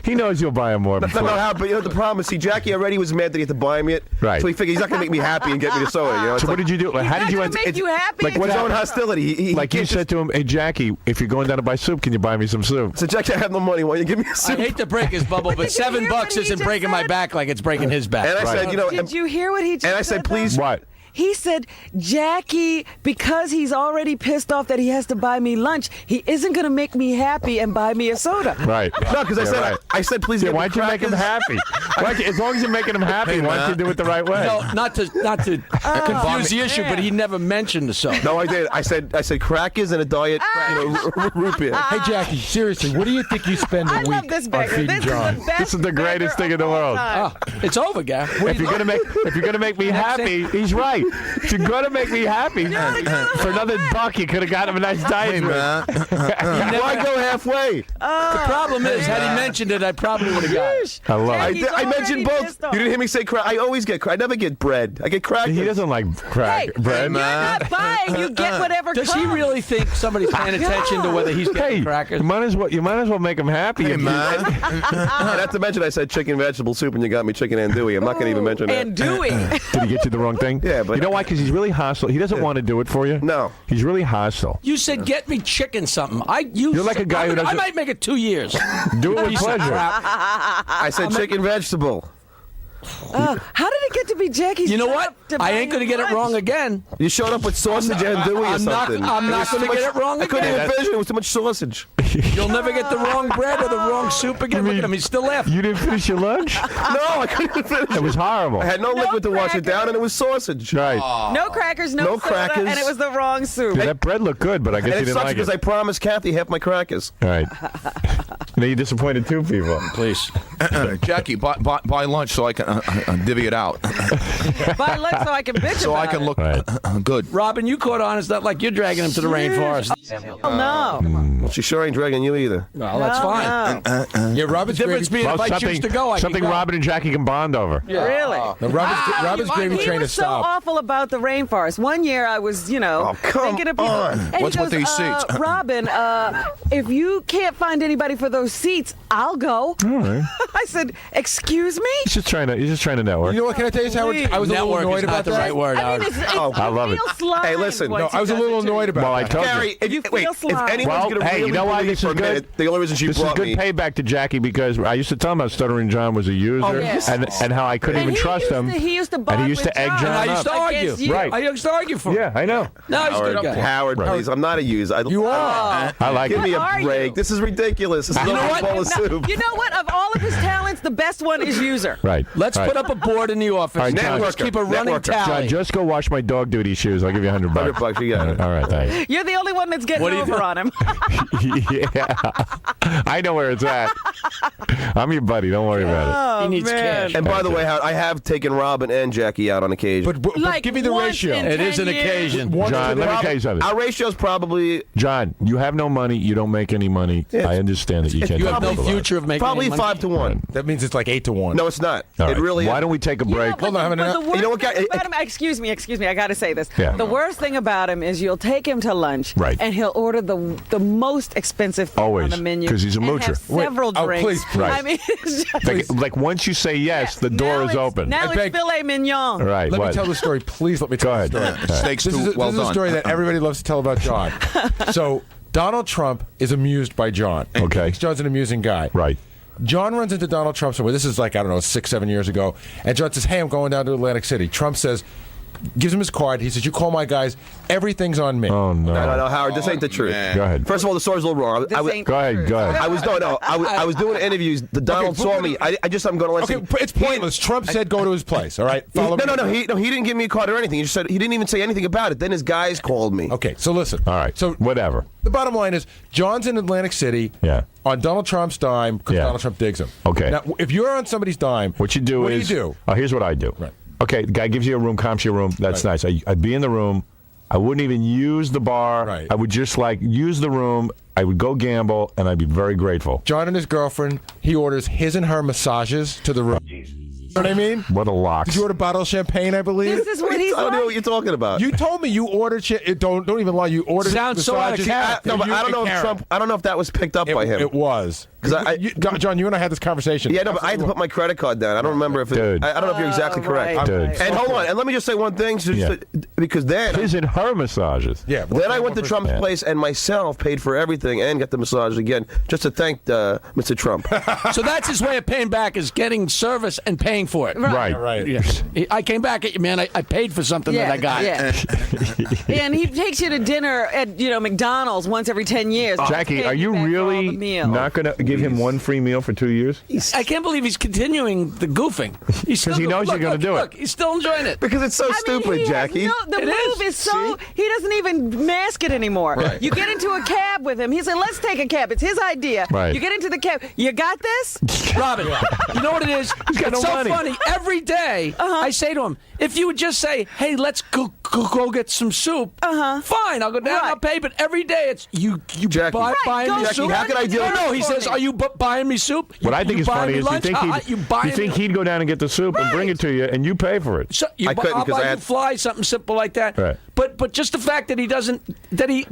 he knows you'll buy him more. No, Before. how? But you know the problem is, see, Jackie already was mad that he had to buy me it. Right. So he figured he's not going to make me happy and get me the soda. You know. So what did you do? Like, how did you Not to make you happy. Like It's what his own happened? hostility. He Like you can't said to him, "Hey Jackie, if you're going down to buy soup, can you buy me some soup?" So Jackie, I have no money. Why don't you give me a I soup? hate to break his bubble, but did you hear $7 what he isn't just breaking my said? back like it's breaking his back. And I said, you know, Did you hear what he just and I said, please. What? He said, Jackie, because he's already pissed off that he has to buy me lunch, he isn't going to make me happy and buy me a soda. Right. No, because I Yeah, said, right. I said, please. Yeah, give me why don't you make him crackers. happy? As long as you're making him happy, why don't you do it the right way? No, not to confuse the issue, but he never mentioned the soda. No, I did. I said crackers and a diet, root beer. Hey, Jackie, seriously, what do you think you spend a I week love this on beggar. feeding This John? is the best This is the greatest beggar thing in the of all world. time. It's over, Gary. If you're gonna make me happy, he's right. If you're gonna make me happy, for another $1, you could have got him a nice diet drink. Why go halfway? The problem is, had he mentioned it, I probably would have got it. I love I, it. He's I mentioned already both. pissed off. You didn't hear me say crack. I always get crack. I never get bread. I get crackers. He doesn't like Hey, bread. you're not buying. You get whatever Does comes. he really think somebody's paying attention to whether he's getting Hey, crackers? you might as well make him happy. Hey, if you- man. Not to mention, I said chicken vegetable soup, and you got me chicken andouille. I'm not going to even mention that. And Dewey. Did he get you the wrong thing? Yeah, but you know why? Because he's really hostile. He doesn't want to do it for you. No. He's really hostile. You said get me chicken something. You're like a guy who I doesn't- might make it 2 years. Do it with Piece of pleasure. crap. I said chicken vegetable. How did it get to be Jackie's You know job what? to I buy ain't going to him get it lunch? wrong again. You showed up with sausage andouille or I'm not- something. I'm It not was gonna too get much- it wrong I couldn't again. even finish it. It was too much sausage. You'll never get the wrong bread or the wrong soup again. Look at him. He's still laughing. You didn't finish your lunch? No, I couldn't even finish It was horrible. I had no liquid to wash it crackers. down, and it was sausage. Right. No crackers, no No soda, crackers. and it was the wrong soup. Yeah, that bread looked good, but I guess And he it didn't sucks like because it. I promised Kathy half my crackers. All right. Now you disappointed two people. Please. Jackie, buy lunch so I can divvy it out. Buy lunch so I can bitch So I about can it. look good. Robin, you caught on. It's not like you're dragging him to the rainforest. Oh, no. Well, she sure ain't dragging you either. Well, that's fine. Yeah, Robin's The difference being if I choose to go, I something can go. Robin and Jackie can bond over. Really? No, Robin's gravy He train was is so stopped. awful about the rainforest. One year I was, thinking of people. And What's he with goes, these seats? Robin, if you can't find anybody for those seats, I'll go. All right. I said, excuse me? He's just trying to network. You know what? Can I tell you, Howard? I was a little Network annoyed is about not the that. right word, I Howard. mean, it's I love it. feel slime Hey, listen. once No, I was a he does little it to annoyed you. about Well, I that. told Gary, You wait, feel if slime. anyone's Well, going to hey, really you know why believe me this for is a good? minute, the only reason she This is brought good me. payback to Jackie because I used to tell him how Stuttering John was a user yes. and how I couldn't And even he trust used him. to- he used to and bond he used with to egg John. John And I used up. to argue. Against you. Right. I used to argue for him. Yeah, I know. No, he's a good guy. Howard, please. I'm not a user. You are. I like Give it. me What are a break. you? This is ridiculous. This is You know a what? bowl of soup. You know what? Of all of his talents, the best one is user. Right. Let's right. put up a board in the office. All right, and John. just keep a running Networker. tally. John, just go wash my dog duty shoes. I'll give you $100. $100, you got it. All right, thanks. You're the only one that's getting What do you over do? on him. Yeah. I know where it's at. I'm your buddy. Don't worry about it. He needs cash. And by the way, Howard, I have taken Robin and Jackie out on occasion. But Like give me the once ratio. in 10 years. John, let me tell you something. Our ratio's probably... John, you have no money. You don't make any money. I understand that you can't. You have no talk about it. future of making Probably any money. 5-1. That means it's like 8-1. No, it's not. All It right. really Why is. don't we take a break? But the worst You know what, thing guy- about him, excuse me, I got to say this. Yeah. The worst thing about him is you'll take him to lunch, Right. and he'll order the most expensive thing Always, on the menu. 'cause he's a and moocher. have several Wait, drinks. please. Right. I mean, it's just, Like once you say yes, the door now is it's- open. Now I beg- it's filet mignon. Right. Let what? me tell the story. Please let me tell Go the ahead. story. Steaks This too is well a done. story that everybody loves to tell about John. So Donald Trump is amused by John. Okay. John's an amusing guy. Right. John runs into Donald Trump somewhere. This is like, I don't know, 6-7 years ago. And John says, hey, I'm going down to Atlantic City. Trump says, gives him his card. He says, you call my guys. Everything's on me. Oh no. No, Howard, this ain't the truth. Go ahead. First of all, the story's a little wrong. This ain't Go ahead. Go ahead. I was doing interviews. The Donald saw me. I just I'm going to Okay, it's pointless. Trump said go to his place, all right? Follow me. No. He didn't give me a card or anything. He just said he didn't even say anything about it. Then his guys called me. Okay, so listen. All right. So whatever. the bottom line is John's in Atlantic City on Donald Trump's dime because Yeah. Donald Trump digs him. Okay. Now, if you're on somebody's dime, What you do what is. do you do? Oh, here's what I do. Right. Okay, the guy gives you a room, comps you a room. That's nice. I'd be in the room. I wouldn't even use the bar. Right. I would just use the room. I would go gamble, and I'd be very grateful. John and his girlfriend, he orders his and her massages to the room. You know what I mean? What a lock. Did you order a bottle of champagne, I believe? This is what he's I don't know like. what you're talking about. You told me you ordered shit. Don't even lie. You ordered Sounds so out of massages. character. No, but You I don't and know if Karen. Trump. I don't know if that was picked up by him. It was. 'Cause John, you and I had this conversation. Yeah, no, but I had to put my credit card down. I don't remember if it. Dude. I don't know if you're exactly correct. right. Dude. And hold on, and let me just say one thing, because then His and her massages. Yeah. then I went to Trump's place and myself paid for everything and got the massage again just to thank Mr. Trump. So that's his way of paying back, is getting service and paying for it. Right. Right. Yeah. I came back at you, man. I paid for something that I got. Yeah. Yeah, and he takes you to dinner at McDonald's once every 10 years. Jackie, Paying are you back for all really the meals. not going to give him one free meal for 2 years? I can't believe he's continuing the goofing. Because he knows you're gonna do it. Look, he's still enjoying it. Because it's so stupid, he has Jackie. the It move is so he doesn't even mask it anymore. Right. You get into a cab with him. He said, "Let's take a cab." It's his idea. Right. You get into the cab. You got this? Robin, you know what it is? got It's no so money. funny. Every day, I say to him, if you would just say, hey, let's go get some soup, fine, I'll go down and I'll pay. But every day, it's you Jackie. buying go me Jackie, soup. how can I do it? No, he for says, me? are you buying me soup? What I think is buying funny me is lunch? you buying think me- he'd go down and get the soup and bring it to you, and you pay for it. So I couldn't I'll 'cause buy I you had- fly, something simple like that. Right. But just the fact that he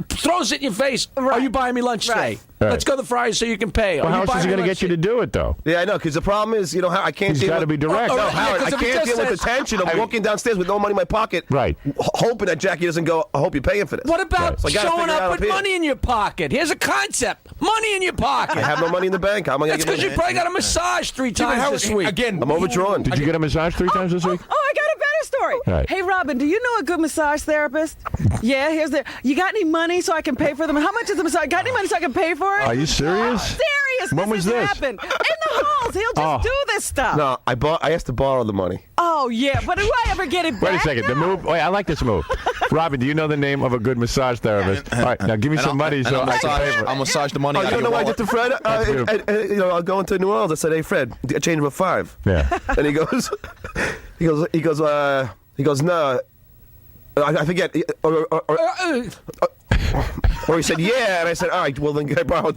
throws it in your face. Are you buying me lunch today? Right. Let's go to the Fry's so you can pay. Well, Are how you else is buying he me going to lunch get you to do it, though? Yeah, I know, because the problem is, I can't He's deal got to with... be direct. No, yeah, Howard, 'cause I if he can't just deal with the says- tension of walking downstairs with no money in my pocket, Right. hoping that Jackie doesn't go, I hope you're paying for this. What about So I gotta showing figure it out up with here. money in your pocket? Here's a concept. Money in your pocket. I have no money in the bank. How am I going That's to get because you probably got a massage 3 Yeah, but times Howard, this week. Again, I'm overdrawn. Did you get a massage 3 times this week? Oh, I got a better story. Right. Hey, Robin, do you know a good massage therapist? Yeah, here's the. You got any money so I can pay for them? How much is the massage? Got any money so I can pay for it? Are you serious? Serious. When was has this? happened. In the halls. He'll just do this stuff. No, I asked to borrow the money. Oh, yeah. But do I ever get it back? Wait a second. The move. Wait, I like this move. Robin, do you know the name of a good massage therapist? All right, now give me some money so I can pay for it. I'll massage the money Oh, out you of don't know your what I did wallet. to Fred? I'll go into New Orleans. I said, hey, Fred, I changed him a 5. Yeah. And he goes, no. I forget. Or he said, yeah, and I said, all right, well then, can I borrow $1?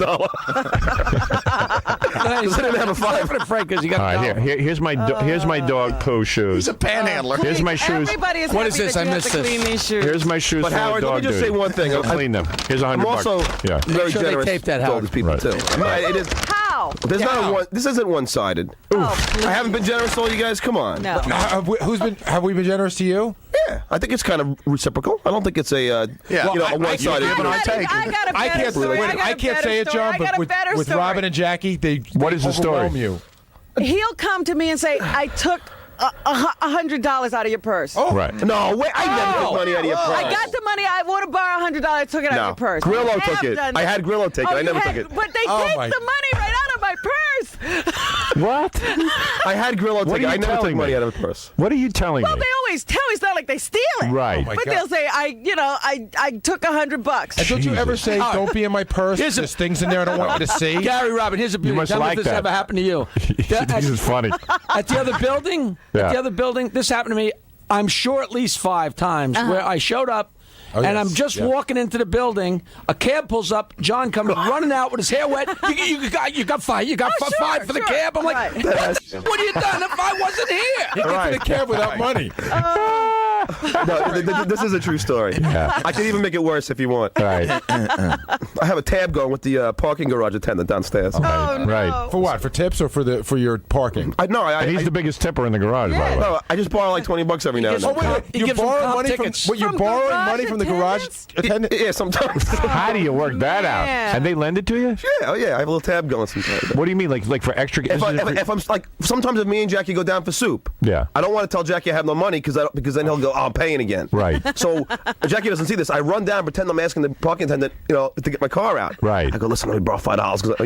Because I didn't have a 5. Frank, because you got All right, here's my dog Pooh shoes. He's a panhandler. Here's my shoes. Everybody is What happy is this? that I you have missed to this. clean these shoes. Here's my shoes But for Howard, my let dog me just duty. say one thing. I'll clean them. Here's $100. I'm also Yeah. very sure they generous tape that, to Howard. these people, Right. too. It is, How? there's not a one. This isn't one-sided. Oh, I haven't been generous to all you guys. Come on. No. have we been generous to you? Yeah, I think it's kind of reciprocal. I don't think it's a Yeah. you know, I- a one-sided. give and I take. I got a I better can't. story. Wait, I can't say it, John. But with Robin and Jackie, they What is the story? overwhelm you. He'll come to me and say, I took $100 out of your purse. Oh, Right. No, wait, I never took money out of your purse. I got the money. I want to borrow $100. I took it out of your purse. Grillo I took have it. done I that. had Grillo take it. I you never had- took it. But they Oh, take my- the money right out of my purse. What? I had Grillo What take are I you never telling take money me? out of a purse. What are you telling Well, me? they always tell. It's not like they steal it. Right. Oh my But God. they'll say, I took $100. And don't you ever say, "Don't be in my purse"? There's things in there I don't want you to see. Gary Robin, here's a beauty. must Tell me like if this that. ever happened to you. This is funny. At the other building, this happened to me, I'm sure at least 5 times, where I showed up. Oh, and yes. I'm just Yeah. walking into the building. A cab pulls up. John comes running out with his hair wet. You got five. You got five for the cab. I'm like, what have you done if I wasn't here? He gets in the cab without money. No, this is a true story. Yeah. I can even make it worse if you want. Right. I have a tab going with the parking garage attendant downstairs. Right. For what? For tips or for your parking? And he's the biggest tipper in the garage, by the way. No, I just borrow like $20 every now and then. Oh, wait. You're borrowing money from. What, you're borrowing money from the garage attendant? Yeah, sometimes. How do you work that out? And they lend it to you? Yeah, I have a little tab going sometimes. What do you mean, like for extra? If I'm like, sometimes if me and Jackie go down for soup, Yeah. I don't want to tell Jackie I have no money because then he'll go, oh, I'm paying again. Right. So Jackie doesn't see this. I run down, pretend I'm asking the parking attendant, to get my car out. Right. I go, listen, let me borrow $5,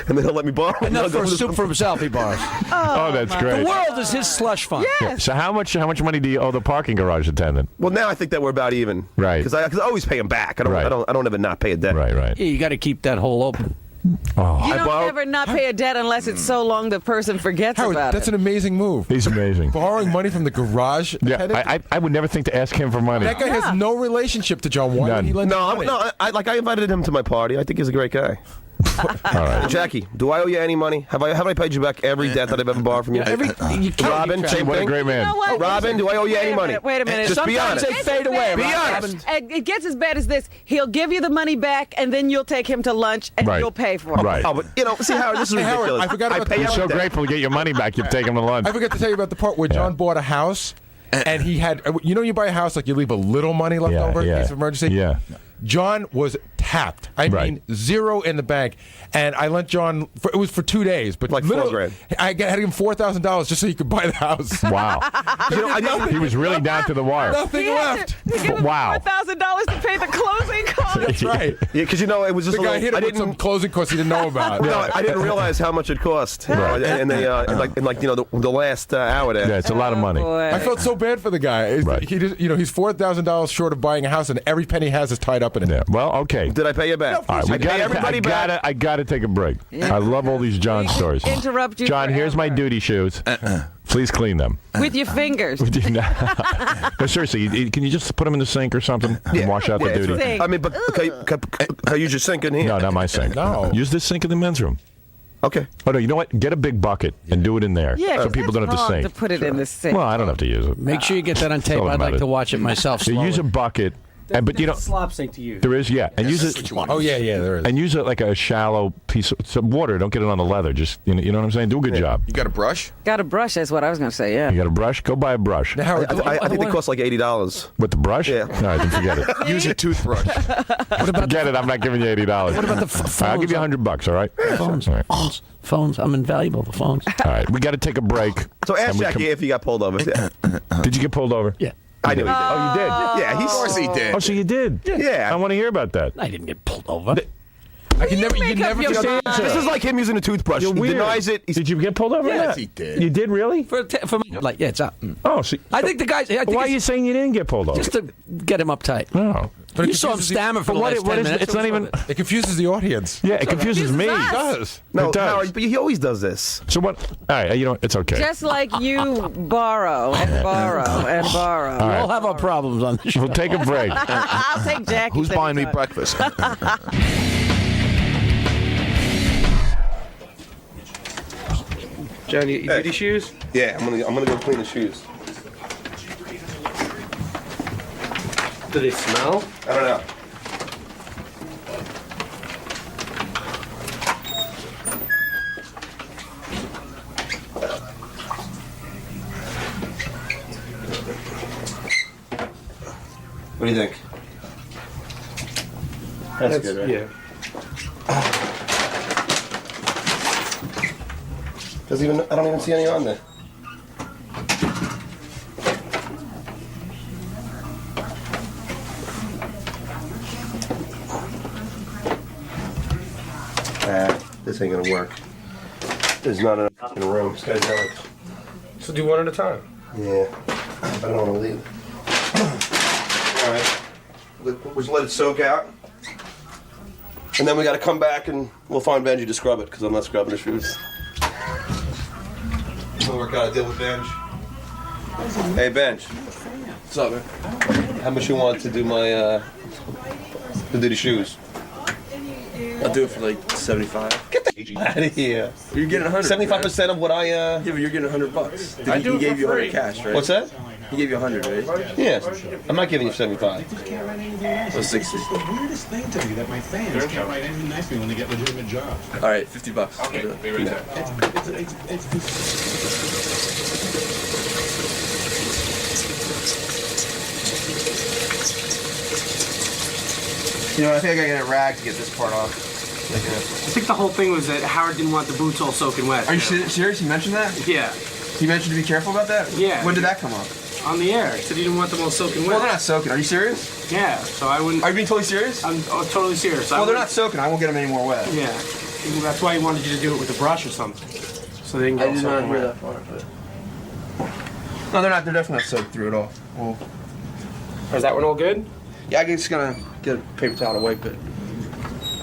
and then he'll let me borrow. Enough for a soup for himself, he borrows. Oh, that's great. The world is his slush fund. Yeah. So how much money do you owe the parking garage attendant? Well, now I think that we're about even. Right. Because I always pay him back. I don't ever not pay a debt. Right. Right. Yeah, you got to keep that hole open. Oh. You don't ever not pay a debt unless it's so long the person forgets Howard, about that's it. an amazing move. He's amazing. Borrowing money from the garage. Yeah, I would never think to ask him for money. That guy has no relationship to John. Why would he lend money? I invited him to my party. I think he's a great guy. All right. Jackie, do I owe you any money? Have I paid you back every debt that I've ever borrowed from you? Robin, same what a thing. great man. You know what? Robin, do I owe you any money? Wait a minute. Just be Sometimes honest. they fade away. Be right, honest. Robin? It gets as bad as this. He'll give you the money back, and then you'll take him to lunch, and Right. you'll pay for it. Right. Oh, but see, Howard, this is Hey, Howard, ridiculous. I forgot about pay the- You're so everything. grateful to get your money back. You take him to lunch. I forgot to tell you about the part where John bought a house, and he had. You buy a house like you leave a little money left over in case of emergency. Yeah. John was tapped. I mean, zero in the bank. And I lent John, it was for 2 days, but Like literally, $4,000. I had to give him $4,000 just so he could buy the house. Wow. He was really down to the wire. Nothing left. To give him Wow. $4,000 to pay the closing costs. That's right. Yeah, because it was just The a guy little. hit I him with some didn't. closing costs he didn't know about. No, I didn't realize how much it cost. And they, the last hour there. Yeah, it's a lot of money. I felt so bad for the guy. Right. He just, he's $4,000 short of buying a house, and every penny he has is tied up in it. Yeah. Well, okay. Did I pay you back? All right, we I pay everybody back. I gotta take a break. I love all these John stories. Interrupt you John, here's my duty shoes. Please clean them. with your fingers. No, seriously, can you just put them in the sink or something and wash out the duty? Sink. I mean, but can I use your sink in here? No, not my sink. No. Use this sink in the men's room. Okay. Oh no, you know what? Get a big bucket and do it in there, Yeah, so 'cause people don't that's have to wrong sink. to put it in the sink. Well, I don't have to use it. Make sure you get that on tape. Tell them I'd like about to it. watch it myself. So slowly. use a bucket, but you know, slop sink to use. there is and use it. Oh, yeah, there is. And use it like a shallow piece of some water. Don't get it on the leather. Just you know what I'm saying. Do a good job. You got a brush? Got a brush, that's what I was going to say, yeah. You got a brush? Go buy a brush. I think they cost like $80. With the brush? Yeah. All right, then forget it. Use a toothbrush. Forget it. I'm not giving you $80. What about the phones? I'll give you $100. All right. Phones. All right. Phones. I'm invaluable. The phones. All right. We got to take a break. So ask And we Jackie if he got pulled over. Did you get pulled over? Yeah. I knew he did. Oh, you did? Yeah, Of course he did. Oh, so you did? Yeah. I want to hear about that. I didn't get pulled over. I can never, you make up never your forget. mind. This is like him using a toothbrush. You're he weird. denies it. Did you get pulled over? Yes, he did. You did really? For like, yeah, it's up. Oh, see. I think the guys. I think Why are it's you saying you didn't get pulled over? just to get him uptight. Oh. But You saw him stammer for the last 10 minutes. It's not even. It confuses the audience. Yeah, it confuses me. It does. No, It does. Howard, but he always does this. So what? All right, you know, it's okay. Just like you borrow and borrow and borrow. All We right. all have our problems on the show. We'll take a break. I'll take Jackie. Who's buying me breakfast? John, you do these shoes? Yeah, I'm gonna go clean the shoes. Do they smell? I don't know. What do you think? That's good, right? Yeah. I don't even see any on there. This ain't gonna work. There's not enough in the room. This guy's got So do one at a time. Yeah. I don't want to leave. All right. We'll just let it soak out. And then we got to come back and we'll find Benji to scrub it because I'm not scrubbing the shoes. We'll work out a deal with Benj. Hey, Benj. What's up, man? How much you want to do my, to do the shoes? I'll do it for like 75. Get the out of here. You're getting 100. 75% of what I, Yeah, but you're getting $100. I do He it gave for you 100 free. cash, right? What's that? He gave you 100, right? Yeah. I'm not giving you 75. So 60. It's the weirdest thing to me that my fans can't write anything nice to me when they get legitimate jobs. All right, $50. Okay, be right back. You know, I think I got a rag to get this part off. I think the whole thing was that Howard didn't want the boots all soaking wet. Are you serious? He mentioned that? Yeah. He mentioned to be careful about that? Yeah. When did that come up? On the air. He said he didn't want them all soaking wet. Well, they're not soaking. Are you serious? Yeah, so I wouldn't... Are you being totally serious? I'm totally serious. Well, they're not soaking. I won't get them any more wet. Yeah. That's why he wanted you to do it with a brush or something. So they can get I did not soaking hear wet. that part, but... No, they're not. They're definitely not soaked through at all. Well, is that one all good? Yeah, I'm just gonna get a paper towel to wipe it.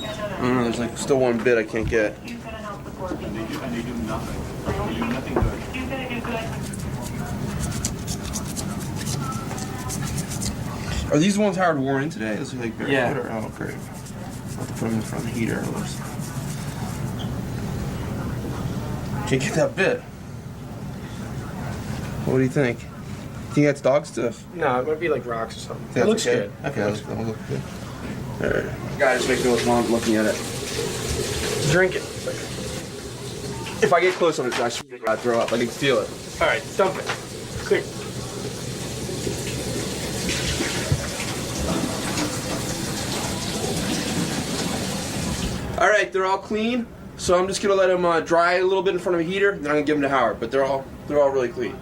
I don't know, there's like still one bit I can't get. And they do nothing. They do nothing good. Are these the ones Howard wore in today? Those are like barefoot Yeah. or oh great. I'll have to put them in front of the heater. Can't get that bit. What do you think? Think that's dog stuff? No, it might be like rocks or something. Think It that's looks okay? good. Okay, that'll look good. Alright. Guy just makes me look while I'm looking at it. Drink it. If I get close on it, I swear I'd throw up. I can feel it. Alright, dump it. Quick. Alright, they're all clean. So I'm just gonna let them dry a little bit in front of a heater, then I'm gonna give them to Howard. But they're all really clean.